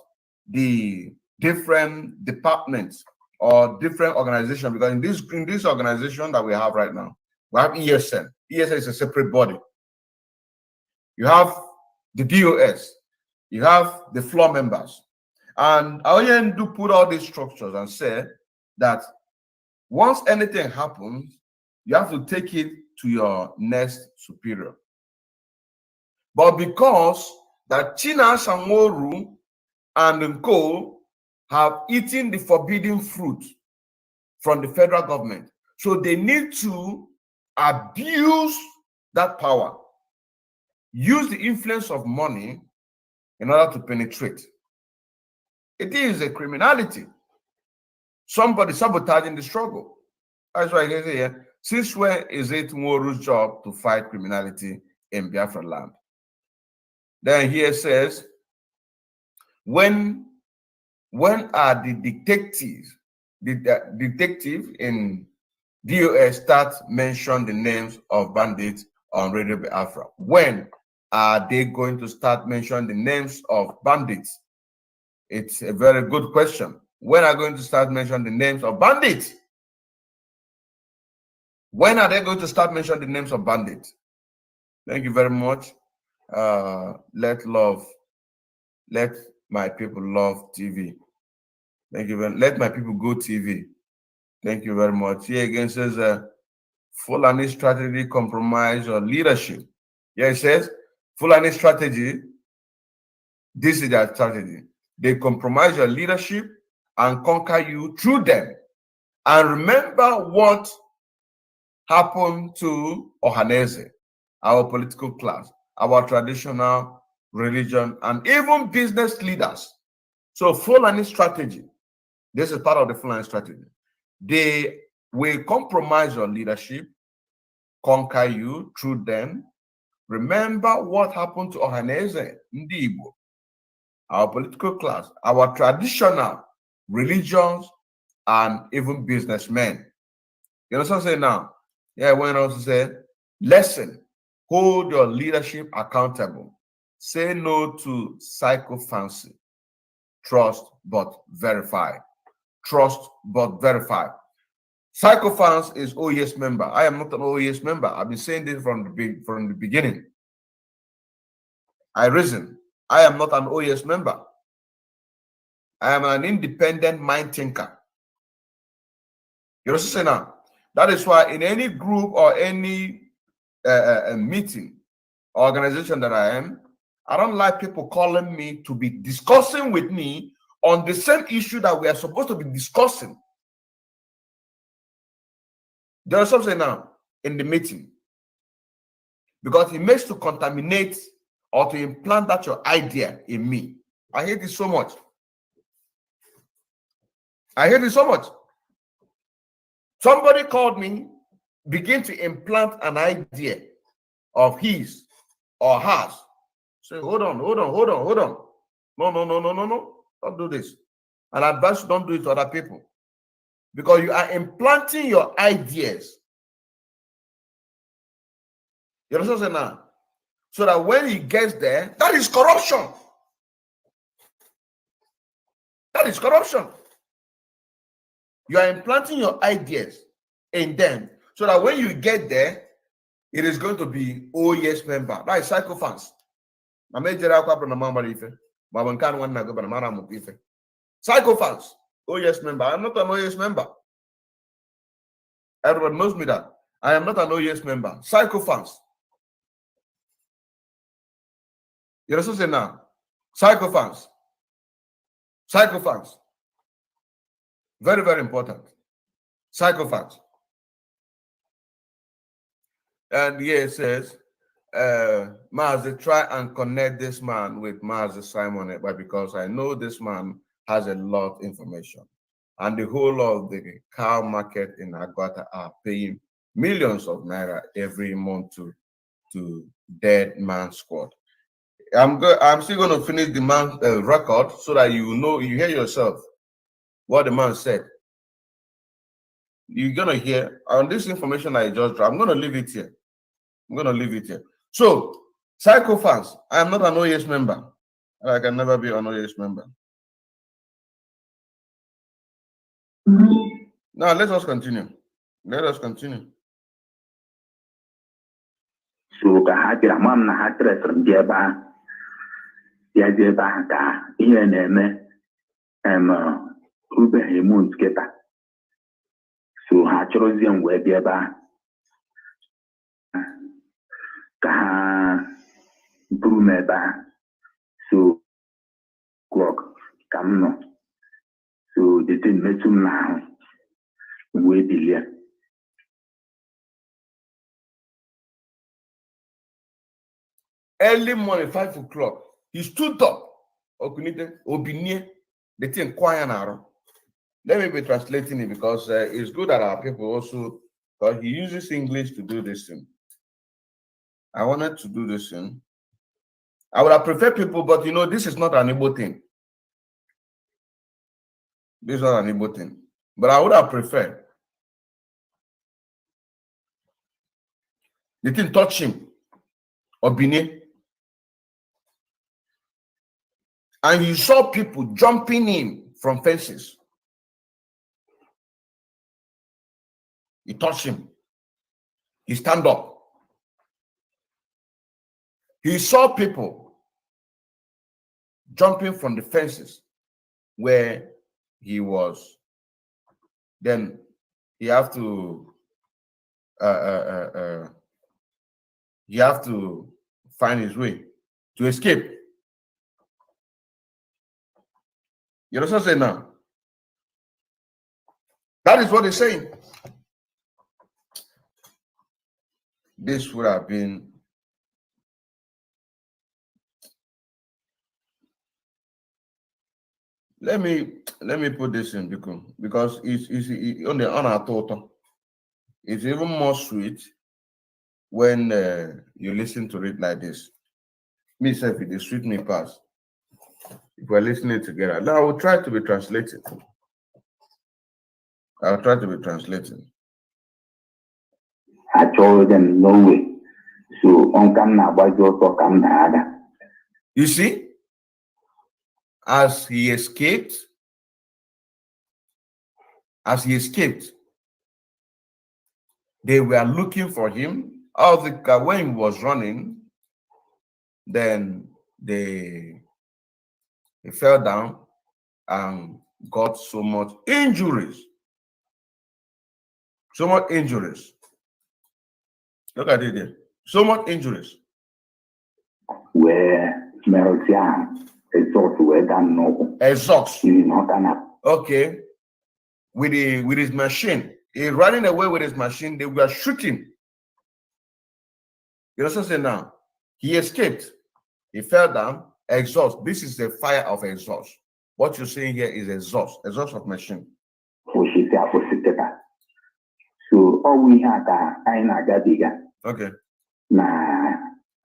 the different departments or different organizations. Because in this organization that we have right now, we have ESN. ESN is a separate body. You have the DOS. You have the floor members. And I do put all these structures and say that once anything happens, you have to take it to your next superior. But because that Chinasa Nworu and co have eaten the forbidden fruit from the federal government, so they need to abuse that power, use the influence of money in order to penetrate. It is a criminality. Somebody sabotaging the struggle. That's why I say here, since when is it Nworu's job to fight criminality in Biafra land? Then here says, when are the detectives, the detective in DOS start mention the names of bandits on Radio Biafra? When are they going to start mentioning the names of bandits? It's a very good question. When are they going to start mentioning the names of bandits? When are they going to start mentioning the names of bandits? Thank you very much. Let my people love TV. Thank you very much. Let my people go TV. Thank you very much. Here again says Fulani strategy, compromise, or leadership. Here it says Fulani strategy. This is their strategy. They compromise your leadership and conquer you through them. And remember what happened to Ohaneze, our political class, our traditional religion, and even business leaders. So Fulani strategy, this is part of the Fulani strategy. They will compromise your leadership, conquer you through them. Remember what happened to Ohaneze, Ndi Igbo, our political class, our traditional religions, and even businessmen. You know what I'm saying now? Yeah, when I also say, lesson, hold your leadership accountable. Say no to psychophancy. Trust but verify. Trust but verify. Psychophans is OES member. I am not an OES member. I've been saying this from the beginning. I am not an OES member. I am an independent mind thinker. You know what I'm saying now? That is why in any group or any meeting, organization that I am, I don't like people calling me to be discussing with me on the same issue that we are supposed to be discussing. There is something now in the meeting because it makes to contaminate or to implant that your idea in me. I hate it so much. I hate it so much. Somebody called me, begin to implant an idea of his or hers. Say, hold on. No. Don't do this. And I advise you don't do it to other people. Because you are implanting your ideas. You understand what I'm saying now? So that when he gets there, that is corruption. That is corruption. You are implanting your ideas in them. So that when you get there, it is going to be, oh yes, member. That is psychophants. Psychophants. Oh yes, member. I'm not an oh yes member. Everyone knows me that. I am not an oh yes member. Psychophants. You know what I'm saying now? Psychophants. Psychophants. Very, very important. Psychophants. And here it says, Mazi, try and connect this man with Mazi Simon, because I know this man has a lot of information. And the whole of the cow market in Aguata are paying millions of naira every month to Dead Man Squad. I'm still going to finish the man record so that you hear yourself what the man said. You're gonna hear on this information I just dropped. I'm gonna leave it here. So, Psycho fans, I am not an OAS member. I can never be an OAS member. Now let us continue. So ka ha jira mam na ha tresịrị ndị ebe ahụ ya dị ebe ahụ ka ihe na-eme rubeghị mont kịta. So ha chọrọzie m wee bịa ebe ahụ ka ha buru m ebe ahụ. So clock ka m nọ. So the thing metụ m n'ahụ wee bilie. Early morning, 5 o'clock, he stood up. Okunite, Obinie, the thing quiet. Let me be translating it because it's good that our people also, because he uses English to do this thing. I wanted to do this thing. I would have preferred people, but this is not an Igbo thing. This is not an Igbo thing. But I would have preferred. The thing touch him. Obinie. And you saw people jumping in from fences. He touched him. He stand up. He saw people jumping from the fences where he was. Then he have to find his way to escape. You understand what I'm saying now? That is what they're saying. This would have been let me put this in because it's on the honor total. It's even more sweet when you listen to it like this. Me self, it sweet me pass. If we're listening together. Now I will try to be translating. I told them no way. So on come now, why do you come now? You see, as he escaped, they were looking for him. When he was running, then he fell down and got so much injuries. Look at it there. So much injuries. Where exhaust. Okay. With his machine. He's running away with his machine. They were shooting. You know what I'm saying now? He escaped. He fell down. Exhaust. This is the fire of exhaust. What you're seeing here is exhaust of machine. So all we have okay. Na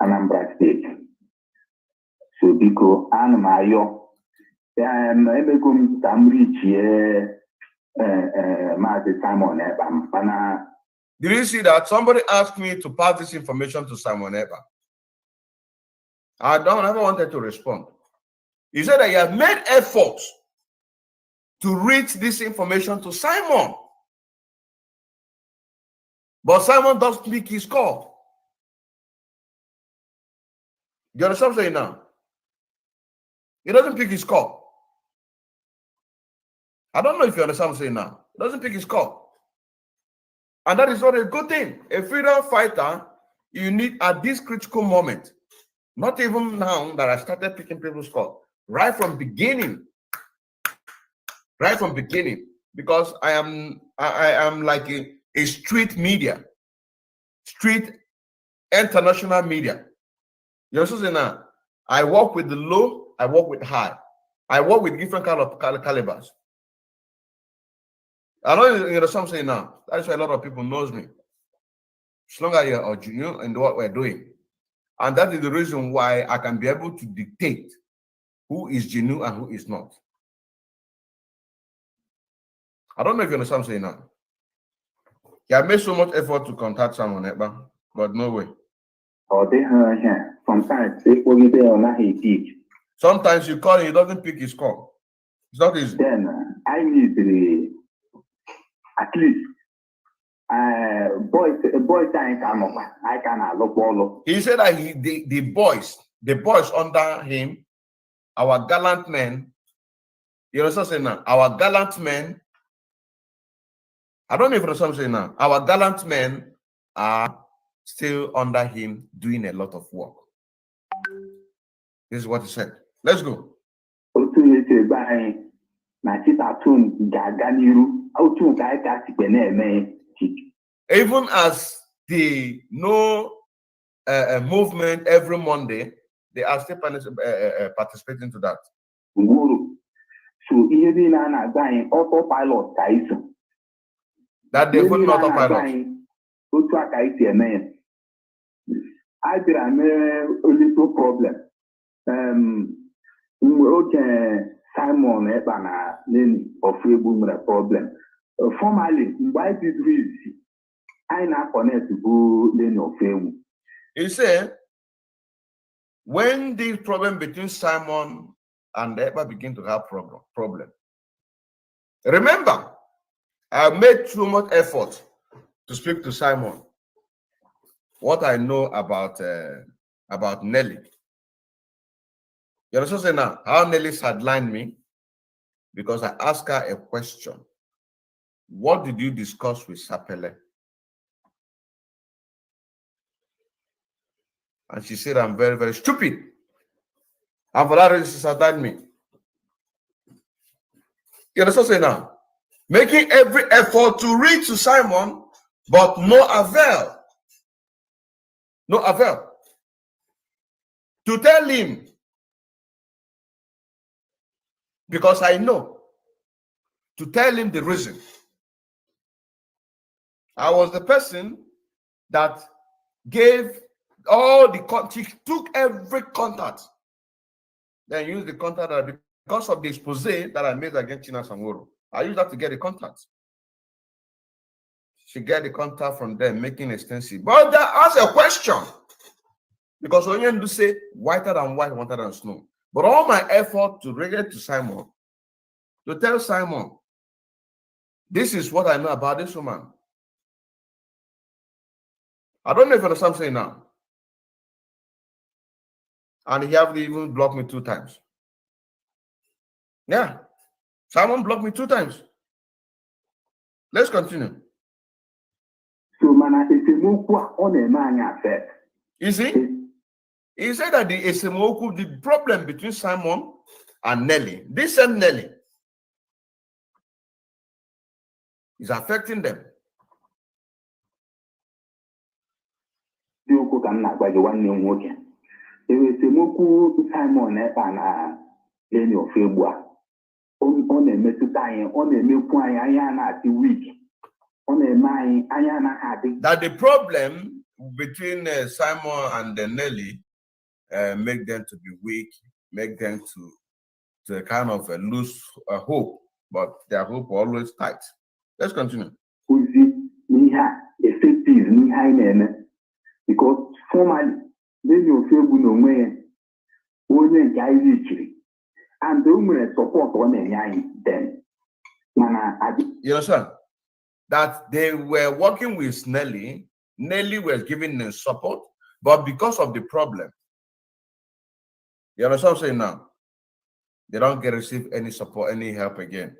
Anambra State. So because Anamayo emegum tamrichie Simon Eba. Did you see that? Somebody asked me to pass this information to Simon Eba. I never wanted to respond. He said that he has made efforts to reach this information to Simon. But Simon doesn't pick his call. You understand what I'm saying now? He doesn't pick his call. I don't know if you understand what I'm saying now. He doesn't pick his call. And that is not a good thing. A freedom fighter, you need at this critical moment. Not even now that I started picking people's call. Right from beginning. Because I am like a street media. Street international media. You understand now? I work with the low, I work with high. I work with different kind of calibers. I know you understand what I'm saying now. That's why a lot of people knows me. as long as you're genuine in what we're doing. And that is the reason why I can be able to dictate who is genuine and who is not. I don't know if you understand what I'm saying now. Yeah, I made so much effort to contact someone, but no way. Sometimes you call and he doesn't pick his call. It's not easy. Then I need at least boys I can look all. He said that the boys under him, our gallant men, you know what I'm saying now? Our gallant men, I don't know if you know what I'm saying now. Our gallant men are still under him doing a lot of work. This is what he said. Let's go. Even as the movement every Monday, they are still participating to that. So autopilot that they put autopilot. I did a little problem. Simon Ebana of a problem. Formally, why did we I not connect to go lane of fame? He said, when the problem between Simon and Eba begin to have problem. Remember, I made too much effort to speak to Simon. What I know about Nelly. You understand now how Nelly sidelined me? Because I asked her a question. What did you discuss with Sapele? And she said, I'm very, very stupid. And for that reason, she sidelined me. You understand now? Making every effort to reach to Simon, but no avail. No avail. To tell him, because I know, to tell him the reason. I was the person that gave all the contact, she took every contact, then used the contact that because of the expose that I made against Chinasa Nworu. I used that to get the contact. She get the contact from them, making extensive. But that asks a question. Because when you say whiter than white, whiter than snow. But all my effort to relate to Simon, to tell Simon, this is what I know about this woman. I don't know if you understand what I'm saying now. And he have even blocked me 2 times. Yeah. Simon blocked me 2 times. Let's continue. So, man, it's a move on a man affair. You see? He said that the problem between Simon and Nelly, this same Nelly, is affecting them. Simon that the problem between Simon and Nelly make them to be weak, make them to kind of lose hope, but their hope always tight. Let's continue. Because formally, then you feel good no way. And the support on then. You understand? That they were working with Nelly. Nelly was giving them support, but because of the problem, you understand what I'm saying now? They don't get receive any support, any help again.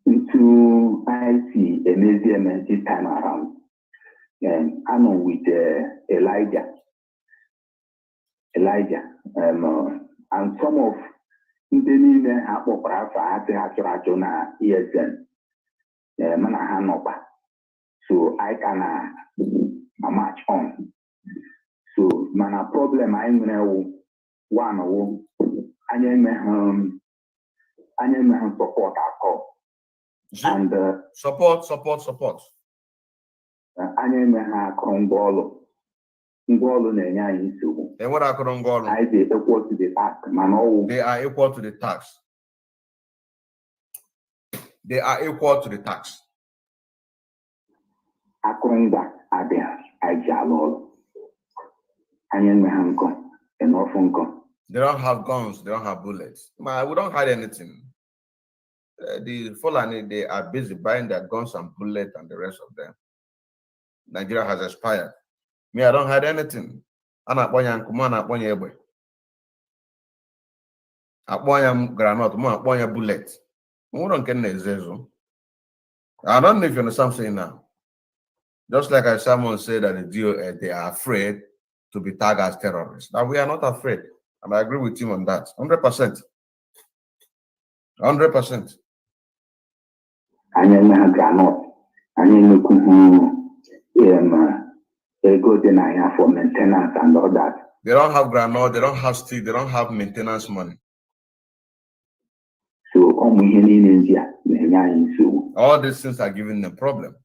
Into IC and this time around. And I'm with Elijah. And some of the hapo prafa na ESN. So I can match on. So mana problem I'm gonna one I support our call. And support. Anyị eme ha akụrụ ngwaọlụ na-enye anyị nsogbu. And what akụrụ ngwaọlụ? Anyị dị equal to the task, mana ọwụ. They are equal to the tax. They are equal to the tax. Akụrụngwa adịghị anyị ji alụ ọlụ. Anyị eme ha nkọ, enough nkọ. They don't have guns. They don't have bullets. We don't hide anything. The Fulani, they are busy buying their guns and bullets and the rest of them. Nigeria has expired. Me, I don't hide anything. I'm not buying ebwe. I'm buying granite. I'm buying bullets. I don't know if you understand what I'm saying now. Just like someone said that the DOS, they are afraid to be tagged as terrorists. Now we are not afraid. And I agree with him on that. 100%. 100%. Anyị eme granọt, anyị ego dị na ya for maintenance and all that. They don't have granite, they don't have steel, they don't have maintenance money. So all these things are giving them problem.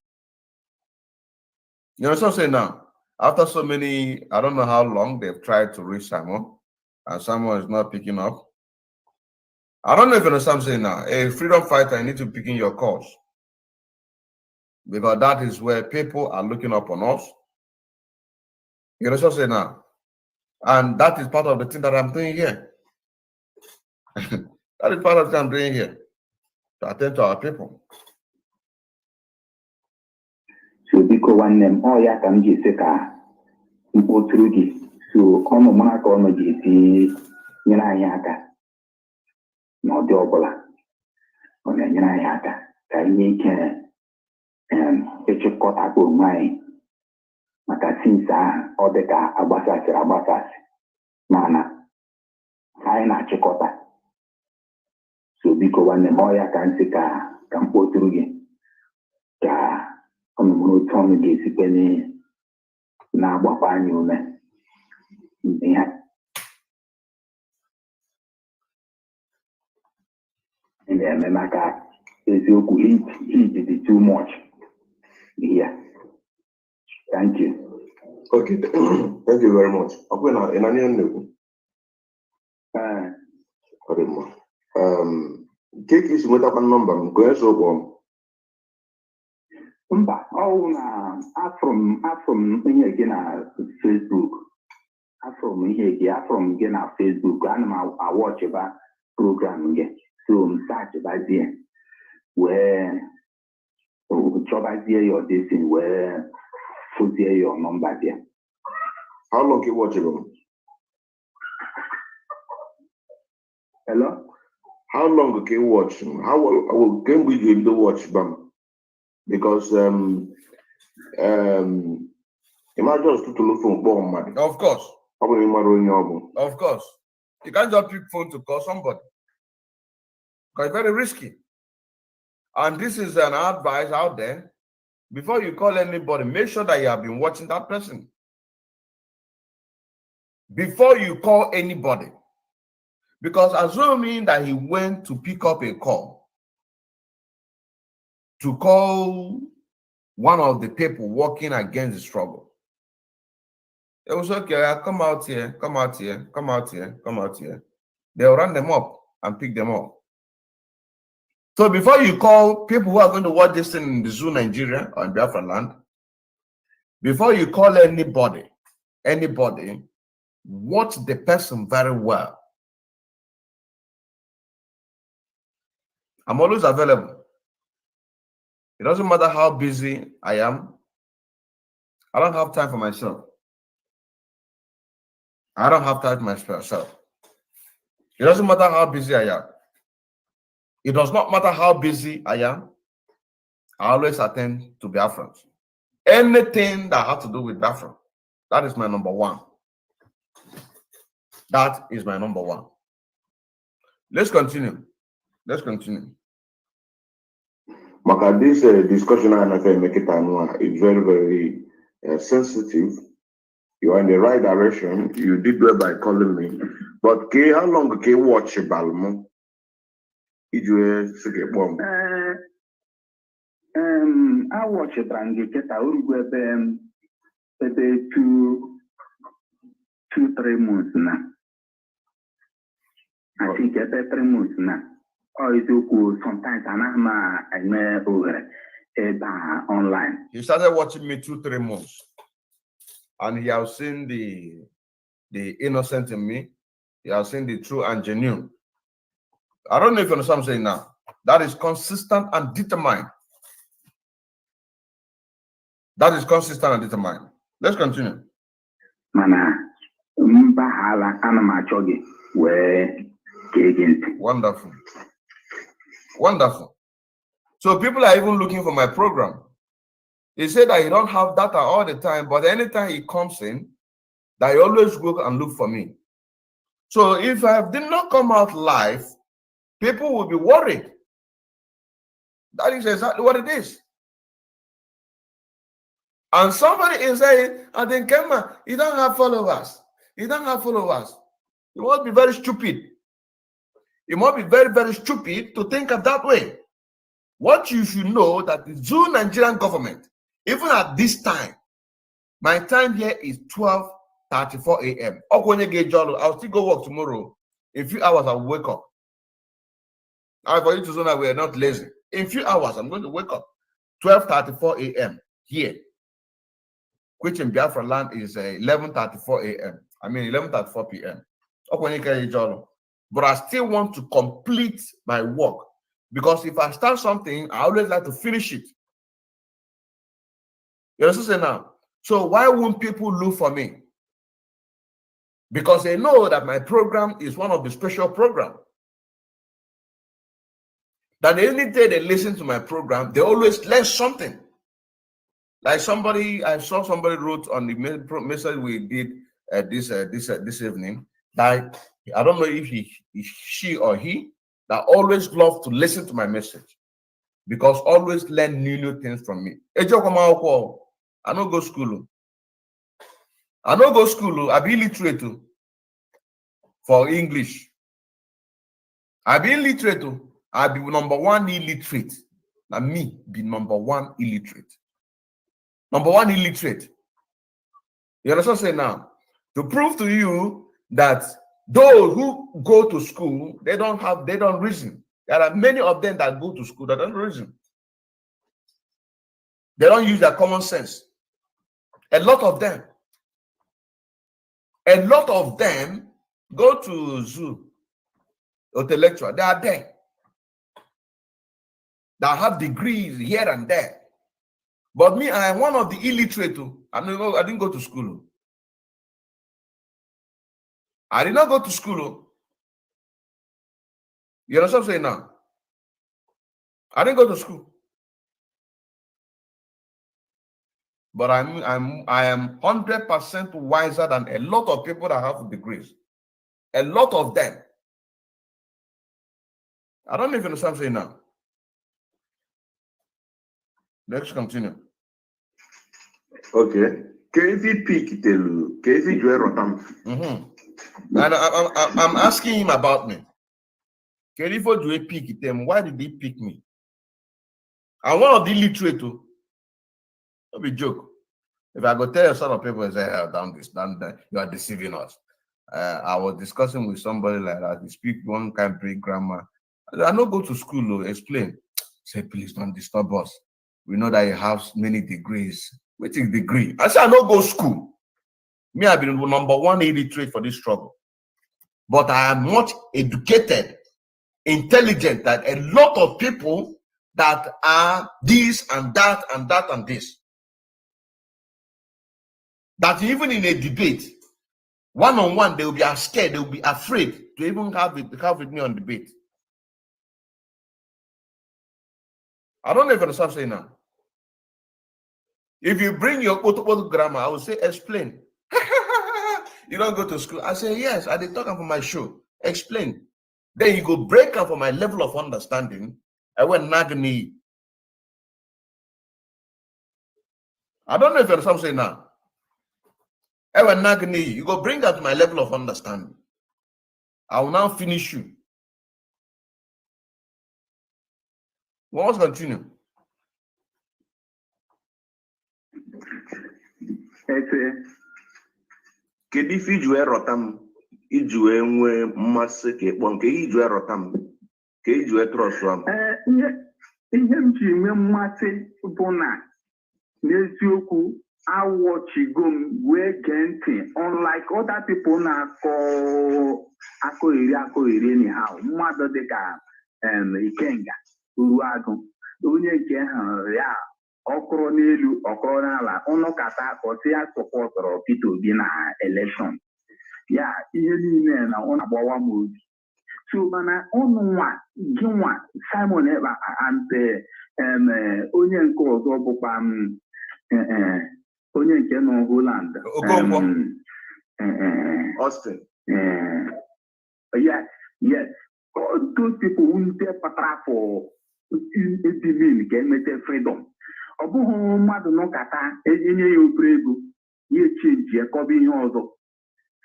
You know what I'm saying now? After so many, I don't know how long they've tried to reach Simon, and Simon is not picking up. I don't know if you understand what I'm saying now. A freedom fighter, you need to pick in your cause. Because that is where people are looking up on us. You know what I'm saying now? And that is part of the thing that I'm doing here. That is part of the thing I'm doing here. To attend to our people. So because one name, oh yeah, can you say ka mpoturugi. So ono mwana ko ono jiti nyina yaka. No di obola. Ono nyina yaka. Ka ihe ike echekọta ko mai. Maka sinsa ọ dị ka agbasasị mana anyị na-achịkọta. So biko nwanne m ọ ya ka nsị ka mkpọtụrụ gị ka ọnụmụrụ otu ọnụ ga-esikwe na-agbakwa anyị ume ihe ị na-eme maka eziokwu heat dị too much here. Thank you. Okay, thank you very much. In any take is with a number, go so from here again Facebook. From here again Facebook. I watch about program again. So search about there where trouble there your this thing where put there your number there. How long you watch it? Hello? How long can you watch? How can we be able to watch them? Because imagine just to look for bomb. Of course. Of course. You can't just pick phone to call somebody. Because it's very risky. And this is an advice out there. Before you call anybody, make sure that you have been watching that person. Before you call anybody. Because assuming that he went to pick up a call, to call one of the people working against the struggle. It was okay, come out here, come out here, come out here, come out here. They'll run them up and pick them up. So before you call people who are going to watch this thing in the zoo, Nigeria, or in Biafra land, before you call anybody, watch the person very well. I'm always available. It doesn't matter how busy I am. I don't have time for myself. I don't have time for myself. It doesn't matter how busy I am. It does not matter how busy I am. I always attend to Biafrans. Anything that has to do with Biafra, that is my number one. That is my number one. Let's continue. Let's continue. Maka, this discussion I make it is very, very sensitive. You are in the right direction. You did well by calling me. But how long can you watch Balmo? I watch it and get I will go ebe 2-3 months now. I think ebe 3 months now. Or it's okay. Sometimes I know over online. He started watching me 2-3 months, and he has seen the innocent in me. He has seen the true and genuine. I don't know if you understand what I'm saying now. That is consistent and determined. That is consistent and determined. Let's continue. Mana mbahala anamachogi we kegent. Wonderful. Wonderful. So people are even looking for my program. He said that he don't have data all the time, but anytime he comes in, that he always go and look for me. So if I did not come out live, people will be worried. That is exactly what it is. And somebody is saying, and then Kema, you don't have followers. You don't have followers. You must be very stupid. You must be very, very stupid to think of that way. What you should know that the Zoo Nigerian government, even at this time, my time here is 12:34 a.m. I'll still go work tomorrow. In a few hours, I'll wake up. For you to know that we are not lazy. In a few hours, I'm going to wake up. 12:34 a.m. here. Which in Biafra land is 11:34 a.m. I mean 11:34 p.m. But I still want to complete my work, because if I start something, I always like to finish it. You understand now? So why won't people look for me? Because they know that my program is one of the special programs. That any day they listen to my program, they always learn something. Like I saw somebody wrote on the message we did this evening, that I don't know if she or he, that always love to listen to my message, because always learn new things from me. I don't go school. I don't go school. I be illiterate for English. I be illiterate. I be number one illiterate. Now me be number one illiterate. Number one illiterate. You understand what I'm saying now? To prove to you that those who go to school, they don't reason. There are many of them that go to school that don't reason. They don't use their common sense. A lot of them go to zoo or the lecturer. They are there. That have degrees here and there. But me, I am one of the illiterate. I didn't go to school. I did not go to school. You understand what I'm saying now? I didn't go to school. But I am 100% wiser than a lot of people that have degrees. A lot of them. I don't know if you understand what I'm saying now. Let's continue. Okay. KV pick telu. KV Joel Rotam. And I'm asking him about me. Kelifo do a pick them. Why did he pick me? I'm one of the illiterate. Don't be joke. If I go tell a sort of people say, that, you are deceiving us. I was discussing with somebody like that. He speak one kind of break grammar. I don't go to school to explain. Say, please don't disturb us. We know that you have many degrees. What is degree? I said, I don't go to school. Me, I've been number one illiterate for this struggle. But I am much educated, intelligent, that a lot of people that are this and that and that and this. That even in a debate, one-on-one, they will be scared, they will be afraid to even have with me on debate. I don't know if you understand what I'm saying now. If you bring your Otopoto grammar, I will say, explain. You don't go to school. I say, yes, I did talk for my show. Explain. Then you go break up for my level of understanding. I went nagni. I don't know if you understand what I'm saying now. I went nagni. You go bring up to my level of understanding. I will now finish you. Well, let's continue. kedu ife iji wee rọta m iji wee nwee mmasị ka ịkpọ nke iji wee rọta m ka iji wee trọsụ m? Ihe m ji nwee mmasị bụ na n'eziokwu awọchigo m wee gee ntị, unlike other people na-akọ akọ iri anyhow. Mmadụ dịka Ikenga Uruagụ, onye nke hụrụ ya ọkụrụ n'elu ọkụrụ n'ala, ụnụkata ọsị ya sọpọtụrụ Peter Obi na elekshọn ya, ihe niile na ọ na-agbawa m obi. So mana ụnụ nwa gị nwa Simon Ekpa and onye nke ọzọ bụkwa onye nke nọ Holland, Austin. Yes, all those people who dey patra for ebimin ka emete freedom. Ọ bụghị mmadụ nọkata enye ya obere ego ya echenji ekọba ihe ọzọ.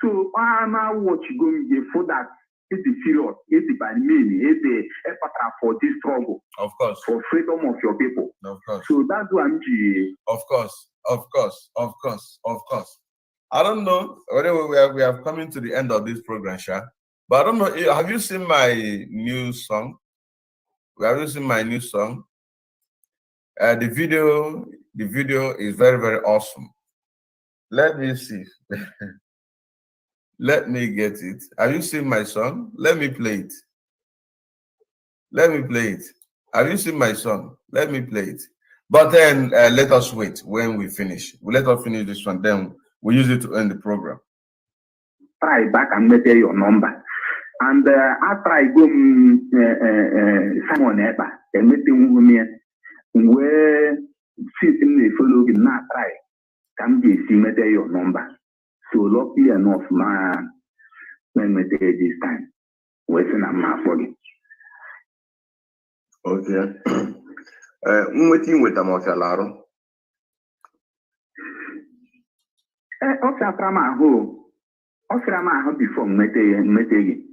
So a na-awọchigo m ga-fụ that it is serious, it is by mean, it is a patra for this struggle. Of course. For freedom of your people. Of course. So that's what I'm doing. Of course. I don't know whether we have coming to the end of this program, Sha. But I don't know. Have you seen my new song? Have you seen my new song? The video is very, very awesome. Let me see. Let me get it. Have you seen my song? Let me play it. Have you seen my song? Let me play it. But then let us wait when we finish. Let us finish this one. Then we use it to end the program. Try back and make your number. And after I go Simon Ekpa, and make me where since they follow him now try can be see your number. So lucky enough, man, when we take this time, waiting on my body. Okay. Mweti nweta ma ọfialarụ. Ọfiara m ahụ before nwete gị.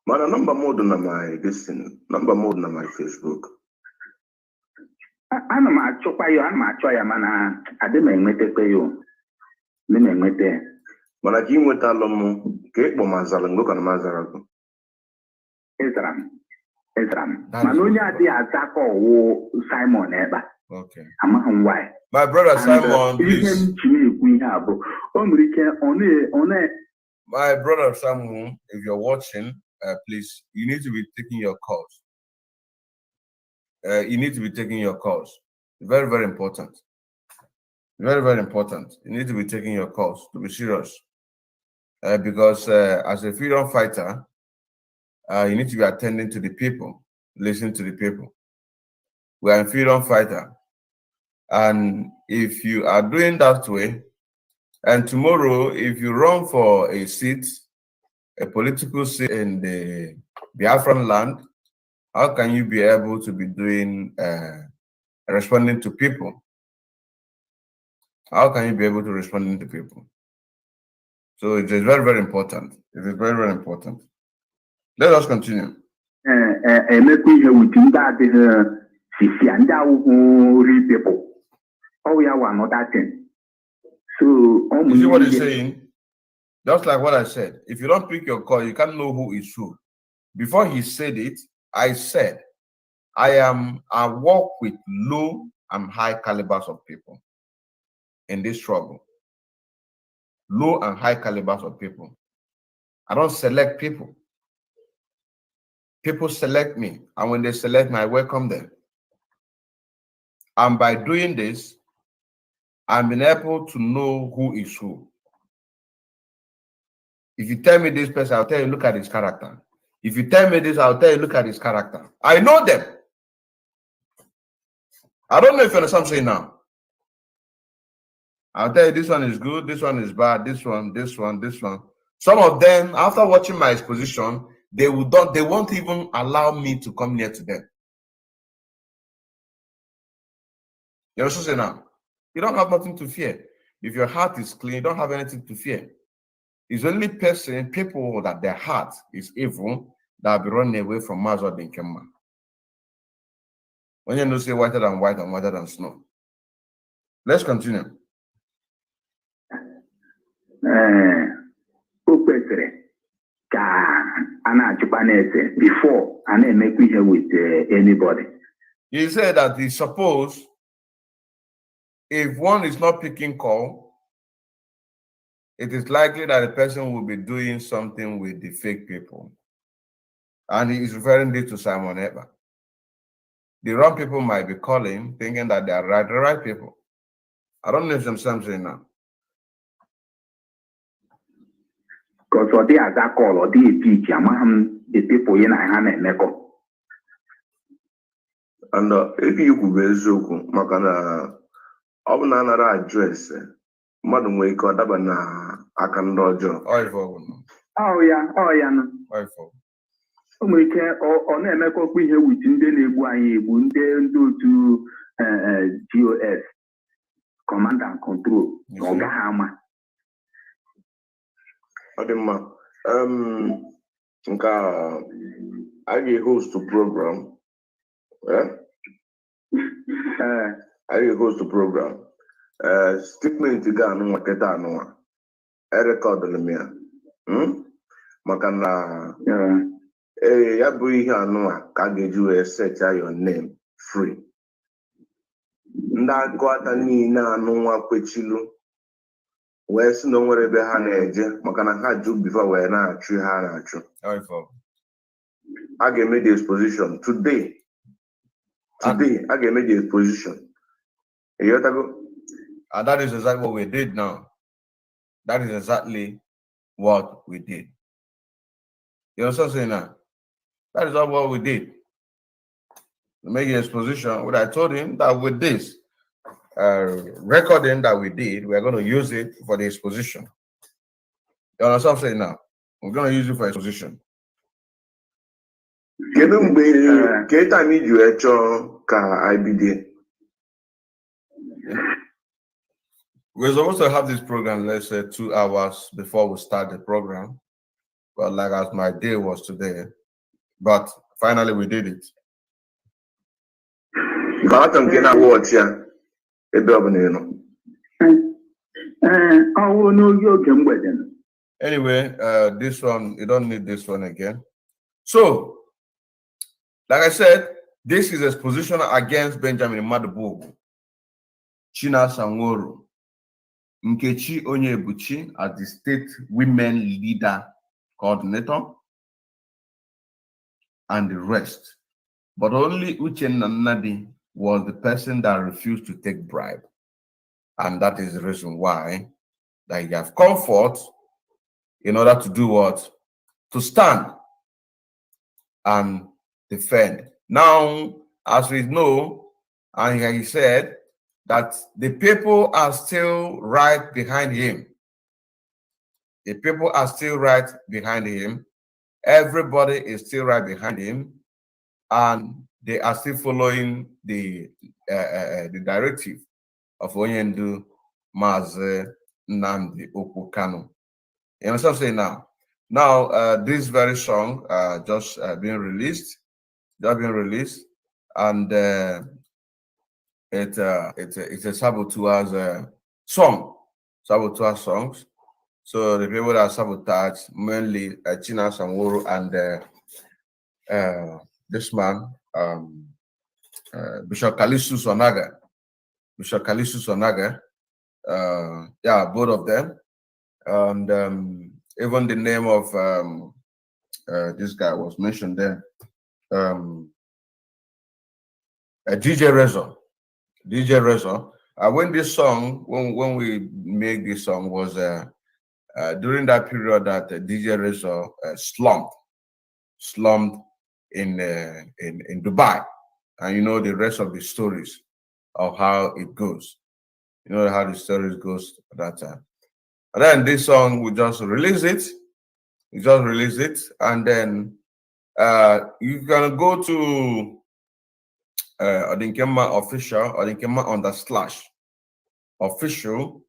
Mana number mode na my number mode na my Facebook. Ana m achọ ya mana adị m enwetekwe ya. Mana ka ị nwetalụ m ka ịkpọ mazara mgbe ka na mazara gị. Ezra. Mana onye adịghị aza ka ọwụ Simon Ekpa. Okay. Amaghị m why. My brother Simon, please. My brother Simon, if you're watching, please, you need to be taking your calls. You need to be taking your calls. Very, very important. Very, very important. You need to be taking your calls, to be serious. Because as a freedom fighter, you need to be attending to the people, listening to the people. We are a freedom fighter. And if you are doing that way, and tomorrow, if you run for a seat, a political seat in the Biafran land, how can you be able to be doing, responding to people? How can you be able to respond to people? So it is very, very important. It is very, very important. Let us continue. People. Oh, yeah, one other thing. So, you see what he's saying? Just like what I said. If you don't pick your call, you can't know who is who. Before he said it, I said, I work with low and high calibers of people in this struggle. Low and high calibers of people. I don't select people. People select me, and when they select me, I welcome them. And by doing this, I'm been able to know who is who. If you tell me this person, I'll tell you, look at his character. If you tell me this, I'll tell you, look at his character. I know them. I don't know if you understand what I'm saying now. I'll tell you, this one is good, this one is bad, this one. Some of them, after watching my exposition, they won't even allow me to come near to them. You know what I'm saying now? You don't have nothing to fear. If your heart is clean, you don't have anything to fear. It's only people that their heart is evil that will be running away from Mazda and Kemma. When you know say whiter than white and whiter than snow. Let's continue. Before I make here with anybody. He said that he suppose if one is not picking call, it is likely that the person will be doing something with the fake people. And he is referring this to Simon Eber. The wrong people might be calling, thinking that they are the right people. I don't know if I'm saying now. Because for the other call or the people in a and if you could be eziokwu maka na ọ bụ na anara adreesị mmadụ nwere ike ọ daba na aka ndị ọjọọ. O nwere ike ọ na-emekọkwa ihe wit ndị na-egbu anyị egbu ndị otu GOS command and control ọ gaghị ama. Ọ dị mma. Nke a ga-host program. I host the program. Statement ga anụ nketa anụ a record ya. Maka na ya bụ ihe anụ a ka ga-eji wee set your name free. Ndị agụata niile anụ nwa kwechilu wee sị na o nwere ebe ha na-eje maka na ha jụ before wee na-achụ ha na-achụ. A ga-eme the exposition today. I can make the exposition. And that is exactly what we did now. That is exactly what we did. You know what I'm saying now? That is all what we did. To make the exposition, what I told him that with this recording that we did, we're going to use it for the exposition. You know what I'm saying now? We're going to use it for exposition. We're supposed to have this program, let's say 2 hours before we start the program. But like as my day was today. But finally we did it. Anyway, this one, you don't need this one again. So, like I said, this is exposition against Benjamin Mmadubugwu, Chinasa Nworu, Nkechi Onyebuchi as the state women leader coordinator, and the rest. But only Uchenna Nnadi was the person that refused to take bribe. And that is the reason why that you have comfort in order to do what? To stand and defend. Now, as we know, and he said that the people are still right behind him. The people are still right behind him. Everybody is still right behind him, and they are still following the directive of Onyendu Mazi Nnamdi Kanu. You know what I'm saying now? Now, this very song just being released. And it's a saboteur songs. So the people that sabotage mainly Chinasa Nworu and this man Bishop Kalisu Sonaga. Yeah, both of them, and even the name of this guy was mentioned there. DJ Rezo. When this song, when we made this song, was during that period that DJ Rezo slumped in Dubai, and you know the rest of the stories of how it goes. You know how the stories goes at that time. And then this song, we just release it. And then you can go to Odinkema official, Odinkema /official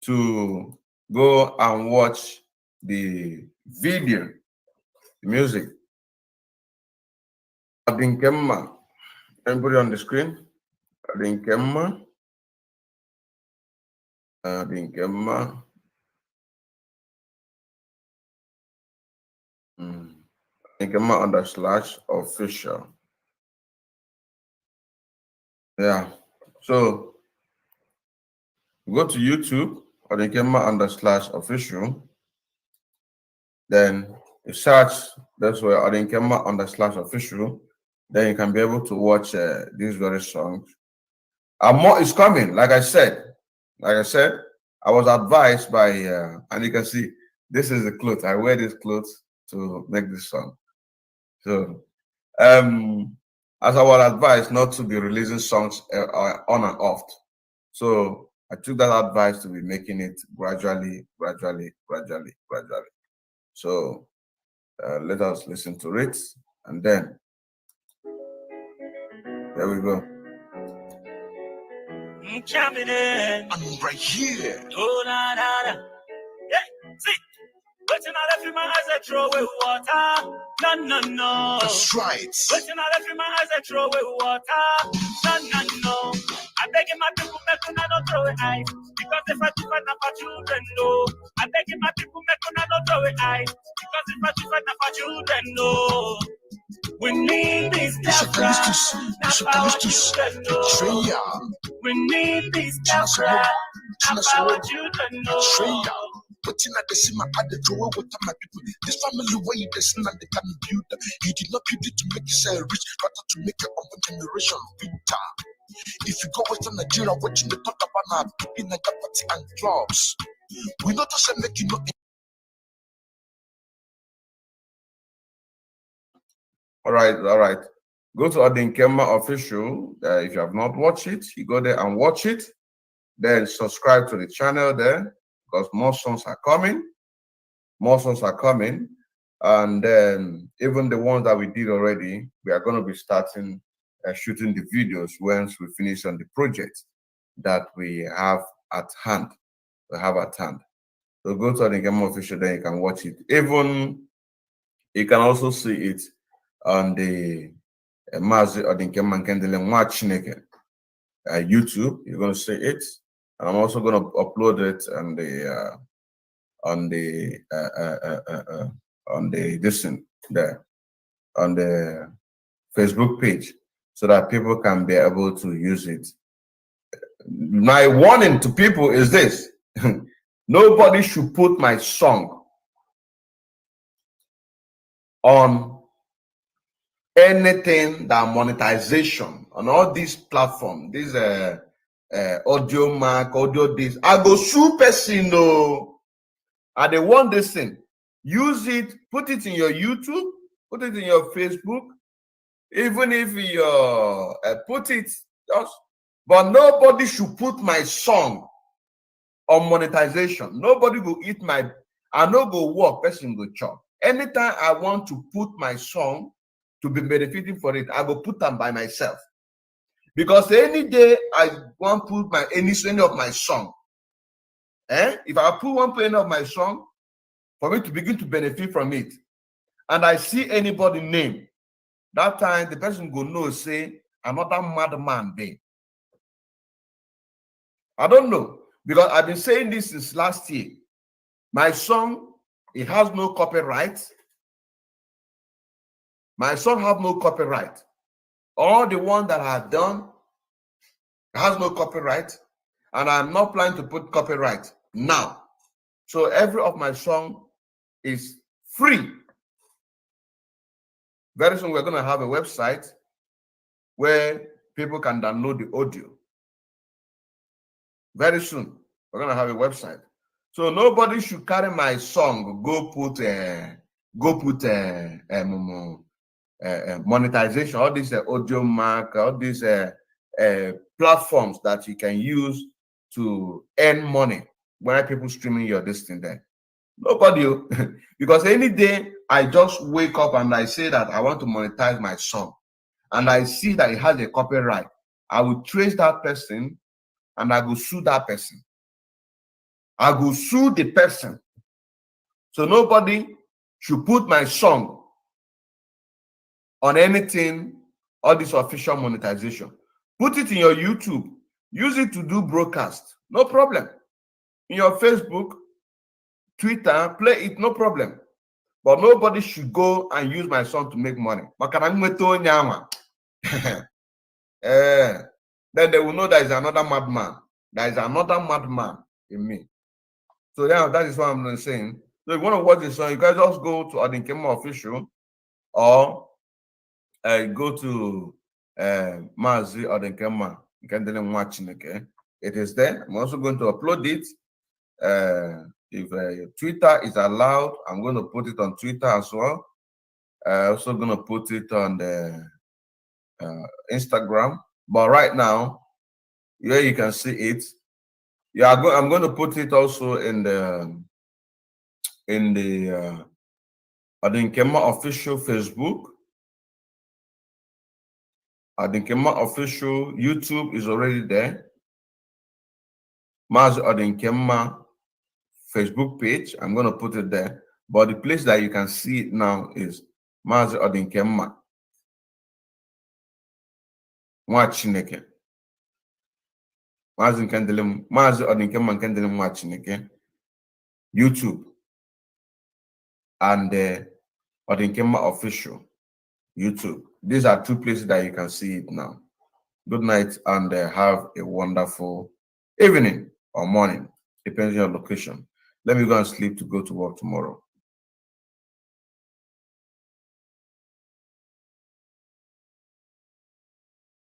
to go and watch the video, the music. Odinkema, and put it on the screen. Odinkema Adinkema. Adinkema _official. Yeah. So go to YouTube, Adinkema _official. Then you search, that's where Adinkema _official. Then you can be able to watch these very songs. And more is coming, like I said. I was advised by, and you can see, this is the clothes. I wear these clothes to make this song. So, as I was advised not to be releasing songs on and off. So I took that advice to be making it gradually. So let us listen to it, and then there we go. I'm right here. Oh, na, na, na. Yeah, see, waiting on every man as I throw away water. No. That's right. Waiting on every man as I throw away water. No. I beg my people, make una not throw it ice. Because if I do fight for children, no. I beg my people, make una not throw it ice. Because if I do fight for children, no. We need these Biafra, not our children, no. We need these Biafra, not our children, no. But in the same at the drawer with my people, this family way that's not the kind of build. He did not build it to make yourself rich, rather to make your own generation bitter. If you go western Nigeria, what you talk about now, in the party and clubs, we not just make you know. All right. Go to Adinkema official. If you have not watched it, you go there and watch it. Then subscribe to the channel there, because more songs are coming. And then even the ones that we did already, we are going to be starting shooting the videos once we finish on the project that we have at hand. So go to Adinkema official, then you can watch it. Even you can also see it on the Mazi Adinkema Nkendele Nwachineke YouTube. You're going to see it, and I'm also going to upload it on the Facebook page, so that people can be able to use it. My warning to people is this: nobody should put my song on anything that monetization on all these platforms, these audio mark, audio this. I go sue person, no. And they want this thing. Use it, put it in your YouTube, put it in your Facebook, even if you put it just, but nobody should put my song on monetization. Nobody go eat my, I no go work, person go chop. Anytime I want to put my song to be benefiting for it, I go put them by myself. Because any day I want to put any of my song, if I put one penny of my song for me to begin to benefit from it, and I see anybody name, that time the person go know, say another madman there. I don't know, because I've been saying this since last year. My song, it has no copyright. My song have no copyright. All the one that I have done has no copyright, and I'm not planning to put copyright now. So every of my song is free. Very soon we're going to have a website where people can download the audio. Very soon we're going to have a website. So nobody should carry my song, go put monetization, all these audio mark, all these platforms that you can use to earn money when people streaming your listing there. Nobody, because any day I just wake up and I say that I want to monetize my song, and I see that it has a copyright, I will trace that person and I will sue that person. I will sue the person. So nobody should put my song on anything, all this official monetization. Put it in your YouTube. Use it to do broadcast. No problem. in your Facebook, Twitter, play it, no problem. But nobody should go and use my son to make money. Then they will know there is another madman. There is another madman in me. So yeah, that is what I'm saying. So if you want to watch this song, you guys just go to Adinkema Official or go to Mazi Adinkema. You can then watch it. Okay, it is there. I'm also going to upload it. If Twitter is allowed, I'm going to put it on Twitter as well. Also going to put it on the Instagram. But right now, here you can see it. Yeah, I'm going to put it also in the Adinkema Official Facebook. Adinkema Official YouTube is already there. Maz Adinkema Facebook page, I'm going to put it there. But the place that you can see it now is Maz Adinkema. Mwachineke. Maz Adinkema Nkendele Mwachineke. YouTube. And Adinkema Official YouTube. These are two places that you can see it now. Good night and have a wonderful evening or morning, depending on your location. Let me go and sleep to go to work tomorrow.